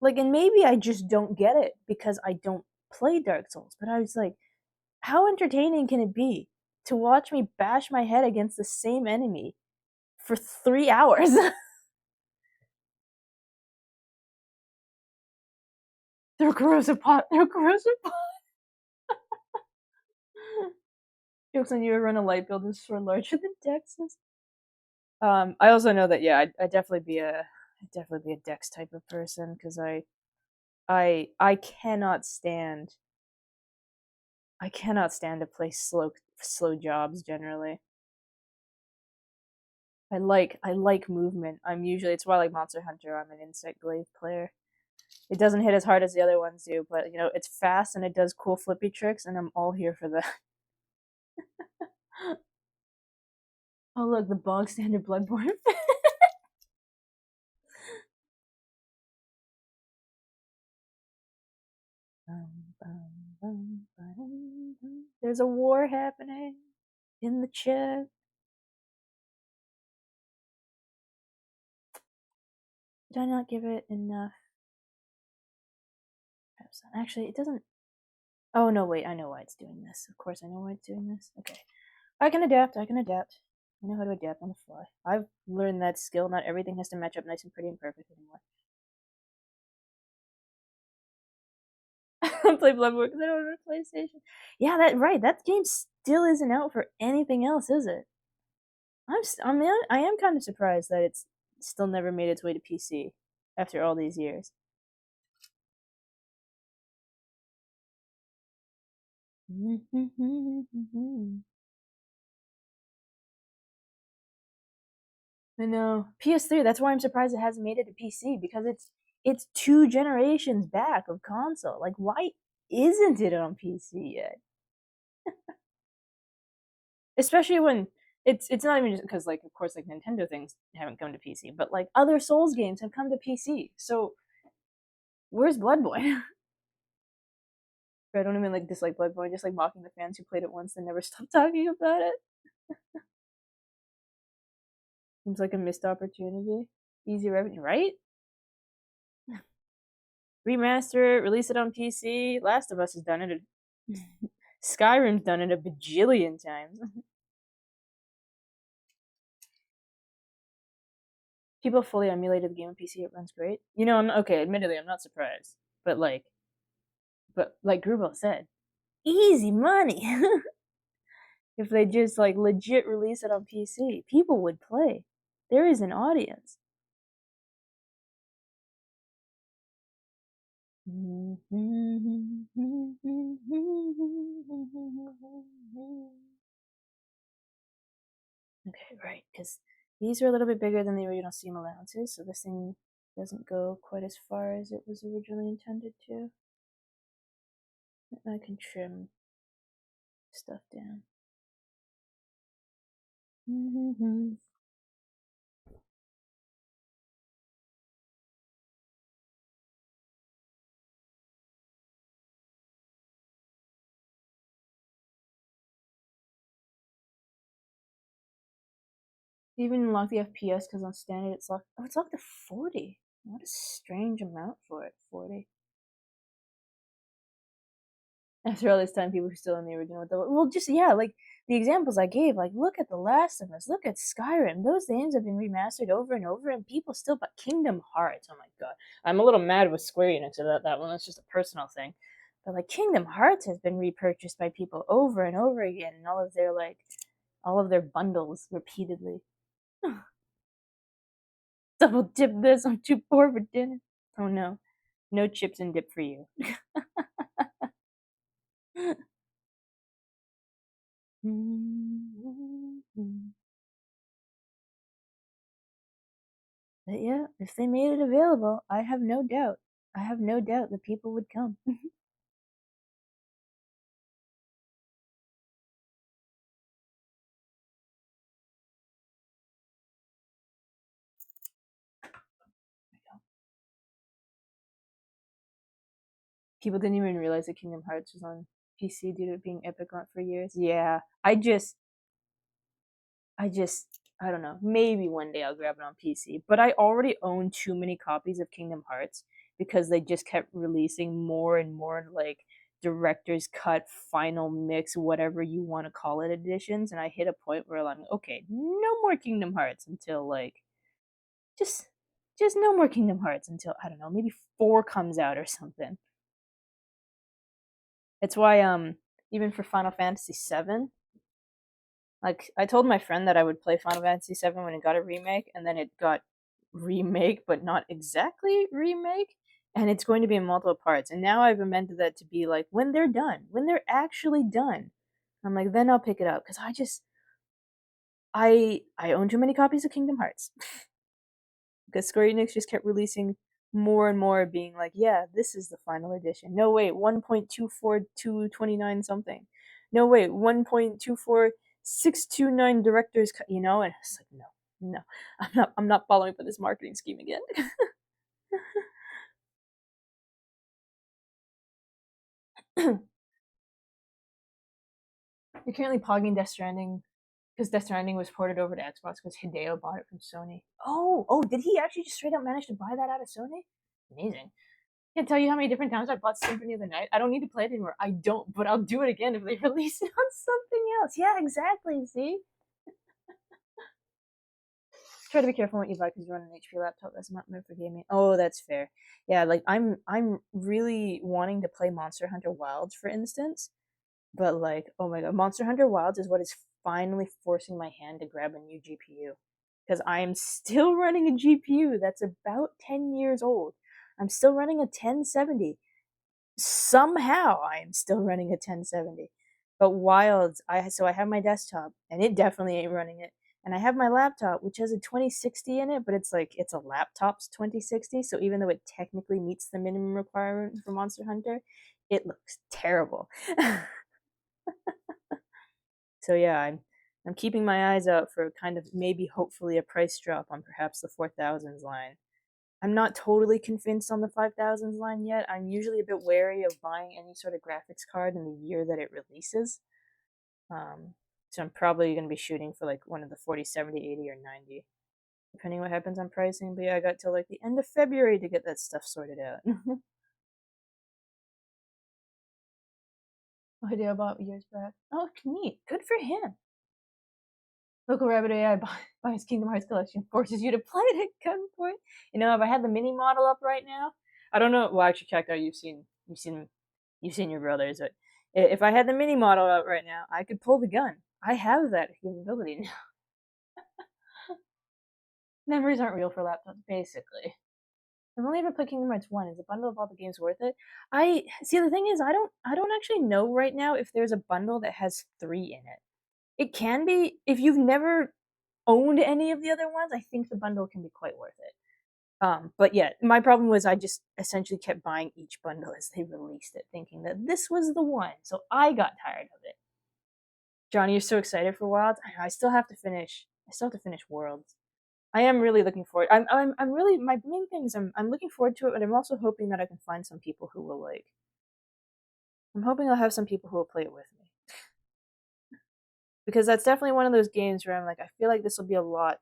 like, and maybe I just don't get it because I don't play Dark Souls. But I was like, how entertaining can it be to watch me bash my head against the same enemy for 3 hours? They're corrosive pot. They're corrosive pot. Jokes on you, run a light build is far larger than Dex's. I also know that yeah, I'd definitely be a Dex type of person because I cannot stand to play slow jobs generally. I like movement. It's why like Monster Hunter. I'm an insect glaive player. It doesn't hit as hard as the other ones do, but it's fast and it does cool flippy tricks, and I'm all here for that. Oh look, the bog standard Bloodborne. There's a war happening in the chat. Did I not give it enough? Actually, it doesn't. Oh no, wait. I know why it's doing this. Of course, I know why it's doing this. Okay, I can adapt. I can adapt. I know how to adapt on the fly. I've learned that skill. Not everything has to match up nice and pretty and perfect anymore. I don't play Bloodborne because I don't have a PlayStation. Yeah, that right. That game still isn't out for anything else, is it? I am kind of surprised that it's still never made its way to PC after all these years. I know. PS3, that's why I'm surprised it hasn't made it to PC because it's 2 generations back of console. Like why isn't it on PC yet? Especially when it's not even just because like of course like Nintendo things haven't come to PC, but like other Souls games have come to PC. So where's Bloodborne? I don't even like dislike Bloodborne, just like mocking the fans who played it once and never stopped talking about it. Seems like a missed opportunity. Easy revenue, right? Remaster it, release it on PC. Last of Us has done it. Skyrim's done it a bajillion times. People fully emulated the game on PC. It runs great. I'm okay. Admittedly, I'm not surprised, but like Grubel said, easy money. If they just like legit release it on PC, people would play. There is an audience. Okay, right, because these are a little bit bigger than the original seam allowances, so this thing doesn't go quite as far as it was originally intended to. I can trim stuff down. Even unlock the FPS because on standard it's locked. Oh, it's locked to 40. What a strange amount for it. 40. After all this time, people who are still in the original. Well, just yeah, like the examples I gave. Like, look at The Last of Us. Look at Skyrim. Those games have been remastered over and over, and people still. But Kingdom Hearts. Oh my god, I'm a little mad with Square Enix about that one. That's just a personal thing. But like Kingdom Hearts has been repurchased by people over and over again, and all of their bundles repeatedly. Double dip this. I'm too poor for dinner. Oh no, no chips and dip for you. But yeah, if they made it available, I have no doubt. I have no doubt that people would come. People didn't even realize that Kingdom Hearts was on PC due to it being Epic on for years. Yeah, I don't know. Maybe one day I'll grab it on PC, but I already own too many copies of Kingdom Hearts because they just kept releasing more and more like director's cut, final mix, whatever you want to call it, editions, and I hit a point where I'm okay, no more Kingdom Hearts until like just just no more Kingdom Hearts until I don't know, maybe 4 comes out or something. It's why even for Final Fantasy VII, like I told my friend that I would play Final Fantasy VII when it got a remake, and then it got remake, but not exactly remake, and it's going to be in multiple parts. And now I've amended that to be like when they're done, when they're actually done. I'm like, then I'll pick it up because I own too many copies of Kingdom Hearts because Square Enix just kept releasing more and more, being like, yeah, this is the final edition. No wait, 1.24229 something. No wait, 1.24629 director's cut. You know, and it's like, no, no, I'm not following for this marketing scheme again. You're currently pogging Death Stranding because Death Stranding was ported over to Xbox because Hideo bought it from Sony. Oh, did he actually just straight up manage to buy that out of Sony? Amazing. I can't tell you how many different times I bought Symphony of the Night. I don't need to play it anymore. I don't, but I'll do it again if they release it on something else. Yeah, exactly. See? Try to be careful what you buy because you run an HP laptop that's not meant for gaming. Oh, that's fair. Yeah, like I'm really wanting to play Monster Hunter Wilds, for instance. But like, oh my god, Monster Hunter Wilds is what is finally forcing my hand to grab a new GPU. Because I am still running a GPU that's about 10 years old. I'm still running a 1070. Somehow I am still running a 1070. But Wilds, I have my desktop and it definitely ain't running it. And I have my laptop which has a 2060 in it, but it's like it's a laptop's 2060, so even though it technically meets the minimum requirement for Monster Hunter, it looks terrible. So yeah, I'm keeping my eyes out for kind of maybe hopefully a price drop on perhaps the 4000s line. I'm not totally convinced on the 5000s line yet. I'm usually a bit wary of buying any sort of graphics card in the year that it releases. So I'm probably going to be shooting for like one of the 40, 70, 80, or 90, depending what happens on pricing. But yeah, I got till like the end of February to get that stuff sorted out. Oh, I did about years back. Oh, neat. Good for him. Local Rabbit AI buys Kingdom Hearts collection, forces you to play it at gunpoint. You know, if I had the mini model up right now, I don't know. Well, actually, check out. You've seen your brothers, but if I had the mini model up right now, I could pull the gun. I have that capability now. Memories aren't real for laptops, basically. I've only ever played Kingdom Hearts 1. Is a bundle of all the games worth it? I see. The thing is, I don't actually know right now if there's a bundle that has 3 in it. It can be if you've never owned any of the other ones. I think the bundle can be quite worth it. But yeah, my problem was I just essentially kept buying each bundle as they released it, thinking that this was the one. So I got tired of it. Johnny, you're so excited for Wilds. I still have to finish. I still have to finish Worlds. I am really looking forward. I'm really my main thing is I'm looking forward to it, but I'm also hoping that I can find some people who will like. I'm hoping I'll have some people who will play it with me because that's definitely one of those games where I'm like, I feel like this will be a lot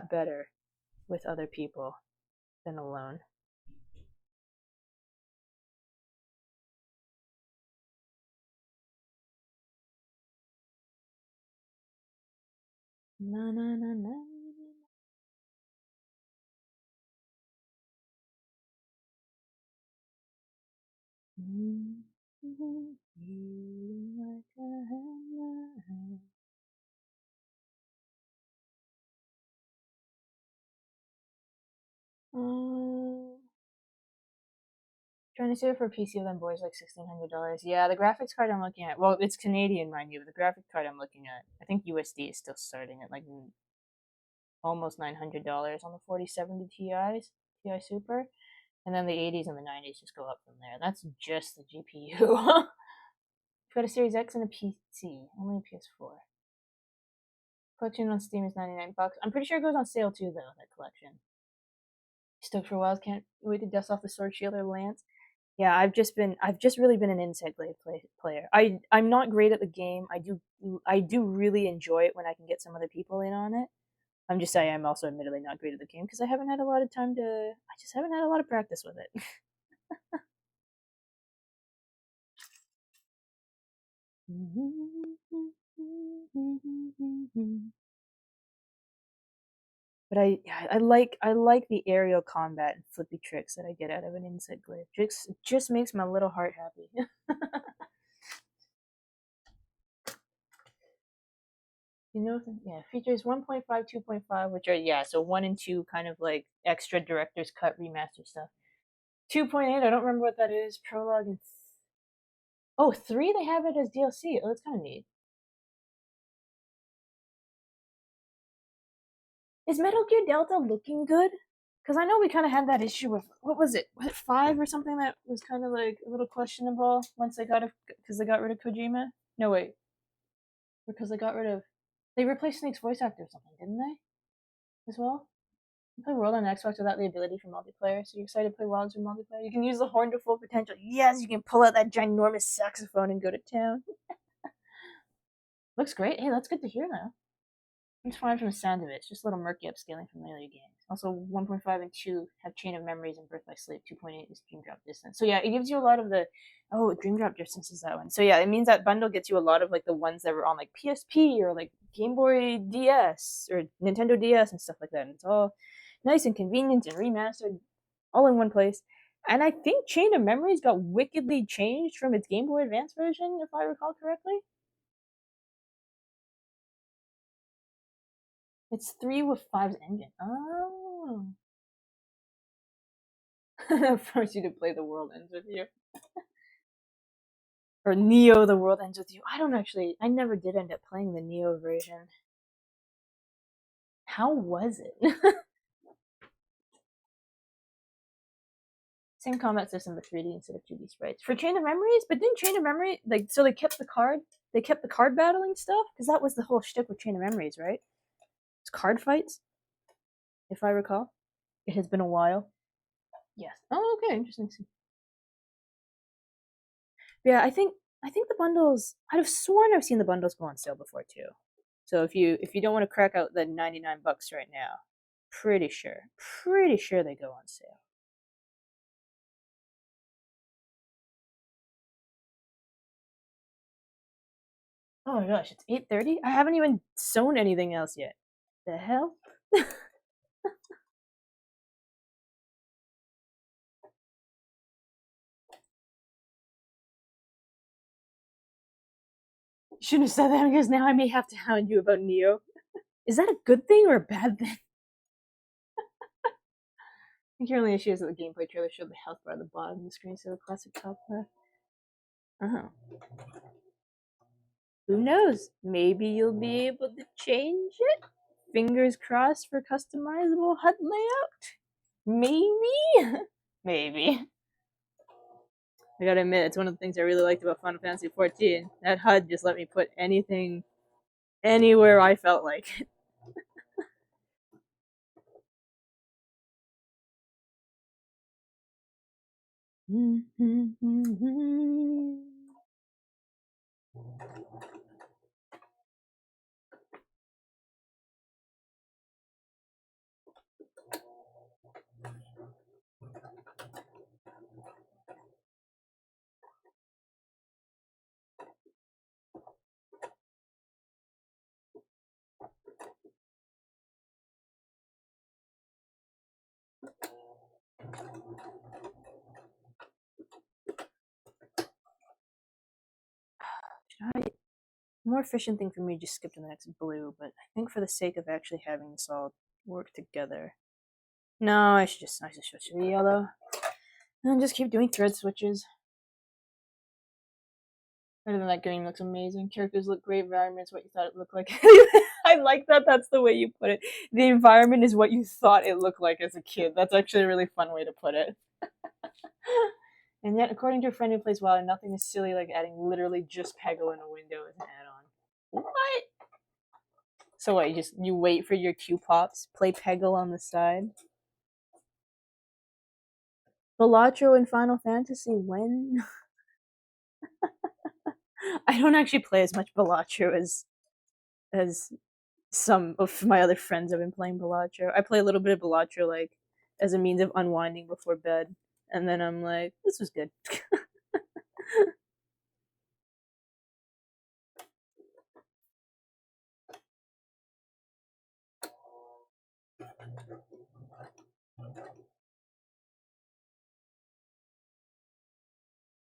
better with other people than alone. Na na na na. Um, Trying to save it for PC then boys like $1,600. Yeah, the graphics card I'm looking at. Well, it's Canadian, mind you, but the graphics card I'm looking at, I think USD is still starting at like almost $900 on the 4070 Ti's, Ti Super, and then the 80s and the 90s just go up from there. That's just the GPU. Got a Series X and a PC, only a PS4. Collection on Steam is 99 bucks. I'm pretty sure it goes on sale too, though. That collection. Stoked for Wilds. Can't wait to dust off the sword shield or lance. Yeah, I've just really been an Insect Glaive player. I'm not great at the game. I do really enjoy it when I can get some other people in on it. I'm just saying I'm also admittedly not great at the game because I haven't had a lot of time to. I just haven't had a lot of practice with it. But I like the aerial combat and flippy tricks that I get out of an Insect Glaive. Just makes my little heart happy. No, yeah, features 1.5, 2.5, which are, yeah, so 1 and 2 kind of like extra director's cut remaster stuff. 2.8, I don't remember what that is. Prologue and oh, 3 they have it as DLC. Oh, that's kind of neat. Is Metal Gear Delta looking good? Because I know we kind of had that issue with what was it? Was it 5 or something that was kind of like a little questionable once they got it because they got rid of Kojima? No, wait, because they got rid of they replaced Snake's voice actor or something, didn't they? As well. You play World on Xbox without the ability for multiplayer, so you're excited to play Wilds for multiplayer. You can use the horn to full potential. Yes, you can pull out that ginormous saxophone and go to town. Looks great. Hey, that's good to hear though. It's fine from the sound of it. It's just a little murky upscaling from the earlier games. Also, 1.5 and 2 have Chain of Memories and Birth by Sleep. 2.8 is Dream Drop Distance. So yeah, it gives you a lot of the Dream Drop Distance is that one. So yeah, it means that bundle gets you a lot of like the ones that were on like PSP or like Game Boy DS or Nintendo DS and stuff like that. And it's all nice and convenient and remastered, all in one place. And I think Chain of Memories got wickedly changed from its Game Boy Advance version, if I recall correctly. It's 3 with five's engine. Oh. Force you to play The World Ends With You. Or Neo The World Ends With You. I never did end up playing the Neo version. How was it? Same combat system but 3D instead of 2D sprites. For Chain of Memories, but didn't Chain of Memory, like, so they kept the card battling stuff? Because that was the whole shtick with Chain of Memories, right? It's card fights, if I recall. It has been a while. Yes. Oh, okay, interesting. Yeah, I think the bundles. I'd have sworn I've seen the bundles go on sale before too. So if you don't want to crack out the $99 right now, pretty sure they go on sale. Oh my gosh, it's 8:30. I haven't even sewn anything else yet. The hell? Shouldn't have said that because now I may have to hound you about Neo. Is that a good thing or a bad thing? I think your only issue is that the gameplay trailer showed the health bar at the bottom of the screen, so the classic top left. Oh. Who knows? Maybe you'll be able to change it? Fingers crossed for customizable HUD layout? Maybe? Maybe. I gotta admit, it's one of the things I really liked about Final Fantasy XIV. That HUD just let me put anything anywhere I felt like. I, more efficient thing for me just skip to the next blue, but I think for the sake of actually having this all work together. No, I should switch to the yellow. And just keep doing thread switches. Other than that, green looks amazing. Characters look great. Environment is what you thought it looked like. I like that. That's the way you put it. The environment is what you thought it looked like as a kid. That's actually a really fun way to put it. And yet, according to a friend who plays WoW, nothing is silly like adding literally just Peggle in a window as an add-on. What? So what? You wait for your Q pops, play Peggle on the side. Balatro in Final Fantasy when? I don't actually play as much Balatro as some of my other friends have been playing Balatro. I play a little bit of Balatro like as a means of unwinding before bed, and then I'm like, this was good.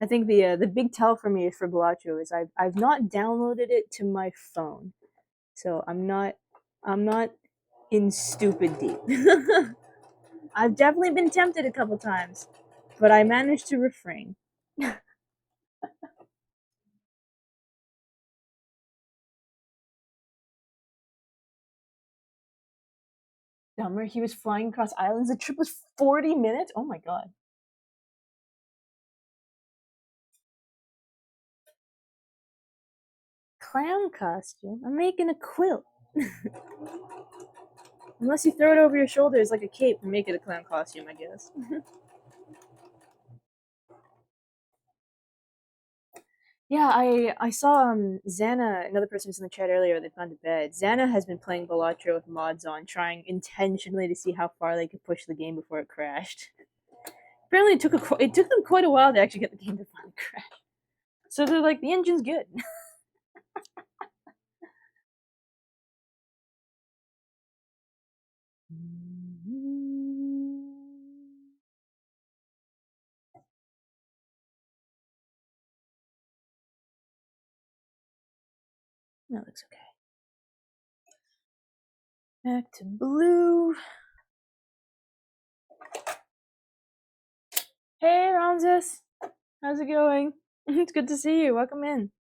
I think the big tell for me for Balatro is I've not downloaded it to my phone. So I'm not in stupid deep. I've definitely been tempted a couple times, but I managed to refrain. Dumber, he was flying across islands. The trip was 40 minutes? Oh my god. Clown costume? I'm making a quilt. Unless you throw it over your shoulders like a cape and make it a clown costume, I guess. Yeah, I saw Xana, another person who's in the chat earlier, they've gone to bed. Xana has been playing Balatro with mods on, trying intentionally to see how far they could push the game before it crashed. Apparently it took them quite a while to actually get the game to finally crash. So they're like, the engine's good. That looks okay. Back to blue. Hey, Ramses. How's it going? It's good to see you. Welcome in.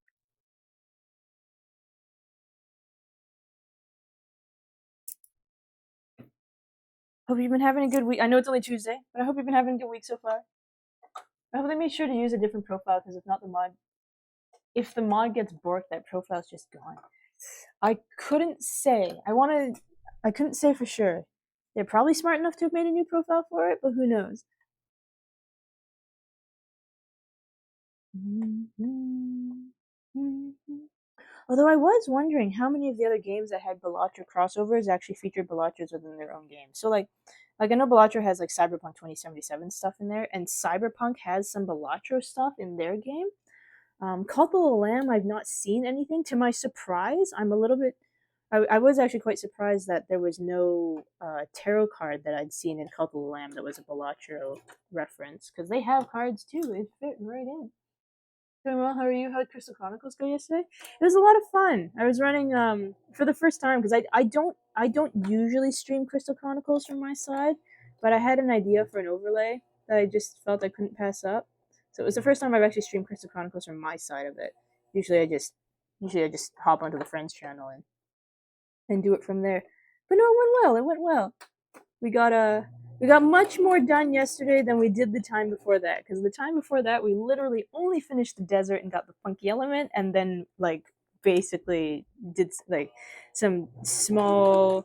Hope you've been having a good week. I know it's only Tuesday, but I hope you've been having a good week so far. I hope they made sure to use a different profile because if the mod gets borked, that profile's just gone. I couldn't say. I couldn't say for sure. They're probably smart enough to have made a new profile for it, but who knows? Although I was wondering how many of the other games that had Balatro crossovers actually featured Balatros within their own game. So like I know Balatro has like Cyberpunk 2077 stuff in there, and Cyberpunk has some Balatro stuff in their game. Cult of the Lamb, I've not seen anything. To my surprise, I'm a little bit. I was actually quite surprised that there was no tarot card that I'd seen in Cult of the Lamb that was a Balatro reference, because they have cards too. It fit right in. Doing well. How are you? How did Crystal Chronicles go yesterday? It was a lot of fun. I was running for the first time because I don't usually stream Crystal Chronicles from my side, but I had an idea for an overlay that I just felt I couldn't pass up. So it was the first time I've actually streamed Crystal Chronicles from my side of it. Usually I just hop onto the friends channel and do it from there. But no, it went well. It went well. We got we got much more done yesterday than we did the time before that, because the time before that we literally only finished the desert and got the funky element, and then like basically did like some small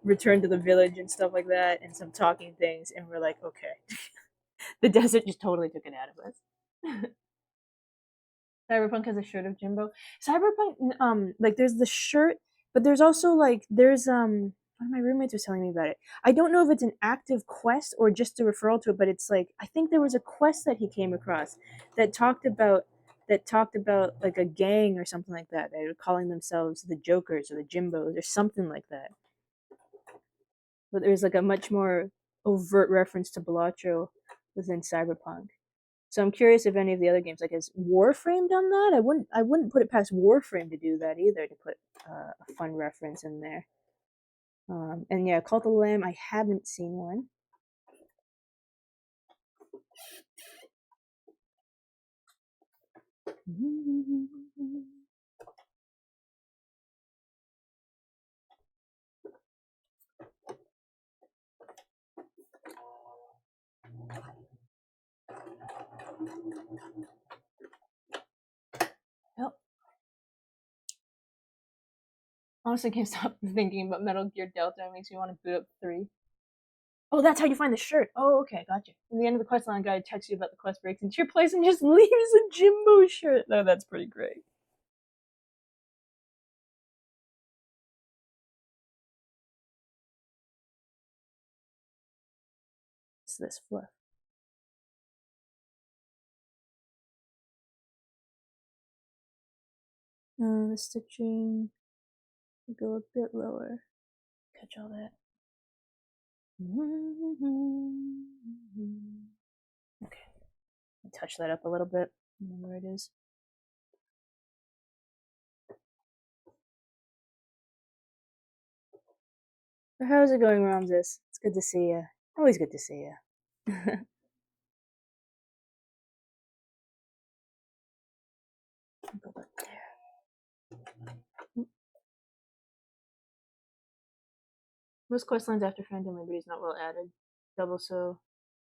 return to the village and stuff like that, and some talking things, and we're like, okay. The desert just totally took it out of us. Cyberpunk has a shirt of Jimbo. Cyberpunk, like there's the shirt, but there's also like one of my roommates was telling me about it. I don't know if it's an active quest or just a referral to it, but it's like I think there was a quest that he came across that talked about like a gang or something like that. They were calling themselves the Jokers or the Jimbos or something like that. But there's like a much more overt reference to Balatro within Cyberpunk. So I'm curious if any of the other games, like has Warframe done that? I wouldn't put it past Warframe to do that either, to put a fun reference in there. And yeah, Cult of the Lamb, I haven't seen one. Yep. Honestly, can't stop thinking about Metal Gear Delta. It makes me want to boot up 3. Oh, that's how you find the shirt. Oh, okay, gotcha. In the end of the quest line, guy texts you about the quest, breaks into your place, and just leaves a Jimbo shirt. No, that's pretty great. It's this fluff. The stitching will go a bit lower. Catch all that. Okay, touch that up a little bit. Where it is. How's it going, Ramses? It's good to see you. Always good to see you. Most quest lines after Phantom Liberty is not well added. Double so.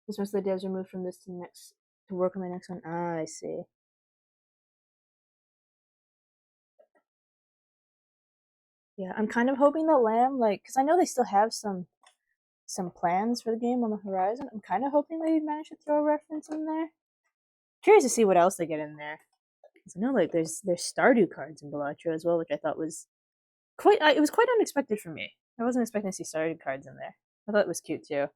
This most of the devs are moved from this to next to work on the next one. Ah, I see. Yeah, I'm kind of hoping that Lamb, like, because I know they still have some plans for the game on the horizon. I'm kind of hoping they manage to throw a reference in there. Curious to see what else they get in there. Because I know like there's Stardew cards in Balatro as well, which I thought was quite. It was quite unexpected for me. I wasn't expecting to see Stardew cards in there. I thought it was cute too.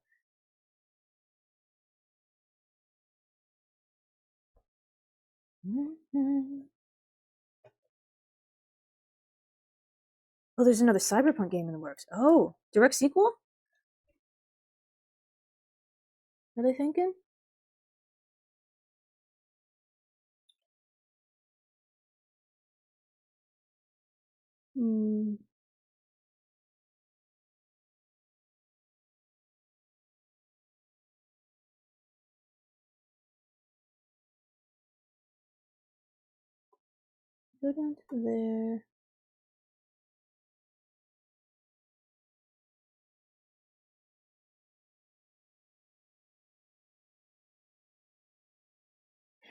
Oh, there's another Cyberpunk game in the works. Oh, direct sequel? Are they thinking? Hmm. Go down to there.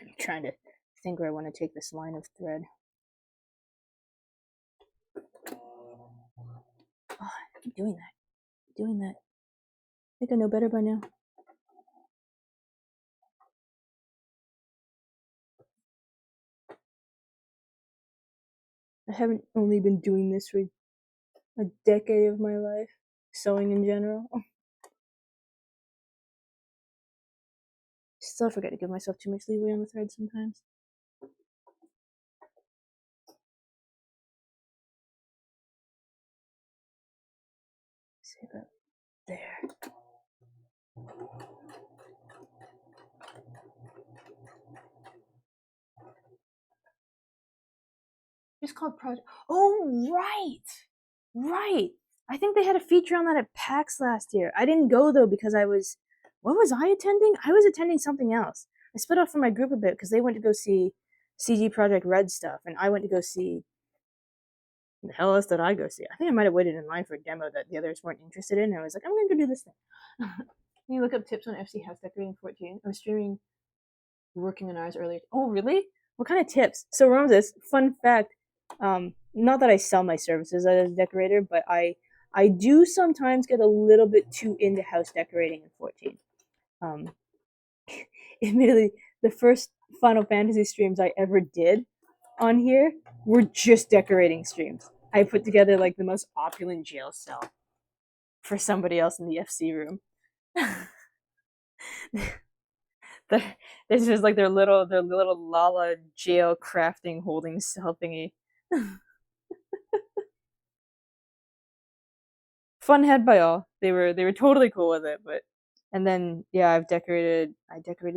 I'm trying to think where I want to take this line of thread. Oh, I keep doing that. Doing that. I think I know better by now. I haven't only been doing this for a decade of my life, sewing in general. Still forget to give myself too much leeway on the thread sometimes. Say about there. It's called Project. Oh, right! Right! I think they had a feature on that at PAX last year. I didn't go though because I was. What was I attending? I was attending something else. I split off from my group a bit because they went to go see CG Project Red stuff, and I went to go see. The hell else did I go see? I think I might have waited in line for a demo that the others weren't interested in, and I was like, I'm gonna go do this thing. Can you look up tips on FC House Decorating 14? I was streaming working on ours earlier. Oh, really? What kind of tips? So, Ramses, fun fact. Not that I sell my services as a decorator, but I do sometimes get a little bit too into house decorating in 14. Um, admittedly, the first Final Fantasy streams I ever did on here were just decorating streams. I put together like the most opulent jail cell for somebody else in the FC room. the, this is like their little Lala jail crafting holding cell thingy. Fun had by all. They were totally cool with it, but and then yeah, I decorated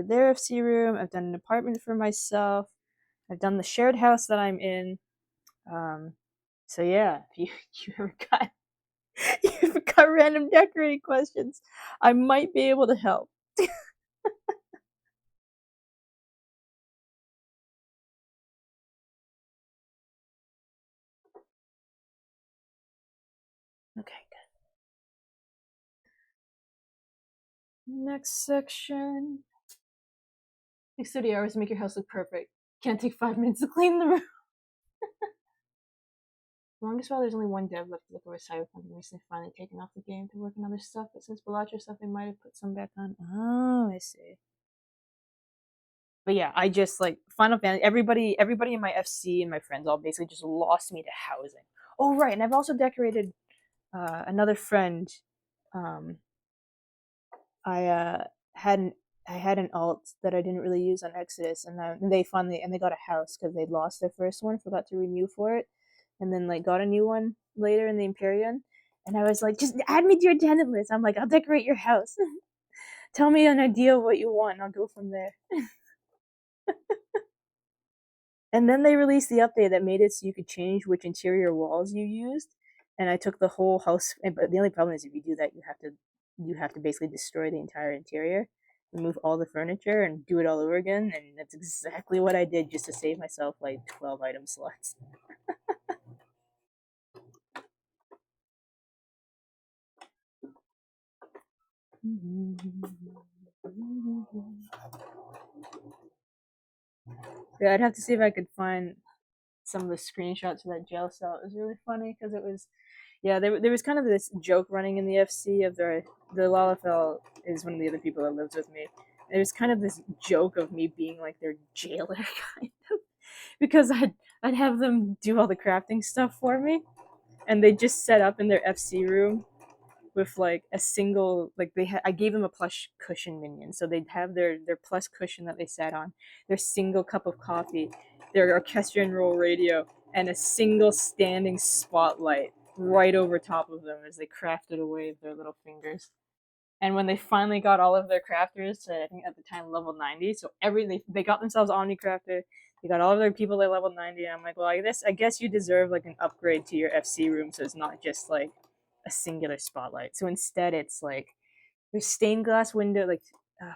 their FC room. I've done an apartment for myself. I've done the shared house that I'm in. Um, so yeah, if you ever got you ever got random decorating questions, I might be able to help. Okay, good. Next section. Takes 30 hours to make your house look perfect. Can't take 5 minutes to clean the room. Longest while there's only one dev left to look over Cyberpunk and recently finally taken off the game to work on other stuff, but since Bellagio stuff they might have put some back on. Oh, I see. But yeah, I just like Final Fantasy everybody in my FC and my friends all basically just lost me to housing. Oh right, and I've also decorated another friend. Um I had an I had an alt that I didn't really use on Exodus, and they got a house because they'd lost their first one, forgot to renew for it, and then like got a new one later in the Empyrean. And I was like, just add me to your tenant list. I'm like, I'll decorate your house. Tell me an idea of what you want, and I'll go from there. And then they released the update that made it so you could change which interior walls you used. and I took the whole house. But the only problem is if you do that, you have to basically destroy the entire interior, remove all the furniture, and do it all over again. And that's exactly what I did just to save myself like 12 item slots. Yeah, I'd have to see if I could find some of the screenshots of that jail cell. It was really funny because it was, yeah, there was kind of this joke running in the FC of the Lalafell is one of the other people that lives with me. There's kind of this joke of me being like their jailer kind of because I'd have them do all the crafting stuff for me, and they just set up in their FC room with like a single I gave them a plush cushion minion, so they'd have their plush cushion that they sat on, their single cup of coffee, their orchestra and roll radio, and a single standing spotlight right over top of them as they crafted away with their little fingers. And when they finally got all of their crafters to, I think at the time, level 90, so they got themselves Omnicrafter, they got all of their people at level 90, and I'm like, well, I guess you deserve like an upgrade to your FC room, so it's not just like a singular spotlight. So instead, it's like there's stained glass window, like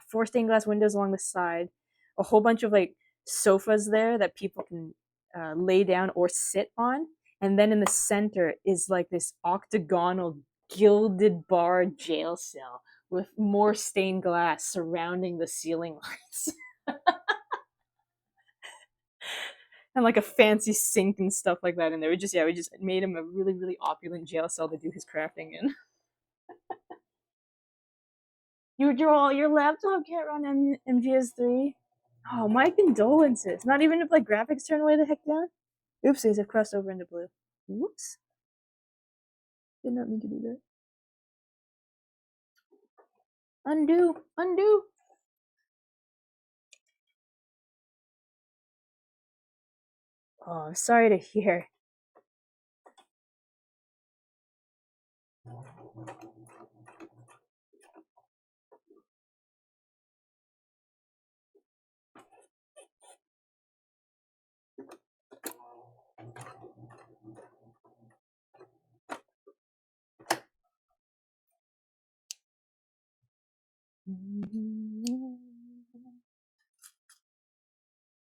4 stained glass windows along the side, a whole bunch of like sofas there that people can lay down or sit on, and then in the center is like this octagonal gilded bar jail cell with more stained glass surrounding the ceiling lights and like a fancy sink and stuff like that in there. We just made him a really really opulent jail cell to do his crafting in. Your laptop can't run MGS3. Oh, my condolences. Not even if like graphics turn way the heck down. Oopsies, I've crossed over into blue. Whoops. Did not mean to do that. Undo, undo. Oh, I'm sorry to hear.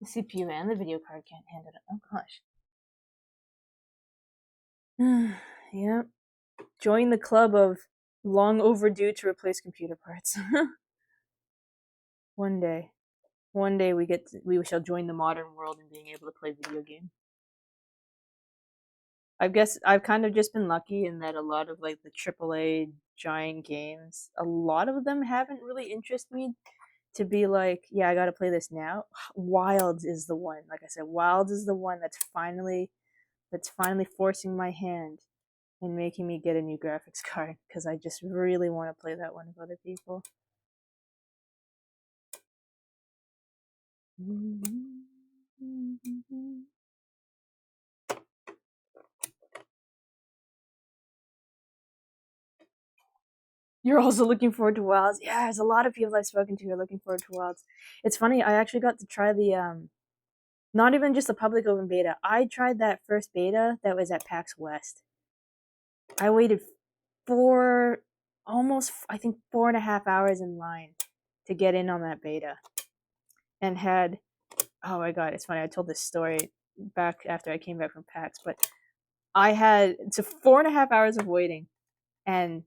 The CPU and the video card can't handle it. Oh gosh. Yep. Join the club of long overdue to replace computer parts. One day. One day we shall join the modern world in being able to play video games. I guess I've kind of just been lucky in that a lot of like the AAA giant games, a lot of them haven't really interested me to be like, yeah, I got to play this now. Wilds is the one. Like I said, Wilds is the one that's finally forcing my hand and making me get a new graphics card because I just really want to play that one with other people. You're also looking forward to Wilds. Yeah, there's a lot of people I've spoken to who are looking forward to Wilds. It's funny, I actually got to try the not even just the public open beta. I tried that first beta that was at PAX West. I waited almost I think 4.5 hours in line to get in on that beta, and had, oh my god, it's funny. I told this story back after I came back from PAX, but I had 4.5 hours of waiting, and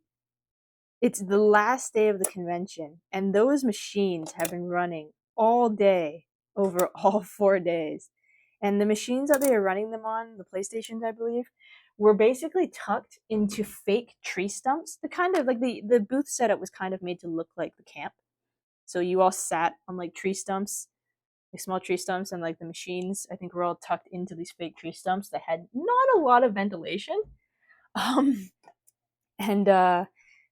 it's the last day of the convention, and those machines have been running all day over all 4 days. And the machines that they are running them on, the PlayStations, I believe, were basically tucked into fake tree stumps. The kind of like the booth setup was kind of made to look like the camp. So you all sat on like tree stumps, like small tree stumps, and like the machines, I think, were all tucked into these fake tree stumps that had not a lot of ventilation. Um, and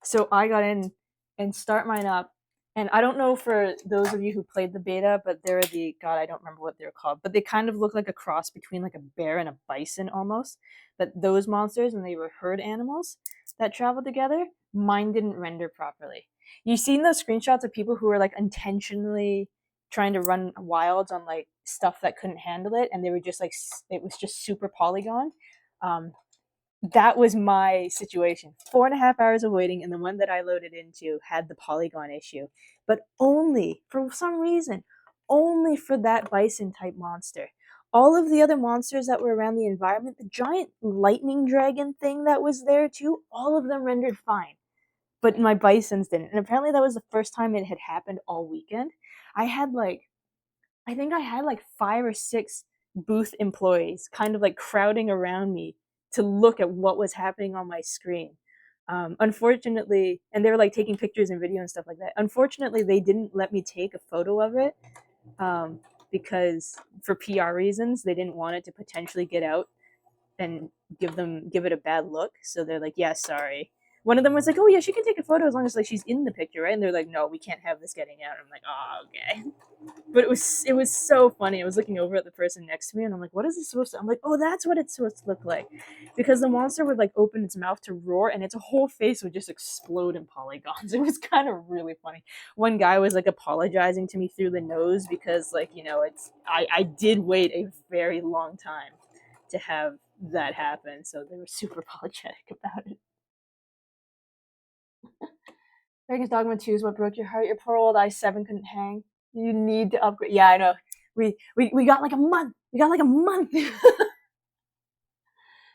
so I got in and start mine up. And I don't know for those of you who played the beta, but they're the god, I don't remember what they're called, but they kind of look like a cross between like a bear and a bison almost. But those monsters, when they were herd animals that traveled together, mine didn't render properly. You've seen those screenshots of people who are like intentionally trying to run wilds on like stuff that couldn't handle it, and they were just like, it was just super polygon. Um, that was my situation. 4.5 hours of waiting, and the one that I loaded into had the polygon issue, but only for some reason, only for that bison type monster. All of the other monsters that were around the environment, the giant lightning dragon thing that was there too, all of them rendered fine. But my bisons didn't. And apparently that was the first time it had happened all weekend. I had like I think I had like 5 or 6 booth employees kind of like crowding around me to look at what was happening on my screen. Unfortunately, and they were like taking pictures and video and stuff like that. Unfortunately, they didn't let me take a photo of it um, because for PR reasons, they didn't want it to potentially get out and give it a bad look. So they're like, "Yeah, sorry." One of them was like, "Oh yeah, she can take a photo as long as like she's in the picture, right?" And they're like, "No, we can't have this getting out." I'm like, "Oh, okay." But it was so funny. I was looking over at the person next to me, and I'm like, "What is this supposed to?" I'm like, "Oh, that's what it's supposed to look like," because the monster would like open its mouth to roar, and its whole face would just explode in polygons. It was kind of really funny. One guy was like apologizing to me through the nose because like it's I did wait a very long time to have that happen, so they were super apologetic about it. Dragon's Dogma 2 is what broke your heart. Your poor old i7 couldn't hang. You need to upgrade. Yeah, I know. We got like a month. We got like a month.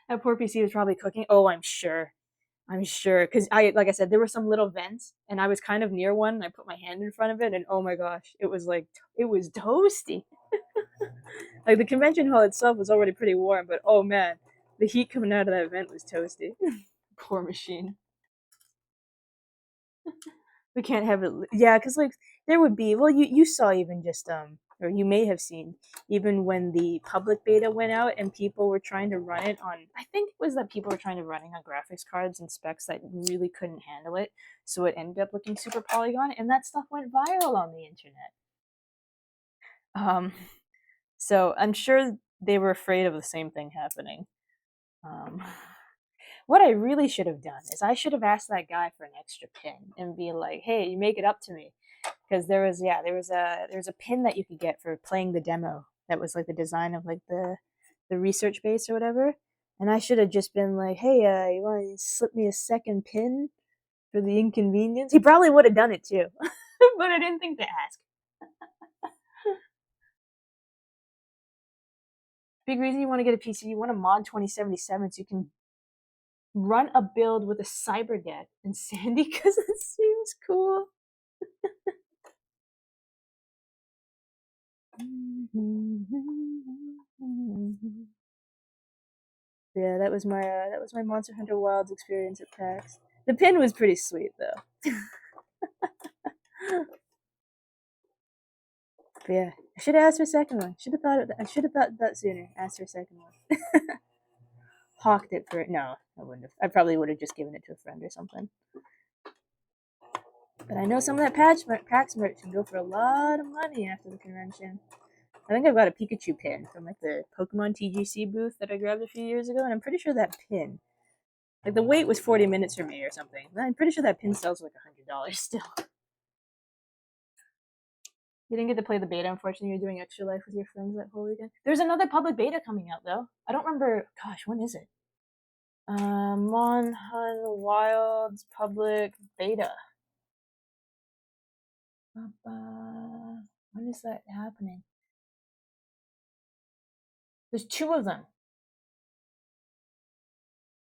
That poor PC was probably cooking. Oh, I'm sure. I'm sure. Because like I said, there were some little vents, and I was kind of near one. And I put my hand in front of it, and oh my gosh, it was toasty. Like the convention hall itself was already pretty warm, but oh man, the heat coming out of that vent was toasty. Poor machine. We can't have it. Yeah, because like there would be. Well, you saw even just or you may have seen even when the public beta went out and people were trying to run it on. I think it was that people were trying to run it on graphics cards and specs that really couldn't handle it, so it ended up looking super polygon, and that stuff went viral on the internet. Um, so I'm sure they were afraid of the same thing happening. Um, what I really should have done is I should have asked that guy for an extra pin and be like, "Hey, you make it up to me." Because there was a pin that you could get for playing the demo that was like the design of like the research base or whatever. And I should have just been like, "Hey, you want to slip me a second pin for the inconvenience?" He probably would have done it too, but I didn't think to ask. Big reason you want to get a PC, you want a mod 2077 so you can run a build with a cyberdeck and Sandy because it seems cool. Yeah, that was my Monster Hunter Wilds experience at PAX. The pin was pretty sweet though. But yeah, I should have asked for a second one. Should have thought of that. I should have thought that sooner. Asked for a second one. Hawked it for it. No, I wouldn't have. I probably would have just given it to a friend or something. But I know some of that PAX merch can go for a lot of money after the convention. I think I've got a Pikachu pin from like the Pokemon TGC booth that I grabbed a few years ago, and I'm pretty sure that pin, like the wait was 40 minutes for me or something. I'm pretty sure that pin sells for like $100 still. You didn't get to play the beta, unfortunately. You're doing Extra Life with your friends that whole weekend. There's another public beta coming out though. I don't remember. Gosh, when is it? Monhan Wilds public beta. When is that happening? There's two of them.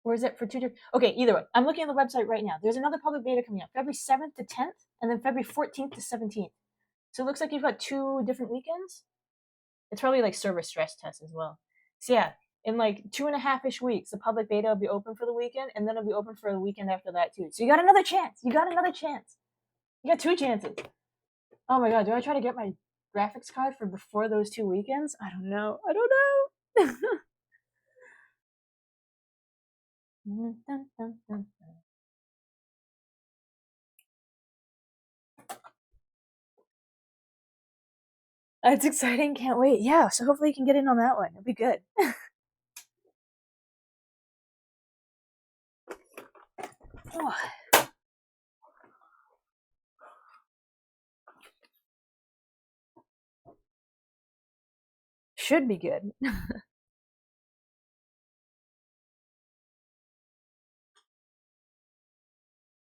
Or is it for two different? Okay, either way. I'm looking at the website right now. There's another public beta coming out February 7th to 10th, and then February 14th to 17th. So it looks like you've got 2 different weekends. It's probably like server stress tests as well. So yeah, in like 2.5-ish weeks, the public beta will be open for the weekend, and then it'll be open for the weekend after that too. So you got another chance. You got another chance. You got 2 chances. Oh my god, do I try to get my graphics card for before those 2 weekends? I don't know. I don't know. That's exciting. Can't wait. Yeah, so hopefully you can get in on that one. It'll be good. Oh, should be good.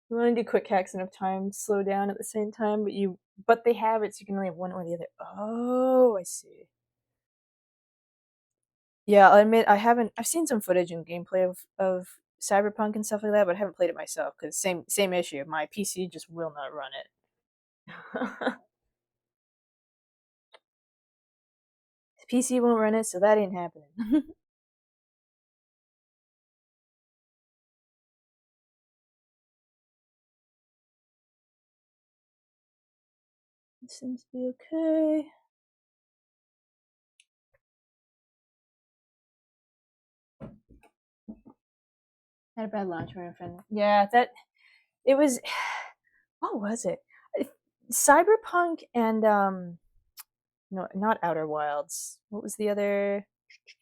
You want to do quick hacks enough time, slow down at the same time, but they have it so you can only have one or the other. Oh, I see. Yeah, I'll admit I haven't. I've seen some footage and gameplay of Cyberpunk and stuff like that, but I haven't played it myself because same issue. My PC just will not run it. PC won't run it, so that ain't happening. It seems to be okay. Had a bad launch for my friend. Yeah, that it was. What was it? Cyberpunk and no, not Outer Wilds. What was the other?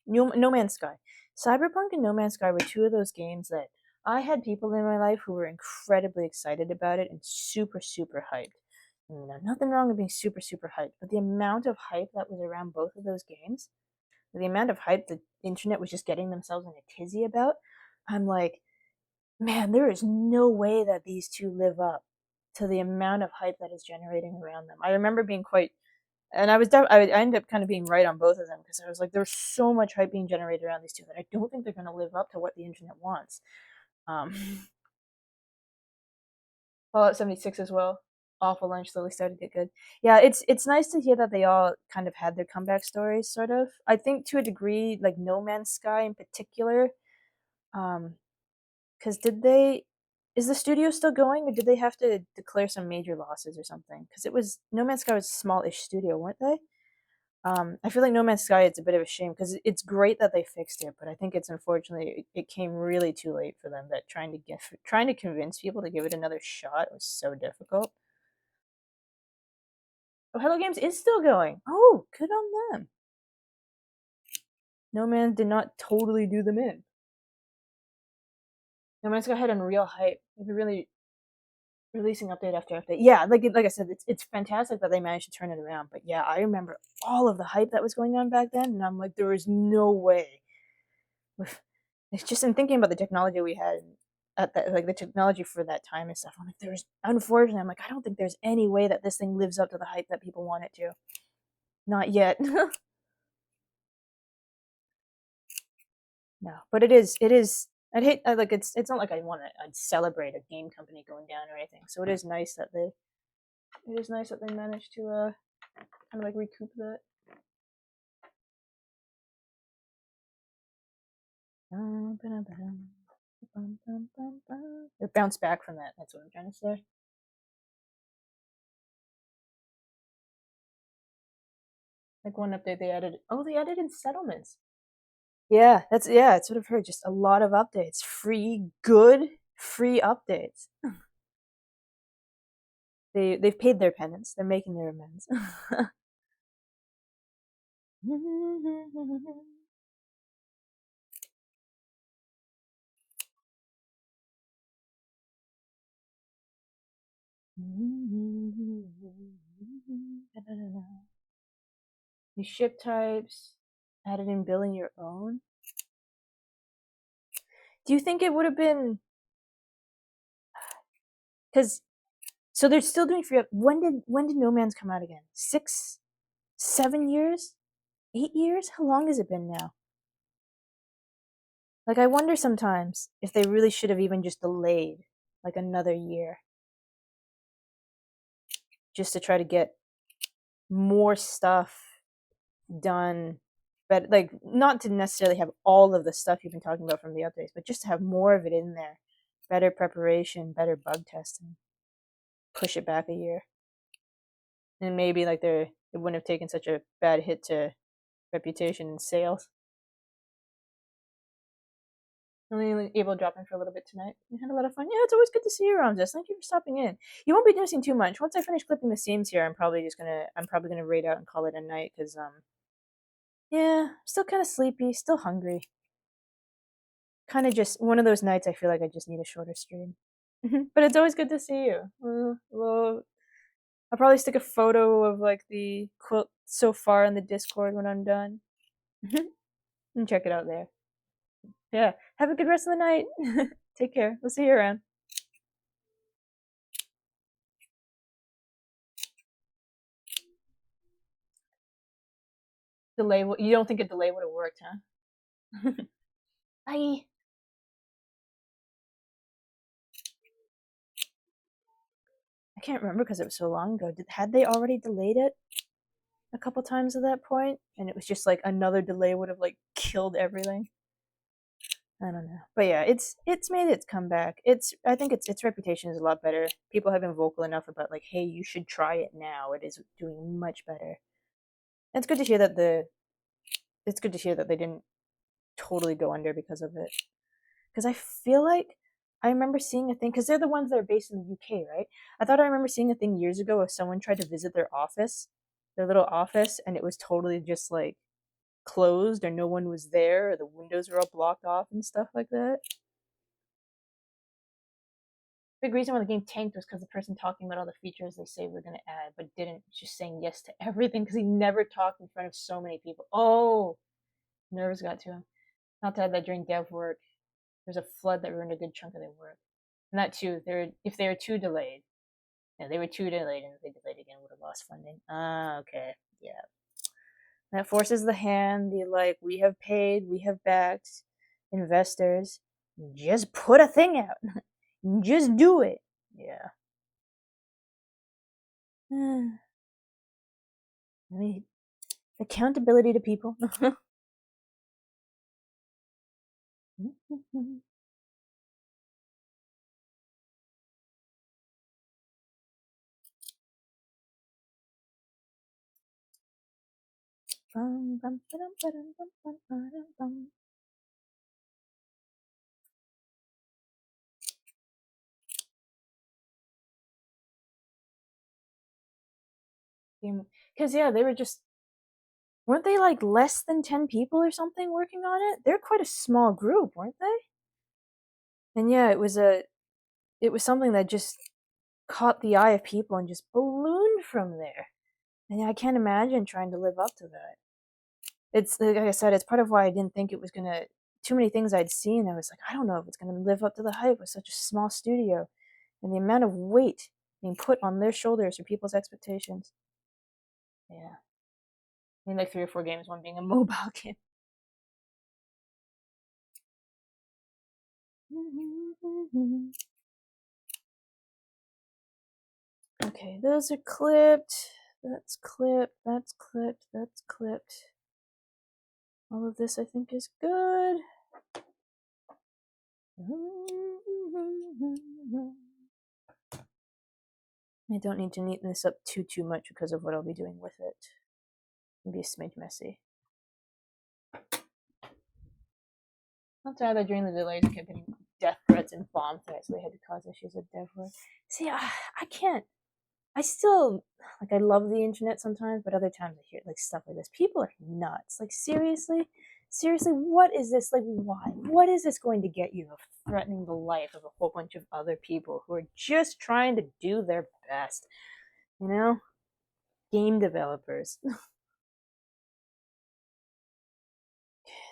No Man's Sky. Cyberpunk and No Man's Sky were two of those games that I had people in my life who were incredibly excited about it and super hyped. You know, nothing wrong with being super hyped, but the amount of hype that was around both of those games, the amount of hype the internet was just getting themselves in a tizzy about, I'm like, man, there is no way that these two live up to the amount of hype that is generating around them. I remember being quite, and I ended up kind of being right on both of them because I was like, there's so much hype being generated around these two that I don't think they're going to live up to what the internet wants. Um, Fallout 76 as well. Awful lunch slowly started to get good. Yeah, it's nice to hear that they all kind of had their comeback stories, sort of. I think to a degree, like No Man's Sky in particular, um, because did they? Is the studio still going, or did they have to declare some major losses or something? Because it was No Man's Sky was a small-ish studio, weren't they? I feel like No Man's Sky. It's a bit of a shame because it's great that they fixed it, but I think it's unfortunately it came really too late for them. That trying to convince people to give it another shot was so difficult. Oh, Hello Games is still going. Oh, good on them. No Man did not totally do them in. No Man's Sky had unreal hype. They've been really releasing update after update. Yeah, like I said, it's fantastic that they managed to turn it around. But yeah, I remember all of the hype that was going on back then, and I'm like, there was no way. It's just in thinking about the technology we had at that, like the technology for that time and stuff. I'm like, there's unfortunately, I'm like, I don't think there's any way that this thing lives up to the hype that people want it to. Not yet. No, but it is. It is. I'd hate like it's not like I want to. I'd celebrate a game company going down or anything. So it is nice that they. It is nice that they managed to kind of like recoup that. Or bounce back from that. That's what I'm trying to say. Like one update they added. Oh, they added in settlements. Yeah, that's what I've heard. Just a lot of updates. Free updates. They've paid their penance. They're making their amends. New ship types added in building your own. Do you think it would have been because so they're still doing free up? When did No Man's come out again? 6, 7 years, 8 years? How long has it been now? Like I wonder sometimes if they really should have even just delayed like another year just to try to get more stuff done, but like not to necessarily have all of the stuff you've been talking about from the updates, but just to have more of it in there. Better preparation, better bug testing. Push it back a year, and maybe like it wouldn't have taken such a bad hit to reputation and sales. Only able to drop in for a little bit tonight. We had a lot of fun. Yeah, it's always good to see you, Ramses. Thank you for stopping in. You won't be noticing too much. Once I finish clipping the seams here, I'm probably gonna raid out and call it a night because yeah, I'm still kind of sleepy, still hungry. Kind of just one of those nights I feel like I just need a shorter stream. But it's always good to see you. Well, I'll probably stick a photo of like the quilt so far in the Discord when I'm done. And check it out there. Yeah. Have a good rest of the night. Take care. We'll see you around. delay. You don't think a delay would have worked, huh? I I can't remember because it was so long ago. Had they already delayed it a couple times at that point, and it was just like another delay would have like killed everything? I don't know, but yeah, it's made its comeback. I think its reputation is a lot better. People have been vocal enough about like, hey, you should try it now. It is doing much better. And it's good to hear that they didn't totally go under because of it. Because I feel like I remember seeing a thing because they're the ones that are based in the UK, right? I thought I remember seeing a thing years ago of someone tried to visit their office, their little office, and it was totally just like closed or no one was there or the windows were all blocked off and stuff like that. Big reason why the game tanked was because the person talking about all the features they say we're going to add, but didn't, just saying yes to everything because he never talked in front of so many people. Oh, nerves got to him. Not to add that during dev work, there's a flood that ruined a good chunk of their work. And that too, if they were too delayed, yeah, they were too delayed, and if they delayed again, would have lost funding. Ah, okay, yeah. That forces the hand. The like, we have paid, we have backed investors. Just put a thing out. Just do it. Yeah. I mean, accountability to people. Because yeah, they were just, weren't they like less than 10 people or something working on it? They're quite a small group, weren't they? And yeah, it was something that just caught the eye of people and just ballooned from there. And yeah, I can't imagine trying to live up to that. It's like I said, it's part of why I didn't think it was gonna. Too many things I'd seen, I was like, I don't know if it's gonna live up to the hype with such a small studio, and the amount of weight being put on their shoulders for people's expectations. Yeah, I mean, like 3 or 4 games, one being a mobile game. Okay, those are clipped. That's clipped. That's clipped. That's clipped. All of this, I think, is good. I don't need to neaten this up too much because of what I'll be doing with it. It'll be a smidge messy. Not to add that during the delays, I kept getting death threats and bomb threats, so they had to cause issues with dev work. See, I can't. I still like. I love the internet sometimes, but other times I hear like stuff like this. People are nuts. Like seriously, what is this? Like, why? What is this going to get you of threatening the life of a whole bunch of other people who are just trying to do their best? You know, game developers.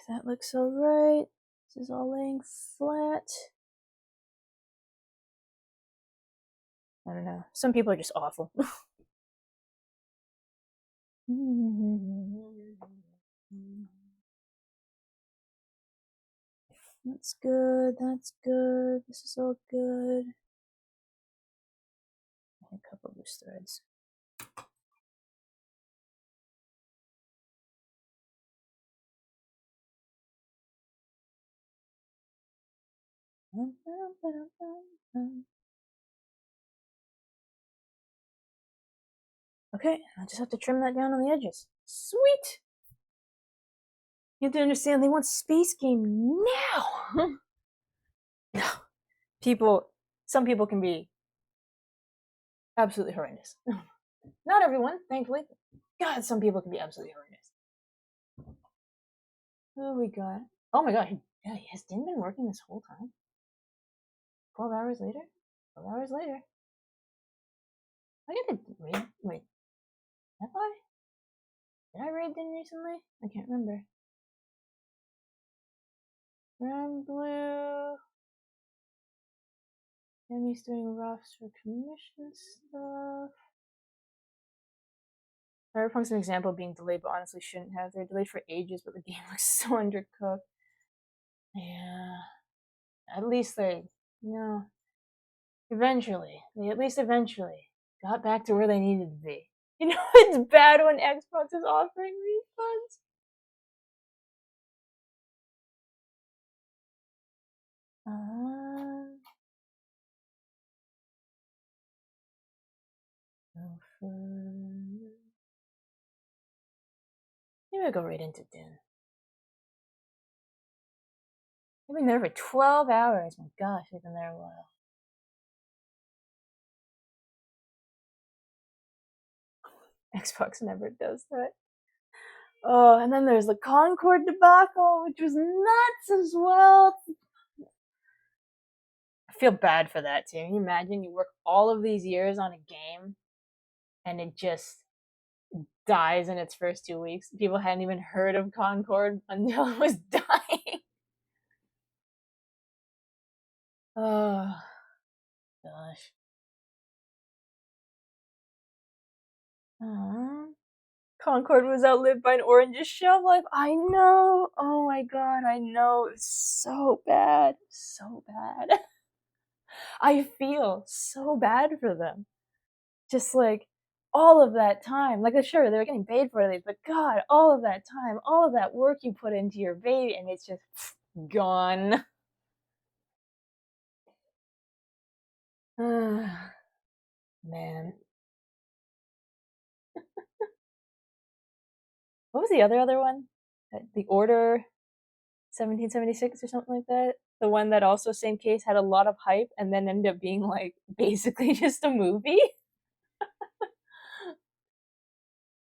That looks alright. This is all laying flat. I don't know. Some people are just awful. That's good. That's good. This is all good. A couple loose threads. Okay, I just have to trim that down on the edges. Sweet! You have to understand, they want Space Game now! No. People, some people can be absolutely horrendous. Not everyone, thankfully. God, some people can be absolutely horrendous. Who we got? Oh my god, yeah, has Din been working this whole time? 12 hours later? 12 hours later. I get to raid. Wait, have I? Did I raid Din recently? I can't remember. Brown, blue. And he's doing roster commission stuff. Cyberpunk's an example of being delayed, but honestly shouldn't have. They're delayed for ages, but the game looks so undercooked. Yeah, at least they, you know, at least eventually got back to where they needed to be. You know, it's bad when Xbox is offering refunds. Uh, maybe I'll go right into Dune. I've been there for 12 hours. My gosh, I've been there a while. Xbox never does that. Oh, and then there's the Concord debacle, which was nuts as well. I feel bad for that too. Can you imagine you work all of these years on a game and it just dies in its first 2 weeks? People hadn't even heard of Concord until it was dying. Oh, gosh. Aww. Concord was outlived by an orange's shelf life. I know. Oh my god, I know. It's so bad. So bad. I feel so bad for them. Just like all of that time. Like, sure, they're getting paid for these, but God, all of that time, all of that work you put into your baby, and it's just gone. Man. What was the other one? The Order 1776 or something like that? The one that also, same case, had a lot of hype and then ended up being like basically just a movie?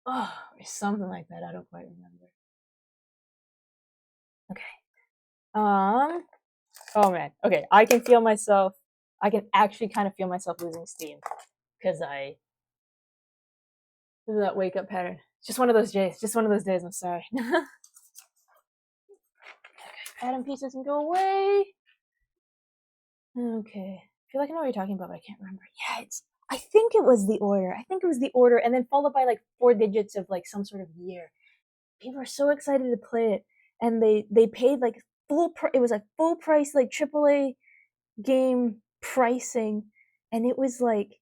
Oh, or something like that. I don't quite remember. Okay. Oh man. Okay, I can feel myself. I can actually kind of feel myself losing steam because I that wake up pattern. It's just one of those days. Just one of those days. I'm sorry. Atom pieces can go away. Okay. I feel like I know what you're talking about, but I can't remember. Yeah, it's. I think it was the order. I think it was the order, and then followed by like 4 digits of like some sort of year. People are so excited to play it, and they paid like it was like full price like AAA game pricing, and it was like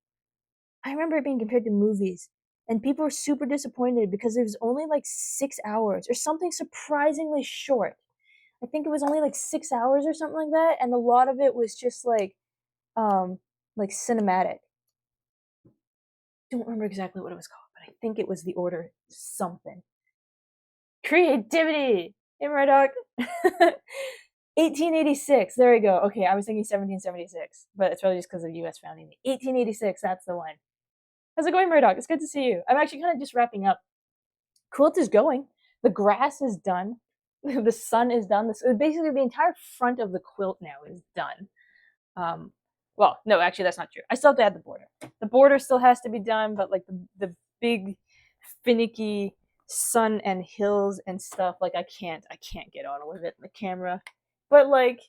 I remember it being compared to movies, and people were super disappointed because it was only like 6 hours or something surprisingly short. I think it was only like 6 hours or something like that, and a lot of it was just um like cinematic. Don't remember exactly what it was called, but I think it was the order something. Creativity! Hey Murdoch! 1886. There we go. Okay, I was thinking 1776, but it's probably just because of U.S. founding. 1886. That's the one. How's it going, Murdoch? It's good to see you. I'm actually kind of just wrapping up. Quilt is going. The grass is done. The sun is done. Basically, the entire front of the quilt now is done. Um, well, no, actually, that's not true. I still have to add the border. The border still has to be done, but like the big, finicky sun and hills and stuff, like I can't get on with it in the camera. But like,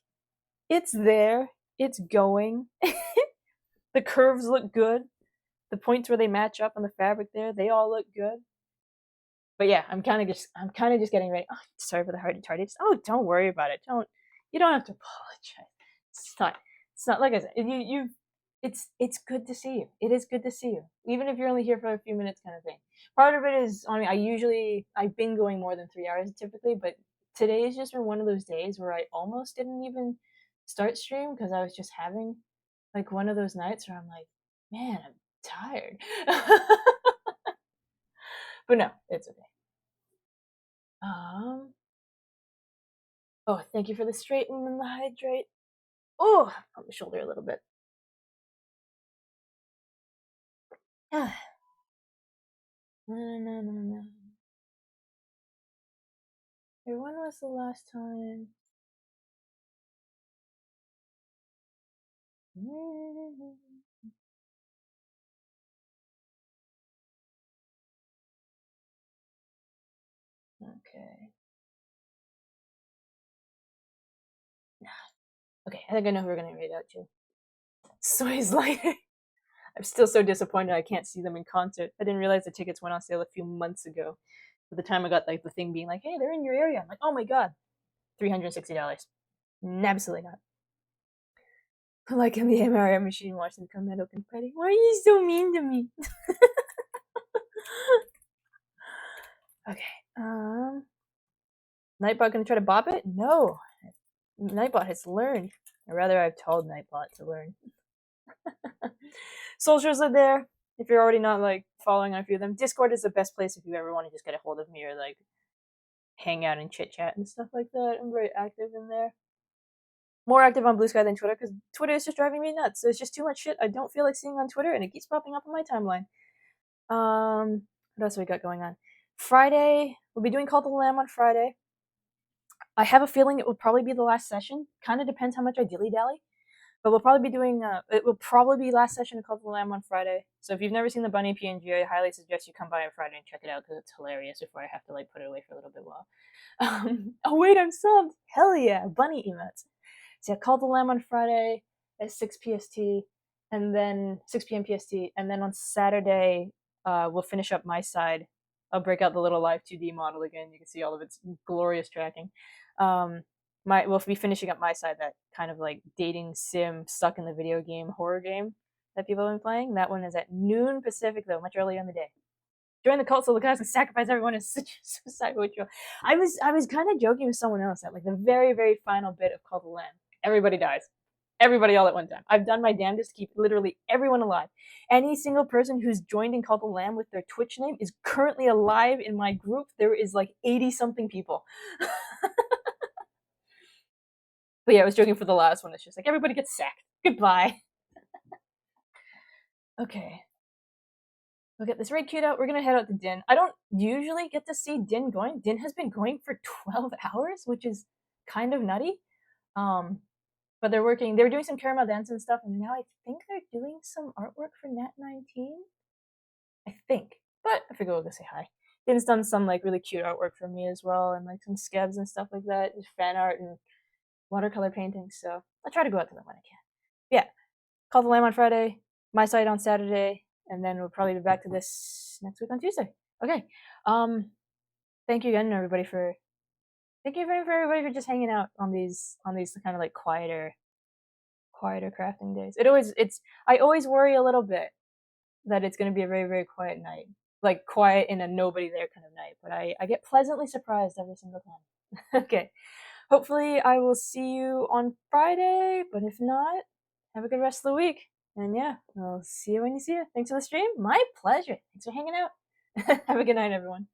it's there. It's going. The curves look good. The points where they match up on the fabric there, they all look good. But yeah, I'm kind of just getting ready. Oh, sorry for the hearty tardiness. Oh, don't worry about it. You don't have to apologize. It's not like I said. It's good to see you. It is good to see you, even if you're only here for a few minutes, kind of thing. Part of it is on me. I've been going more than 3 hours typically, but today has just been one of those days where I almost didn't even start stream because I was just having like one of those nights where I'm like, man, I'm tired. But no, it's okay. Um. Oh, thank you for the straighten and the hydrate. Oh, on the shoulder a little bit. Ah, no, no, no, no. Hey, when was the last time? Okay. Okay, I think I know who we're gonna read out to. Soy's lighter. I'm still so disappointed I can't see them in concert. I didn't realize the tickets went on sale a few months ago. By the time I got like the thing being like, "Hey, they're in your area," I'm like, "Oh my god, $360." Absolutely not. Like in the MRI machine watching the come out open fighting. Why are you so mean to me? Okay. Nightbot gonna try to bop it? No. Nightbot has learned. Or rather, I've told Nightbot to learn. Soldiers are there. If you're already not like following on a few of them, Discord is the best place if you ever want to just get a hold of me or like hang out and chit chat and stuff like that. I'm very active in there. More active on Blue Sky than Twitter because Twitter is just driving me nuts. There's just too much shit I don't feel like seeing on Twitter, and it keeps popping up on my timeline. What else have we got going on? Friday, we'll be doing Call to the Lamb on Friday. I have a feeling it will probably be the last session. Kind of depends how much I dilly dally. But we'll probably be doing. It will probably be last session of Call to the Lamb on Friday. So if you've never seen the Bunny PNG, I highly suggest you come by on Friday and check it out because it's hilarious. Before I have to like put it away for a little bit while. Oh wait, I'm subbed. Hell yeah, Bunny emotes. So yeah, Call to the Lamb on Friday at 6 PST, and then 6 p.m. PST, and then on Saturday we'll finish up my side. I'll break out the little live 2D model again. You can see all of its glorious tracking. We'll be finishing up my side, that kind of like dating sim stuck in the video game horror game that people have been playing. That one is at noon Pacific though, much earlier in the day. Join the cult of L.Y.K.A.I.O.S and sacrifice everyone in such a suicide ritual. I was kind of joking with someone else at like the very very final bit of Call to the Lamb. Everybody dies. Everybody all at one time. I've done my damnedest to keep literally everyone alive. Any single person who's joined in Call to the Lamb with their Twitch name is currently alive in my group. There is like 80 something people. But yeah, I was joking for the last one. It's just like everybody gets sacked. Goodbye. Okay. We'll get this raid queued out. We're gonna head out to Din. I don't usually get to see Din going. Din has been going for 12 hours, which is kind of nutty. But they're working. They were doing some caramel dance and stuff, and now I think they're doing some artwork for Nat 19. I think, but I figure we'll go say hi. Din's done some like really cute artwork for me as well, and like some skebs and stuff like that, just fan art and watercolor paintings. So I try to go out to them when I can. Yeah, Call the Lamb on Friday, my site on Saturday, and then we'll probably be back to this next week on Tuesday. Okay. Thank you again, everybody, for everybody for just hanging out on these kind of like quieter crafting days. I always worry a little bit that it's going to be a very very quiet night, like quiet in a nobody there kind of night. But I get pleasantly surprised every single time. Okay. Hopefully I will see you on Friday, but if not, have a good rest of the week. And yeah, I'll see you when you see you. Thanks for the stream. My pleasure. Thanks for hanging out. Have a good night, everyone.